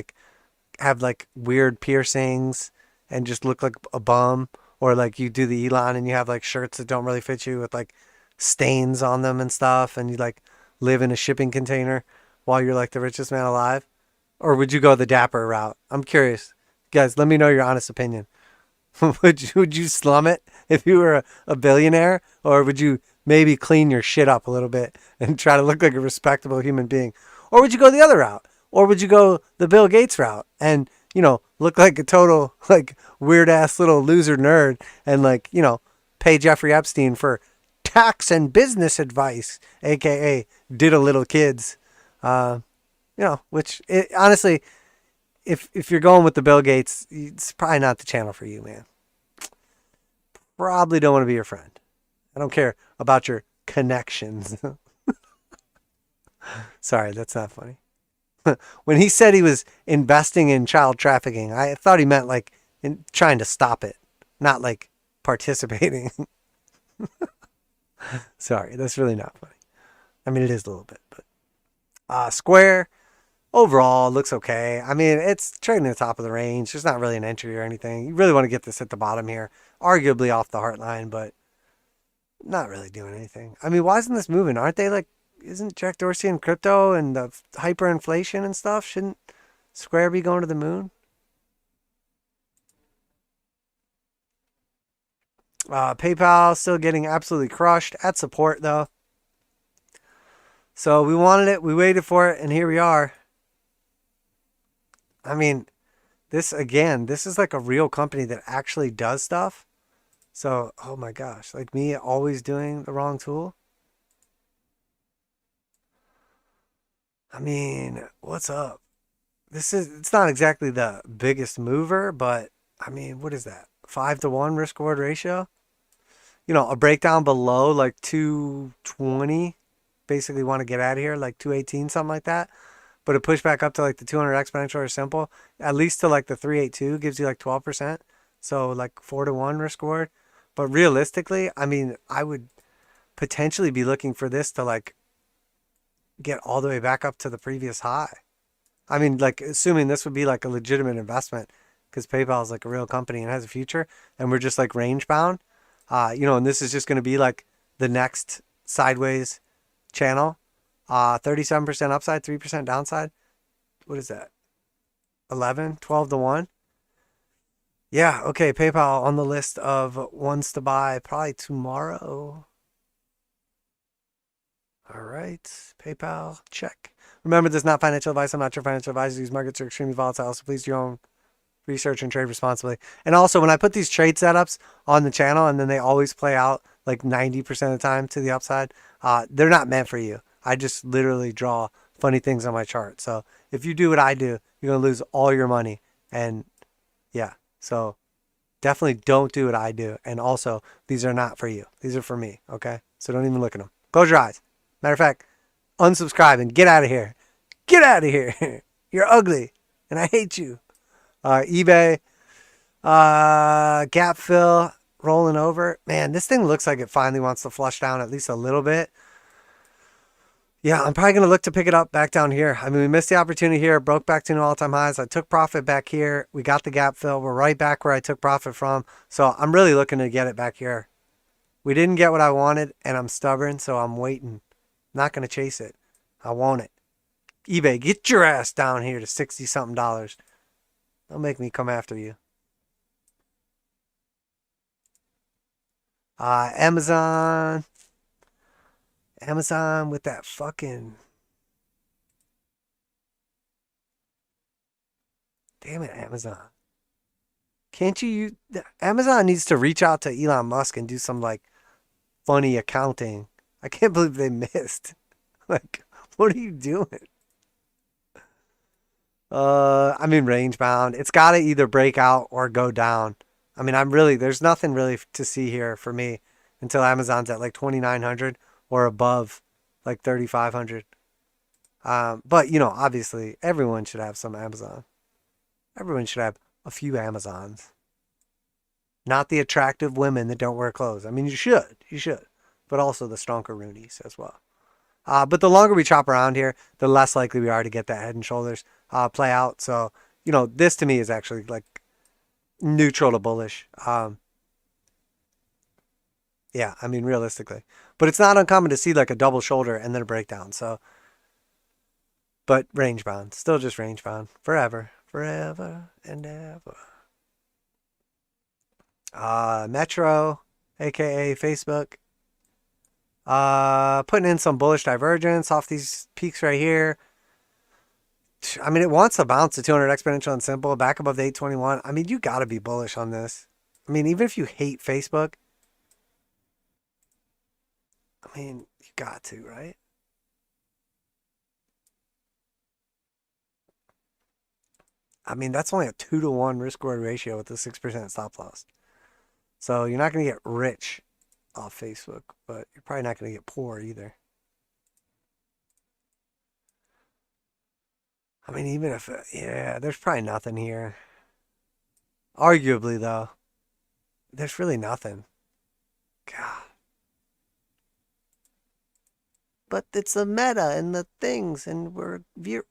A: have weird piercings and just look like a bum, or you do the Elon and you have shirts that don't really fit you with stains on them and stuff, and you live in a shipping container while you're the richest man alive? Or would you go the dapper route? I'm curious, guys. Let me know your honest opinion. Would you slum it if you were a billionaire? Or would you maybe clean your shit up a little bit and try to look like a respectable human being? Or would you go the other route? Or would you go the Bill Gates route and, look like a total, weird ass little loser nerd and pay Jeffrey Epstein for tax and business advice, aka diddle little kids, honestly, if you're going with the Bill Gates, it's probably not the channel for you, man. Probably don't want to be your friend. I don't care about your connections. Sorry, that's not funny. When he said he was investing in child trafficking, I thought he meant in trying to stop it, not participating. Sorry, that's really not funny. I mean, it is a little bit, but Square. Overall, looks okay. I mean, it's trading at the top of the range. There's not really an entry or anything. You really want to get this at the bottom here. Arguably off the heart line, but not really doing anything. I mean, why isn't this moving? Aren't they isn't Jack Dorsey in crypto and the hyperinflation and stuff? Shouldn't Square be going to the moon? PayPal still getting absolutely crushed at support, though. So we wanted it. We waited for it, and here we are. I mean, this is a real company that actually does stuff. So, oh my gosh, me always doing the wrong tool. I mean, what's up? It's not exactly the biggest mover, but I mean, what is that? 5 to 1 risk reward ratio? A breakdown below 220, basically want to get out of here, 218, something like that. But it pushed back up to the 200 exponential or simple, at least to the 382, gives you 12%. So 4 to 1 risk reward. But realistically, I mean, I would potentially be looking for this to get all the way back up to the previous high. I mean, assuming this would be a legitimate investment, because PayPal is a real company and has a future, and we're just range bound, and this is just going to be the next sideways channel. 37% upside, 3% downside. What is that? 11, 12 to 1. Yeah, okay, PayPal on the list of ones to buy probably tomorrow. All right, PayPal, check. Remember, this is not financial advice. I'm not your financial advisor. These markets are extremely volatile, so please do your own research and trade responsibly. And also, when I put these trade setups on the channel and then they always play out 90% of the time to the upside, they're not meant for you. I just literally draw funny things on my chart. So if you do what I do, you're going to lose all your money. And yeah, so Definitely don't do what I do. And also, these are not for you. These are for me, okay? So don't even look at them. Close your eyes. Matter of fact, unsubscribe and get out of here. Get out of here. You're ugly, and I hate you. eBay, gap fill, rolling over. Man, this thing looks like it finally wants to flush down at least a little bit. Yeah, I'm probably going to look to pick it up back down here. I mean, we missed the opportunity here, broke back to new all-time highs. I took profit back here. We got the gap fill. We're right back where I took profit from. So I'm really looking to get it back here. We didn't get what I wanted, and I'm stubborn, so I'm waiting. Not going to chase it. I want it. eBay, get your ass down here to 60-something dollars. Don't make me come after you. Amazon with that fucking... Damn it, Amazon. Can't you... Amazon needs to reach out to Elon Musk and do some, like, funny accounting. I can't believe they missed. Like, what are you doing? I mean, range bound. It's got to either break out or go down. I mean, there's nothing really to see here for me until Amazon's at like 2,900 or above like 3,500. But, you know, obviously everyone should have some Amazon. Everyone should have a few Amazons. Not the attractive women that don't wear clothes. I mean, you should. But also the stronger Roonies as well. But the longer we chop around here, the less likely we are to get that head and shoulders play out. So, you know, this to me is actually like neutral to bullish. Yeah, I mean, realistically. But it's not uncommon to see like a double shoulder and then a breakdown. So, but range bound. Still just range bound. Forever. Forever and ever. Metro, a.k.a. Facebook. Putting in some bullish divergence off these peaks right here. I mean, it wants to bounce to 200 exponential and simple back above the 821. I mean, you got to be bullish on this. I mean, even if you hate Facebook, I mean, you got to, right? I mean, that's only a 2-to-1 risk-reward ratio with a 6% stop loss. So you're not going to get rich off Facebook, but you're probably not going to get poor either. I mean, even if, yeah, there's probably nothing here. Arguably, though, there's really nothing. God. But it's the meta and the things, and we're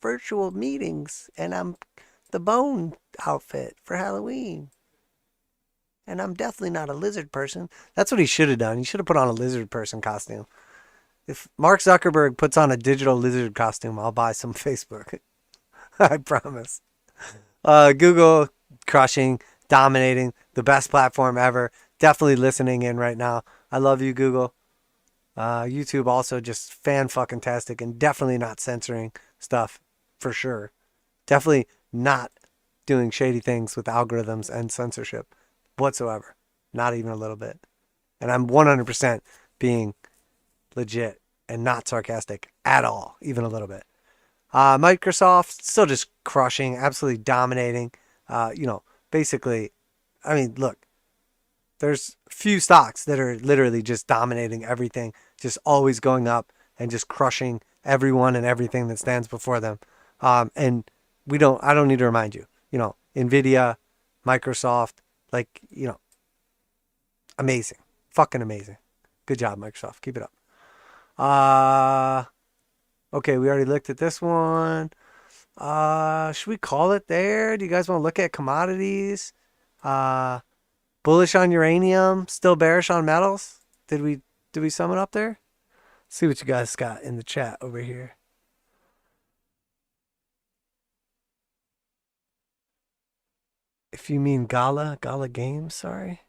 A: virtual meetings, and I'm the bone outfit for Halloween. And I'm definitely not a lizard person. That's what he should have done. He should have put on a lizard person costume. If Mark Zuckerberg puts on a digital lizard costume, I'll buy some Facebook. I promise. Google crushing, dominating, the best platform ever. Definitely listening in right now. I love you, Google. YouTube also just fan-fucking-tastic and definitely not censoring stuff for sure. Definitely not doing shady things with algorithms and censorship whatsoever. Not even a little bit. And I'm 100% being legit and not sarcastic at all, even a little bit. Microsoft still just crushing, absolutely dominating. You know, basically, I mean, look, there's few stocks that are literally just dominating everything, just always going up and just crushing everyone and everything that stands before them. And I don't need to remind you, you know, Nvidia, Microsoft, like, you know, amazing, fucking amazing. Good job, Microsoft. Keep it up. Okay, we already looked at this one. Should we call it there? Do you guys want to look at commodities? Bullish on uranium, still bearish on metals. Did we sum it up there? See what you guys got in the chat over here. If you mean Gala Games, sorry.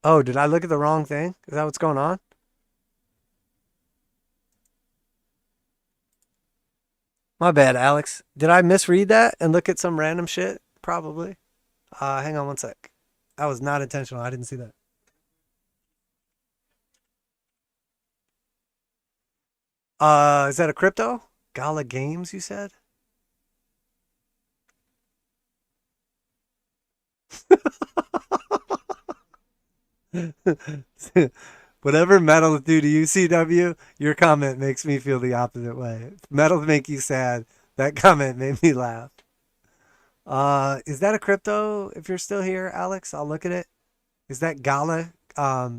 A: Oh, did I look at the wrong thing? Is that what's going on? My bad, Alex. Did I misread that and look at some random shit? Probably. Hang on one sec. That was not intentional. I didn't see that. Is that a crypto? Gala Games, you said? Whatever metals do to you, CW, your comment makes me feel the opposite way. If metals make you sad, that comment made me laugh. Is that a crypto? If you're still here, Alex, I'll look at it. Is that Gala,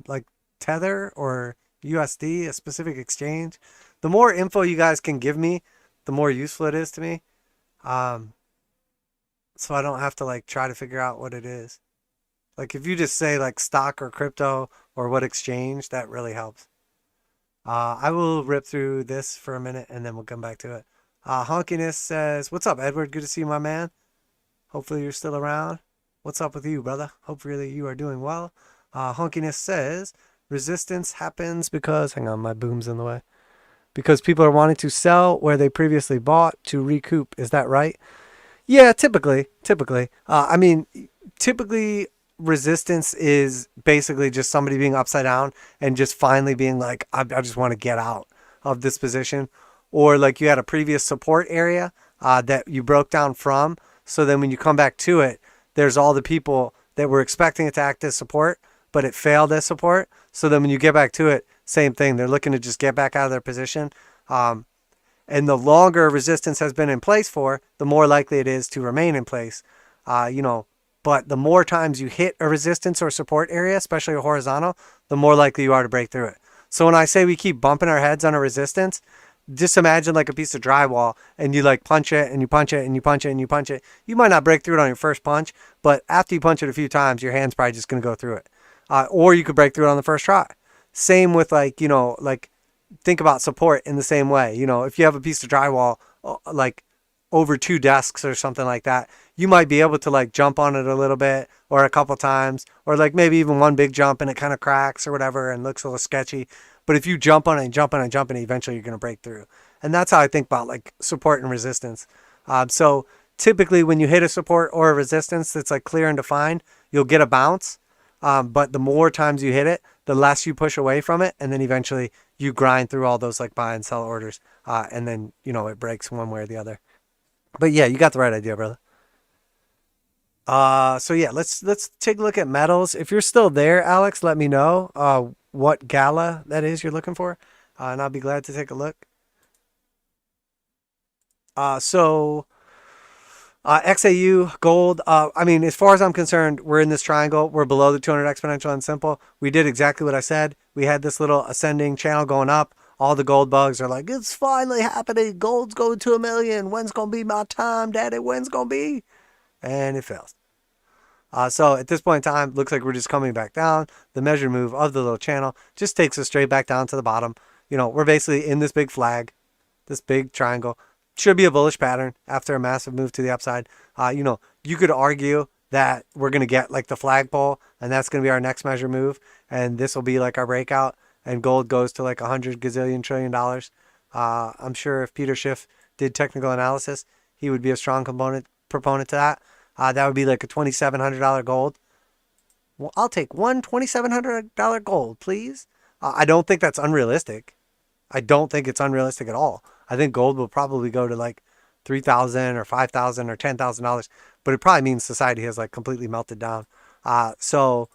A: like Tether or USD, a specific exchange? The more info you guys can give me, the more useful it is to me. Um, so I don't have to like try to figure out what it is. Like if you just say like stock or crypto or what exchange, that really helps. I will rip through this for a minute and then we'll come back to it. Honkiness says, "What's up, Edward? Good to see you, my man. Hopefully you're still around. What's up with you, brother? Hopefully you are doing well." Honkiness says, "Resistance happens because," hang on, my boom's in the way, "because people are wanting to sell where they previously bought to recoup. Is that right?" Yeah, typically. I mean, typically resistance is basically just somebody being upside down and just finally being like, I just want to get out of this position. Or like you had a previous support area that you broke down from. So then when you come back to it, there's all the people that were expecting it to act as support, but it failed as support. So then when you get back to it, same thing. They're looking to just get back out of their position. And the longer resistance has been in place for, the more likely it is to remain in place. But the more times you hit a resistance or support area, especially a horizontal, the more likely you are to break through it. So when I say we keep bumping our heads on a resistance, just imagine like a piece of drywall and you like punch it and you punch it and you punch it and you punch it. You might not break through it on your first punch, but after you punch it a few times, your hand's probably just going to go through it. Or you could break through it on the first try. Same with like think about support in the same way. If you have a piece of drywall, like over 2 desks or something like that, you might be able to like jump on it a little bit or a couple times, or like maybe even one big jump and it kind of cracks or whatever and looks a little sketchy. But if you jump on it and jump on it and jump on it, eventually you're going to break through. And that's how I think about like support and resistance. So typically when you hit a support or a resistance that's like clear and defined, you'll get a bounce. But the more times you hit it, the less you push away from it. And then eventually you grind through all those like buy and sell orders. And then, it breaks one way or the other. But yeah, you got the right idea, brother. So yeah, let's take a look at metals. If you're still there, Alex, let me know what gala that is you're looking for, and I'll be glad to take a look. XAU, gold. I mean, as far as I'm concerned, we're in this triangle. We're below the 200 exponential and simple. We did exactly what I said. We had this little ascending channel going up. All the gold bugs are like, it's finally happening. Gold's going to 1 million. When's going to be my time, daddy? When's going to be? And it fails. So at this point in time, looks like we're just coming back down. The measure move of the little channel just takes us straight back down to the bottom. We're basically in this big flag, this big triangle. Should be a bullish pattern after a massive move to the upside. You could argue that we're going to get like the flagpole and that's going to be our next measure move. And this will be like our breakout and gold goes to like 100 gazillion trillion dollars. I'm sure if Peter Schiff did technical analysis, he would be a strong proponent to that. That would be like a $2,700 gold. Well, I'll take one $2,700 gold, please. I don't think that's unrealistic. I don't think it's unrealistic at all. I think gold will probably go to like $3,000 or $5,000 or $10,000, but it probably means society has like completely melted down. So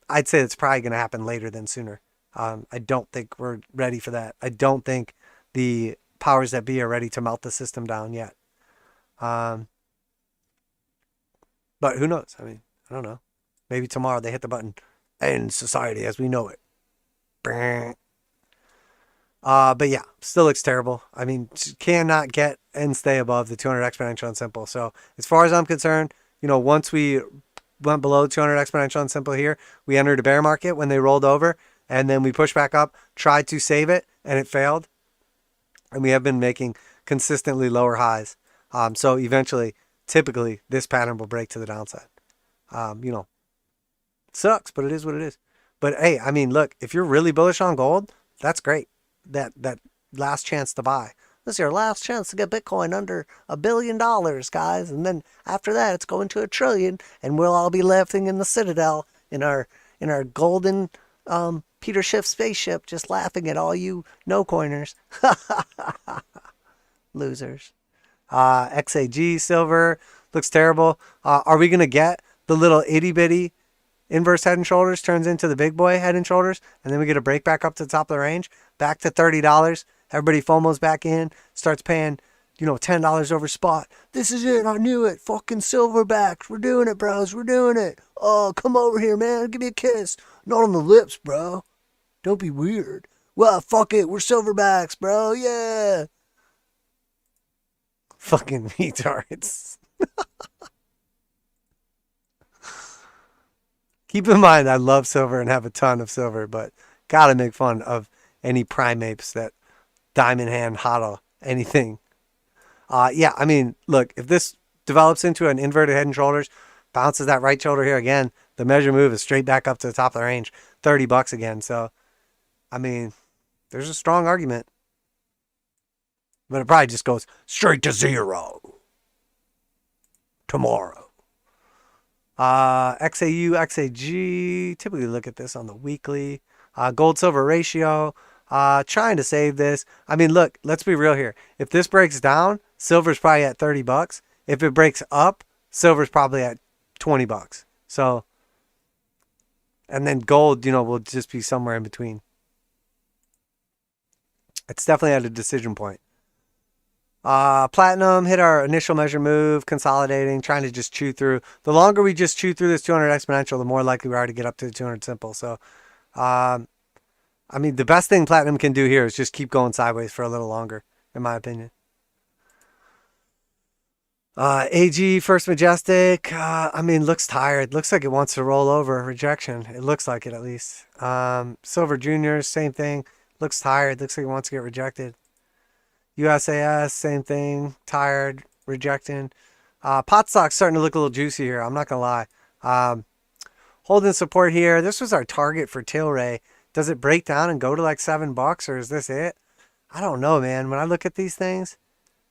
A: I'd say it's probably going to happen later than sooner. I don't think we're ready for that. I don't think the powers that be are ready to melt the system down yet. But who knows? I mean, I don't know. Maybe tomorrow they hit the button. End society as we know it. But yeah, still looks terrible. I mean, cannot get and stay above the 200 exponential and simple. So as far as I'm concerned, once we went below 200 exponential and simple here, we entered a bear market when they rolled over, and then we pushed back up, tried to save it, and it failed. And we have been making consistently lower highs. So eventually, typically, this pattern will break to the downside. It sucks, but it is what it is. But hey, I mean, look, if you're really bullish on gold, that's great. That last chance to buy. This is your last chance to get Bitcoin under $1 billion, guys. And then after that, it's going to $1 trillion, and we'll all be laughing in the Citadel in our golden Peter Schiff spaceship, just laughing at all you no-coiners. Losers. XAG silver looks terrible. Are we gonna get the little itty bitty inverse head and shoulders turns into the big boy head and shoulders, and then we get a break back up to the top of the range, back to $30. Everybody FOMOs back in, starts paying, $10 over spot. This is it. I knew it. Fucking silverbacks. We're doing it, bros. We're doing it. Oh, come over here, man. Give me a kiss. Not on the lips, bro. Don't be weird. Well, fuck it. We're silverbacks, bro. Yeah. Fucking retards. Keep in mind, I love silver and have a ton of silver, but gotta make fun of any primates that diamond hand hodl anything. Yeah, I mean, look, if this develops into an inverted head and shoulders, bounces that right shoulder here again, the measure move is straight back up to the top of the range, $30 again. So, I mean, there's a strong argument. But it probably just goes straight to zero tomorrow. XAU, XAG, typically look at this on the weekly. Gold silver ratio, trying to save this. I mean, look, let's be real here. If this breaks down, silver's probably at $30. If it breaks up, silver's probably at $20. So, and then gold, will just be somewhere in between. It's definitely at a decision point. Platinum hit our initial measure move, consolidating, trying to just chew through. The longer we just chew through this 200 exponential, the more likely we are to get up to the 200 simple. So, I mean, the best thing Platinum can do here is just keep going sideways for a little longer, in my opinion. AG, First Majestic, I mean, looks tired. Looks like it wants to roll over. Rejection. It looks like it, at least. Silver Juniors, same thing. Looks tired. Looks like it wants to get rejected. USAS, same thing. Tired. Rejecting. Pot stock's starting to look a little juicy here. I'm not going to lie. Holding support here. This was our target for Tilray. Does it break down and go to like $7, or is this it? I don't know, man. When I look at these things,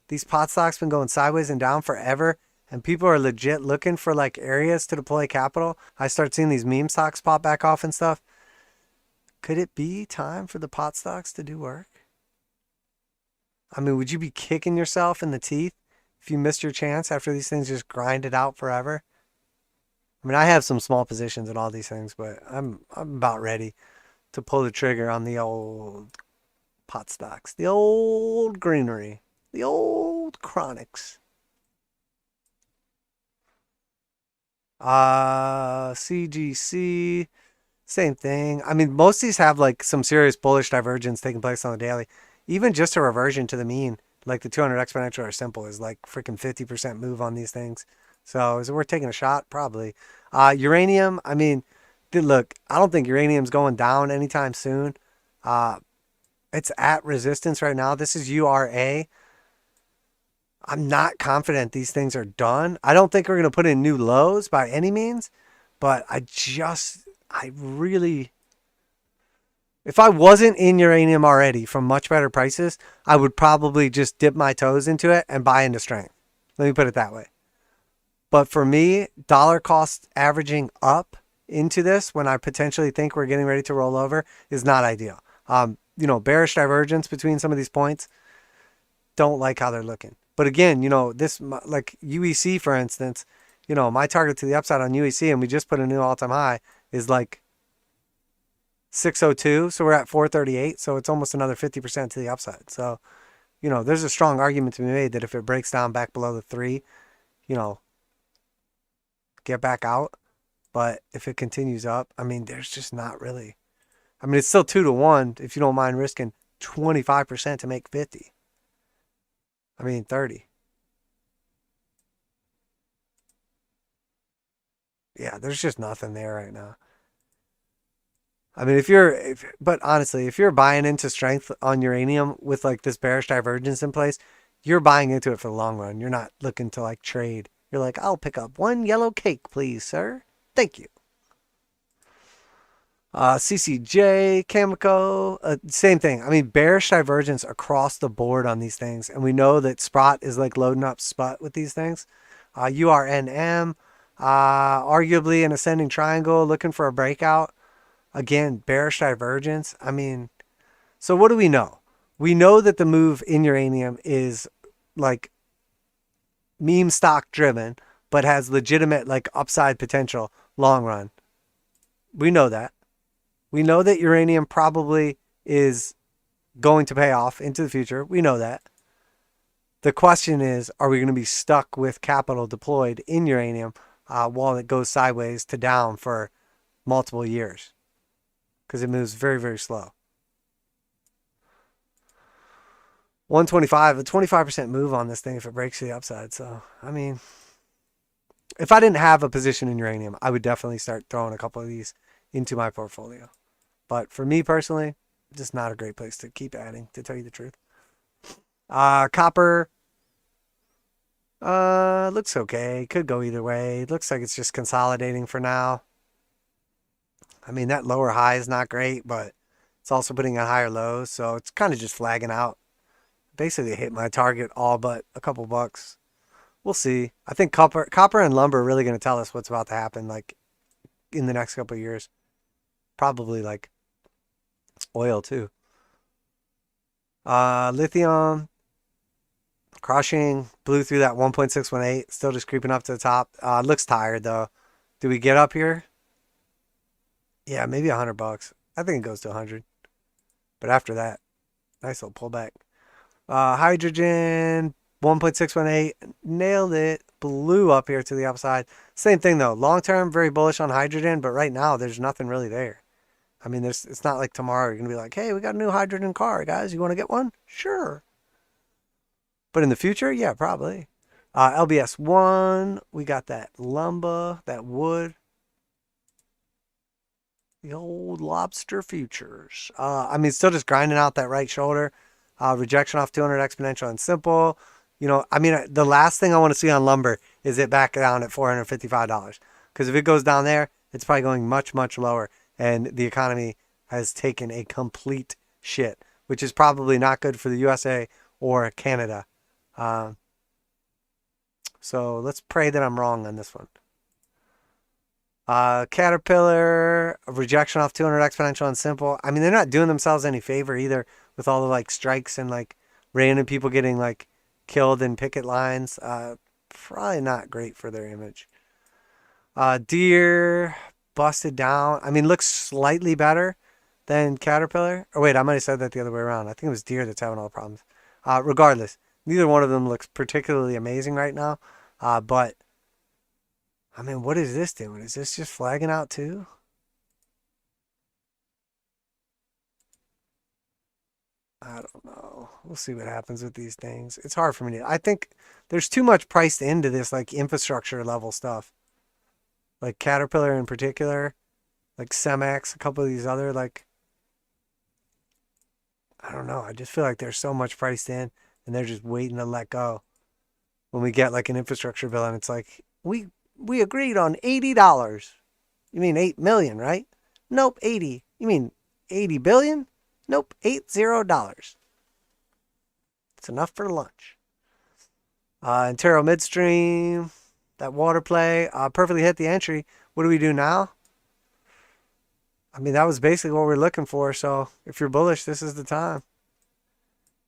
A: these pot stocks been going sideways and down forever, and people are legit looking for like areas to deploy capital. I start seeing these meme stocks pop back off and stuff. Could it be time for the pot stocks to do work? I mean, would you be kicking yourself in the teeth if you missed your chance after these things just grind it out forever? I mean, I have some small positions in all these things, but I'm about ready to pull the trigger on the old pot stocks, the old greenery, the old chronics. CGC, same thing. I mean, most of these have like some serious bullish divergence taking place on the daily. Even just a reversion to the mean, like the 200 exponential or simple, is like freaking 50% move on these things. So is it worth taking a shot? Probably. Uranium, I mean, look, I don't think uranium's going down anytime soon. It's at resistance right now. This is URA. I'm not confident these things are done. I don't think we're going to put in new lows by any means, but if I wasn't in uranium already from much better prices, I would probably just dip my toes into it and buy into strength. Let me put it that way. But for me, dollar cost averaging up into this when I potentially think we're getting ready to roll over is not ideal. Bearish divergence between some of these points, don't like how they're looking. But again, this, like UEC, for instance, my target to the upside on UEC, and we just put a new all-time high, is like 602. So we're at 438. So it's almost another 50% to the upside. So, there's a strong argument to be made that if it breaks down back below the 3, get back out. But if it continues up, I mean, there's just not really. I mean, it's still 2-to-1 if you don't mind risking 25% to make 50. I mean, 30. Yeah, there's just nothing there right now. I mean, but honestly, if you're buying into strength on uranium with like this bearish divergence in place, you're buying into it for the long run. You're not looking to like trade. You're like, I'll pick up one yellow cake, please, sir. Thank you. CCJ, Cameco, same thing. I mean, bearish divergence across the board on these things. And we know that Sprott is like loading up Spot with these things. URNM, arguably an ascending triangle, looking for a breakout. Again, bearish divergence. I mean, so what do we know? We know that the move in uranium is like meme stock driven, but has legitimate like upside potential long run. We know that. We know that uranium probably is going to pay off into the future. We know that. The question is, are we going to be stuck with capital deployed in uranium while it goes sideways to down for multiple years? Because it moves very, very slow. 125, a 25% move on this thing if it breaks to the upside. So, I mean, if I didn't have a position in uranium, I would definitely start throwing a couple of these into my portfolio. But for me personally, just not a great place to keep adding, to tell you the truth. Copper looks okay. Could go either way. It looks like it's just consolidating for now. I mean, that lower high is not great, but it's also putting a higher low, so it's kind of just flagging out. Basically hit my target all but a couple bucks. We'll see. I think copper and lumber are really going to tell us what's about to happen, like in the next couple of years. Probably like oil too. Lithium crushing, blew through that 1.618, still just creeping up to the top. Looks tired though. Do we get up here? Yeah, maybe $100. I think it goes to 100. But after that, nice little pullback. Hydrogen 1.618, nailed it, blew up here to the upside. Same thing though, long term very bullish on hydrogen, but right now there's nothing really there. I mean, it's not like tomorrow you're gonna be like, hey, we got a new hydrogen car, guys, you want to get one? Sure. But in the future, yeah, probably. LBS1, we got that lumber, that wood. The old lobster futures. I mean, still just grinding out that right shoulder. Rejection off 200 exponential and simple. You know, I mean, the last thing I want to see on lumber is it back down at $455. Because if it goes down there, it's probably going much, much lower. And the economy has taken a complete shit, which is probably not good for the USA or Canada. So let's pray that I'm wrong on this one. Caterpillar, rejection off 200 exponential and simple. I mean, they're not doing themselves any favor either with all the like strikes and like random people getting like killed in picket lines. Probably not great for their image. Deer busted down. I mean, looks slightly better than Caterpillar. Or wait, I might have said that the other way around. I think it was Deer that's having all the problems. Regardless, neither one of them looks particularly amazing right now. But I mean, what is this doing? Is this just flagging out too? I don't know. We'll see what happens with these things. It's hard for me to... I think there's too much priced into this like infrastructure level stuff. Like Caterpillar in particular. Like Cemex, a couple of these other like... I don't know. I just feel like there's so much priced in and they're just waiting to let go. When we get like an infrastructure bill and it's like, we agreed on $80. You mean 8 million, right? Nope, 80. You mean 80 billion? Nope, $80. It's enough for lunch. Intero midstream, that water play, perfectly hit the entry. What do we do now? I mean, that was basically what we're looking for. So if you're bullish, this is the time.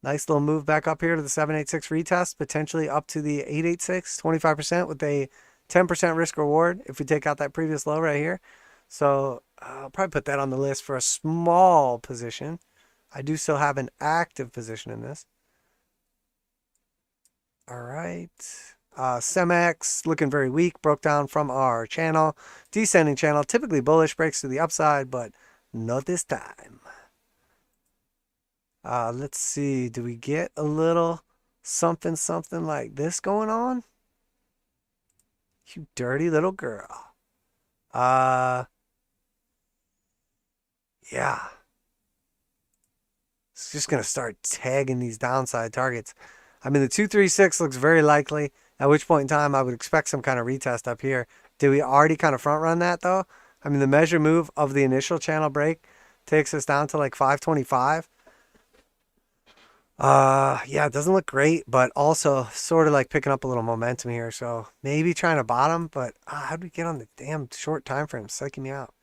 A: Nice little move back up here to the 786 retest, potentially up to the 886, 25% with a 10% risk reward if we take out that previous low right here. So I'll probably put that on the list for a small position. I do still have an active position in this. All right. Cemex looking very weak, broke down from our channel. Descending channel, typically bullish, breaks to the upside, but not this time. Let's see. Do we get a little something like this going on? You dirty little girl. Yeah. It's just going to start tagging these downside targets. I mean, the 236 looks very likely, at which point in time I would expect some kind of retest up here. Did we already kind of front run that, though? I mean, the measure move of the initial channel break takes us down to like 525. Yeah, it doesn't look great, but also sort of like picking up a little momentum here. So maybe trying to bottom, but how do we get on the damn short time frame? It's psyching me out.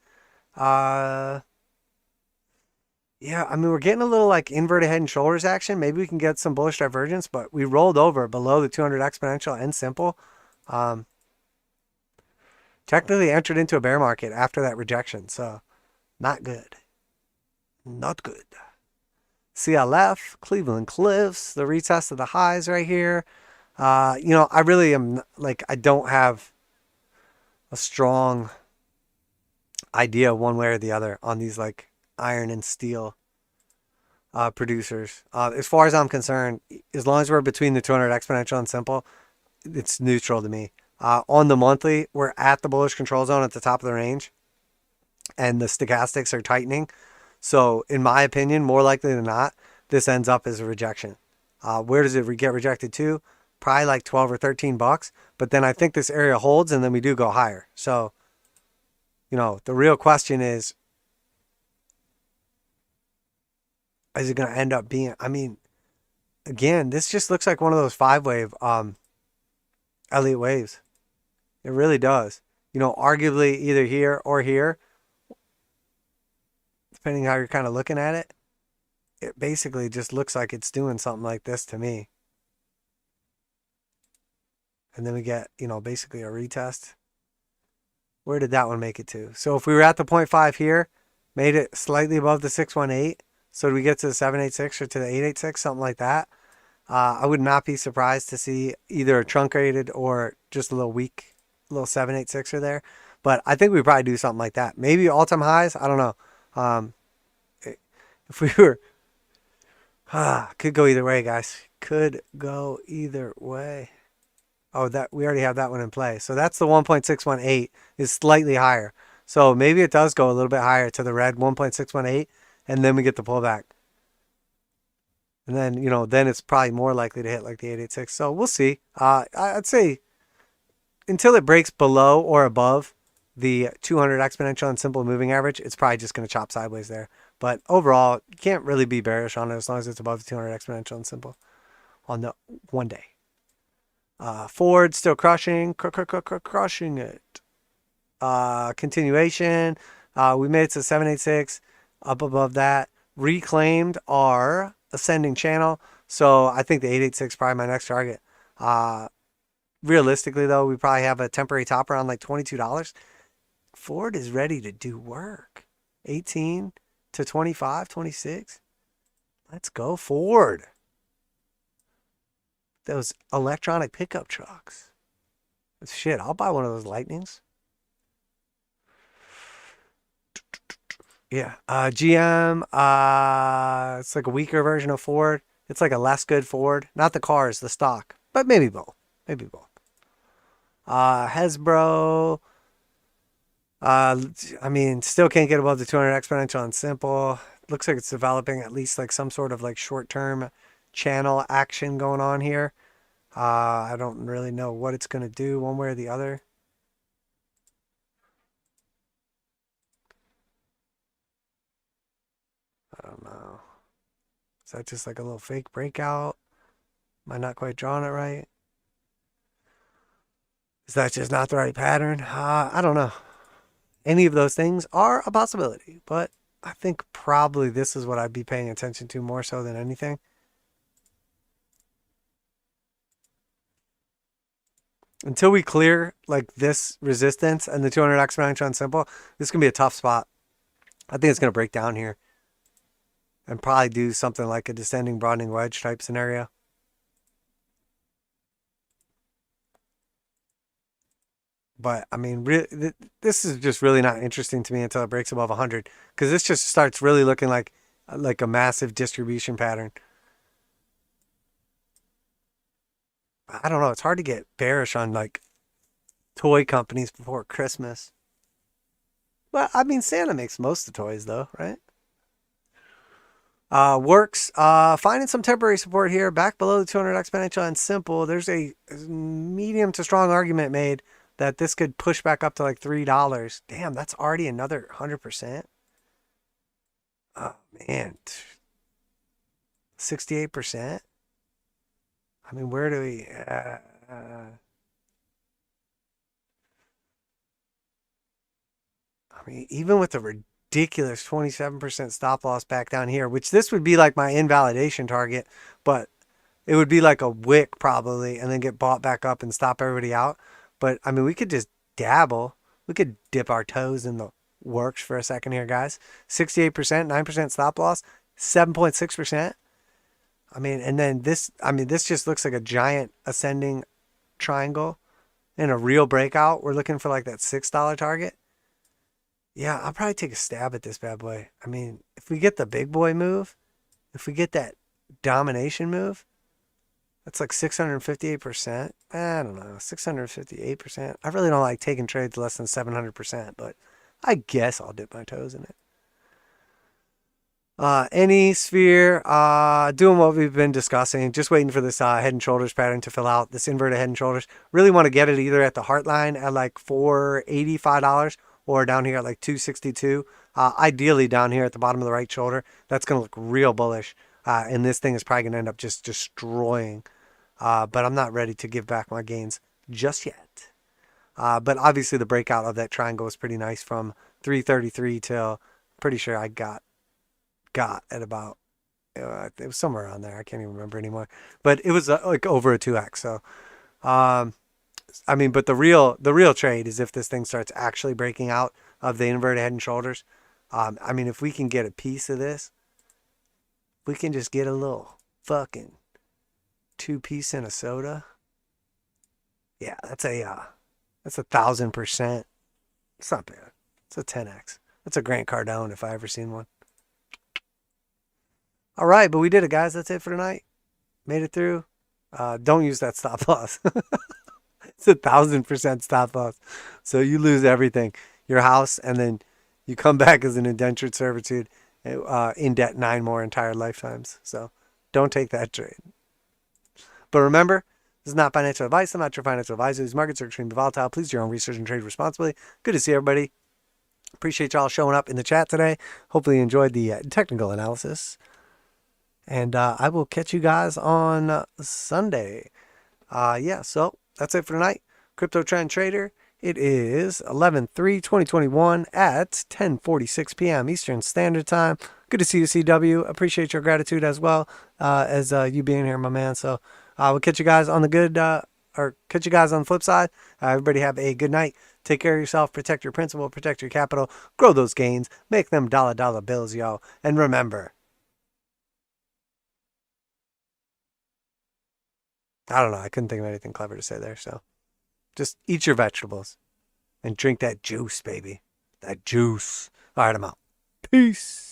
A: Yeah, I mean, we're getting a little like inverted head and shoulders action. Maybe we can get some bullish divergence, but we rolled over below the 200 exponential and simple. technically entered into a bear market after that rejection. So not good. Not good. CLF, Cleveland Cliffs, the retest of the highs right here. I really am like, I don't have a strong idea one way or the other on these like iron and steel producers. As far as I'm concerned, as long as we're between the 200 exponential and simple, it's neutral to me. On the monthly, we're at the bullish control zone at the top of the range, and the stochastics are tightening. So in my opinion, more likely than not, this ends up as a rejection. Where does it get rejected to? Probably like 12 or 13 bucks. But then I think this area holds, and then we do go higher. So, the real question is it going to end up being, again, this just looks like one of those 5-wave Elliott waves. It really does. Arguably either here or here, depending how you're kind of looking at it. It basically just looks like it's doing something like this to me. And then we get, basically a retest. Where did that one make it to? So if we were at the 0.5 here, made it slightly above the 618. So do we get to the 786 or to the 886, something like that? I would not be surprised to see either a truncated or just a little weak, little 786er there. But I think we probably do something like that. Maybe all-time highs. I don't know. If we were, could go either way, guys. Could go either way. Oh, that we already have that one in play. So that's the 1.618 is slightly higher. So maybe it does go a little bit higher to the red 1.618, and then we get the pullback. And then, then it's probably more likely to hit like the 886. So we'll see. I'd say until it breaks below or above the 200 exponential and simple moving average, it's probably just going to chop sideways there. But overall, you can't really be bearish on it as long as it's above the 200 exponential and simple on the one day. Ford still crushing it. Continuation. We made it to 786, up above that. Reclaimed our ascending channel. So I think the 886 is probably my next target. Realistically, though, we probably have a temporary top around like $22. Ford is ready to do work. 18 to 25, 26. Let's go Ford. Those electronic pickup trucks. Shit, I'll buy one of those Lightnings. Yeah. GM, it's like a weaker version of Ford. It's like a less good Ford. Not the cars, the stock. But maybe both. Maybe both. Hasbro. Still can't get above the 200 exponential and simple. Looks like it's developing at least like some sort of like short-term channel action going on here. I don't really know what it's going to do one way or the other. I don't know. Is that just like a little fake breakout? Am I not quite drawing it right? Is that just not the right pattern? I don't know. Any of those things are a possibility, but I think probably this is what I'd be paying attention to more so than anything. Until we clear like this resistance and the 200 exponential and simple, this is going to be a tough spot. I think it's going to break down here and probably do something like a descending broadening wedge type scenario. But this is just really not interesting to me until it breaks above 100, because this just starts really looking like a massive distribution pattern. I don't know. It's hard to get bearish on like toy companies before Christmas. Well, Santa makes most of the toys though, right? Works. Finding some temporary support here, back below the 200 exponential and simple. There's a medium to strong argument made that this could push back up to like $3. Damn, that's already another 100%. Oh man, 68%. Where do we? Even with the ridiculous 27% stop loss back down here, which this would be like my invalidation target, but it would be like a wick probably, and then get bought back up and stop everybody out. But we could just dabble. We could dip our toes in the works for a second here, guys. 68%, 9% stop loss, 7.6%. I mean, and then this just looks like a giant ascending triangle in a real breakout. We're looking for like that $6 target. Yeah, I'll probably take a stab at this bad boy. I mean, if we get the big boy move, if we get that domination move, that's like 658%. I don't know, 658%. I really don't like taking trades less than 700%, but I guess I'll dip my toes in it. Any sphere, doing what we've been discussing, just waiting for this head and shoulders pattern to fill out, this inverted head and shoulders. Really want to get it either at the heart line at like $485 or down here at like 262. Ideally down here at the bottom of the right shoulder. That's going to look real bullish. And this thing is probably going to end up just destroying. But I'm not ready to give back my gains just yet. But obviously the breakout of that triangle was pretty nice from 333 till pretty sure I got at about, it was somewhere around there. I can't even remember anymore. But it was like over a 2x. So, I mean, but the real trade is if this thing starts actually breaking out of the inverted head and shoulders. I mean, if we can get a piece of this, we can just get a little fucking 2-piece in a soda. Yeah, that's 1,000%. It's not bad. It's a 10x. That's a Grant Cardone if I ever seen one. All right, but we did it, guys. That's it for tonight. Made it through. Don't use that stop loss. It's 1,000% stop loss. So you lose everything, your house, and then you come back as an indentured servitude, in debt 9 more entire lifetimes. So don't take that trade. But remember, this is not financial advice. I'm not your financial advisor. These markets are extremely volatile. Please do your own research and trade responsibly. Good to see everybody. Appreciate y'all showing up in the chat today. Hopefully you enjoyed the technical analysis. And I will catch you guys on Sunday. Yeah, so that's it for tonight. Crypto Trend Trader. It is 11/3/2021 at 10:46 p.m. Eastern Standard Time. Good to see you, CW. Appreciate your gratitude as well as you being here, my man. So we'll catch you guys on the good, or catch you guys on the flip side. Everybody have a good night. Take care of yourself. Protect your principal. Protect your capital. Grow those gains. Make them dollar bills, y'all. And remember, I don't know. I couldn't think of anything clever to say there. So just eat your vegetables and drink that juice, baby. That juice. All right, I'm out. Peace.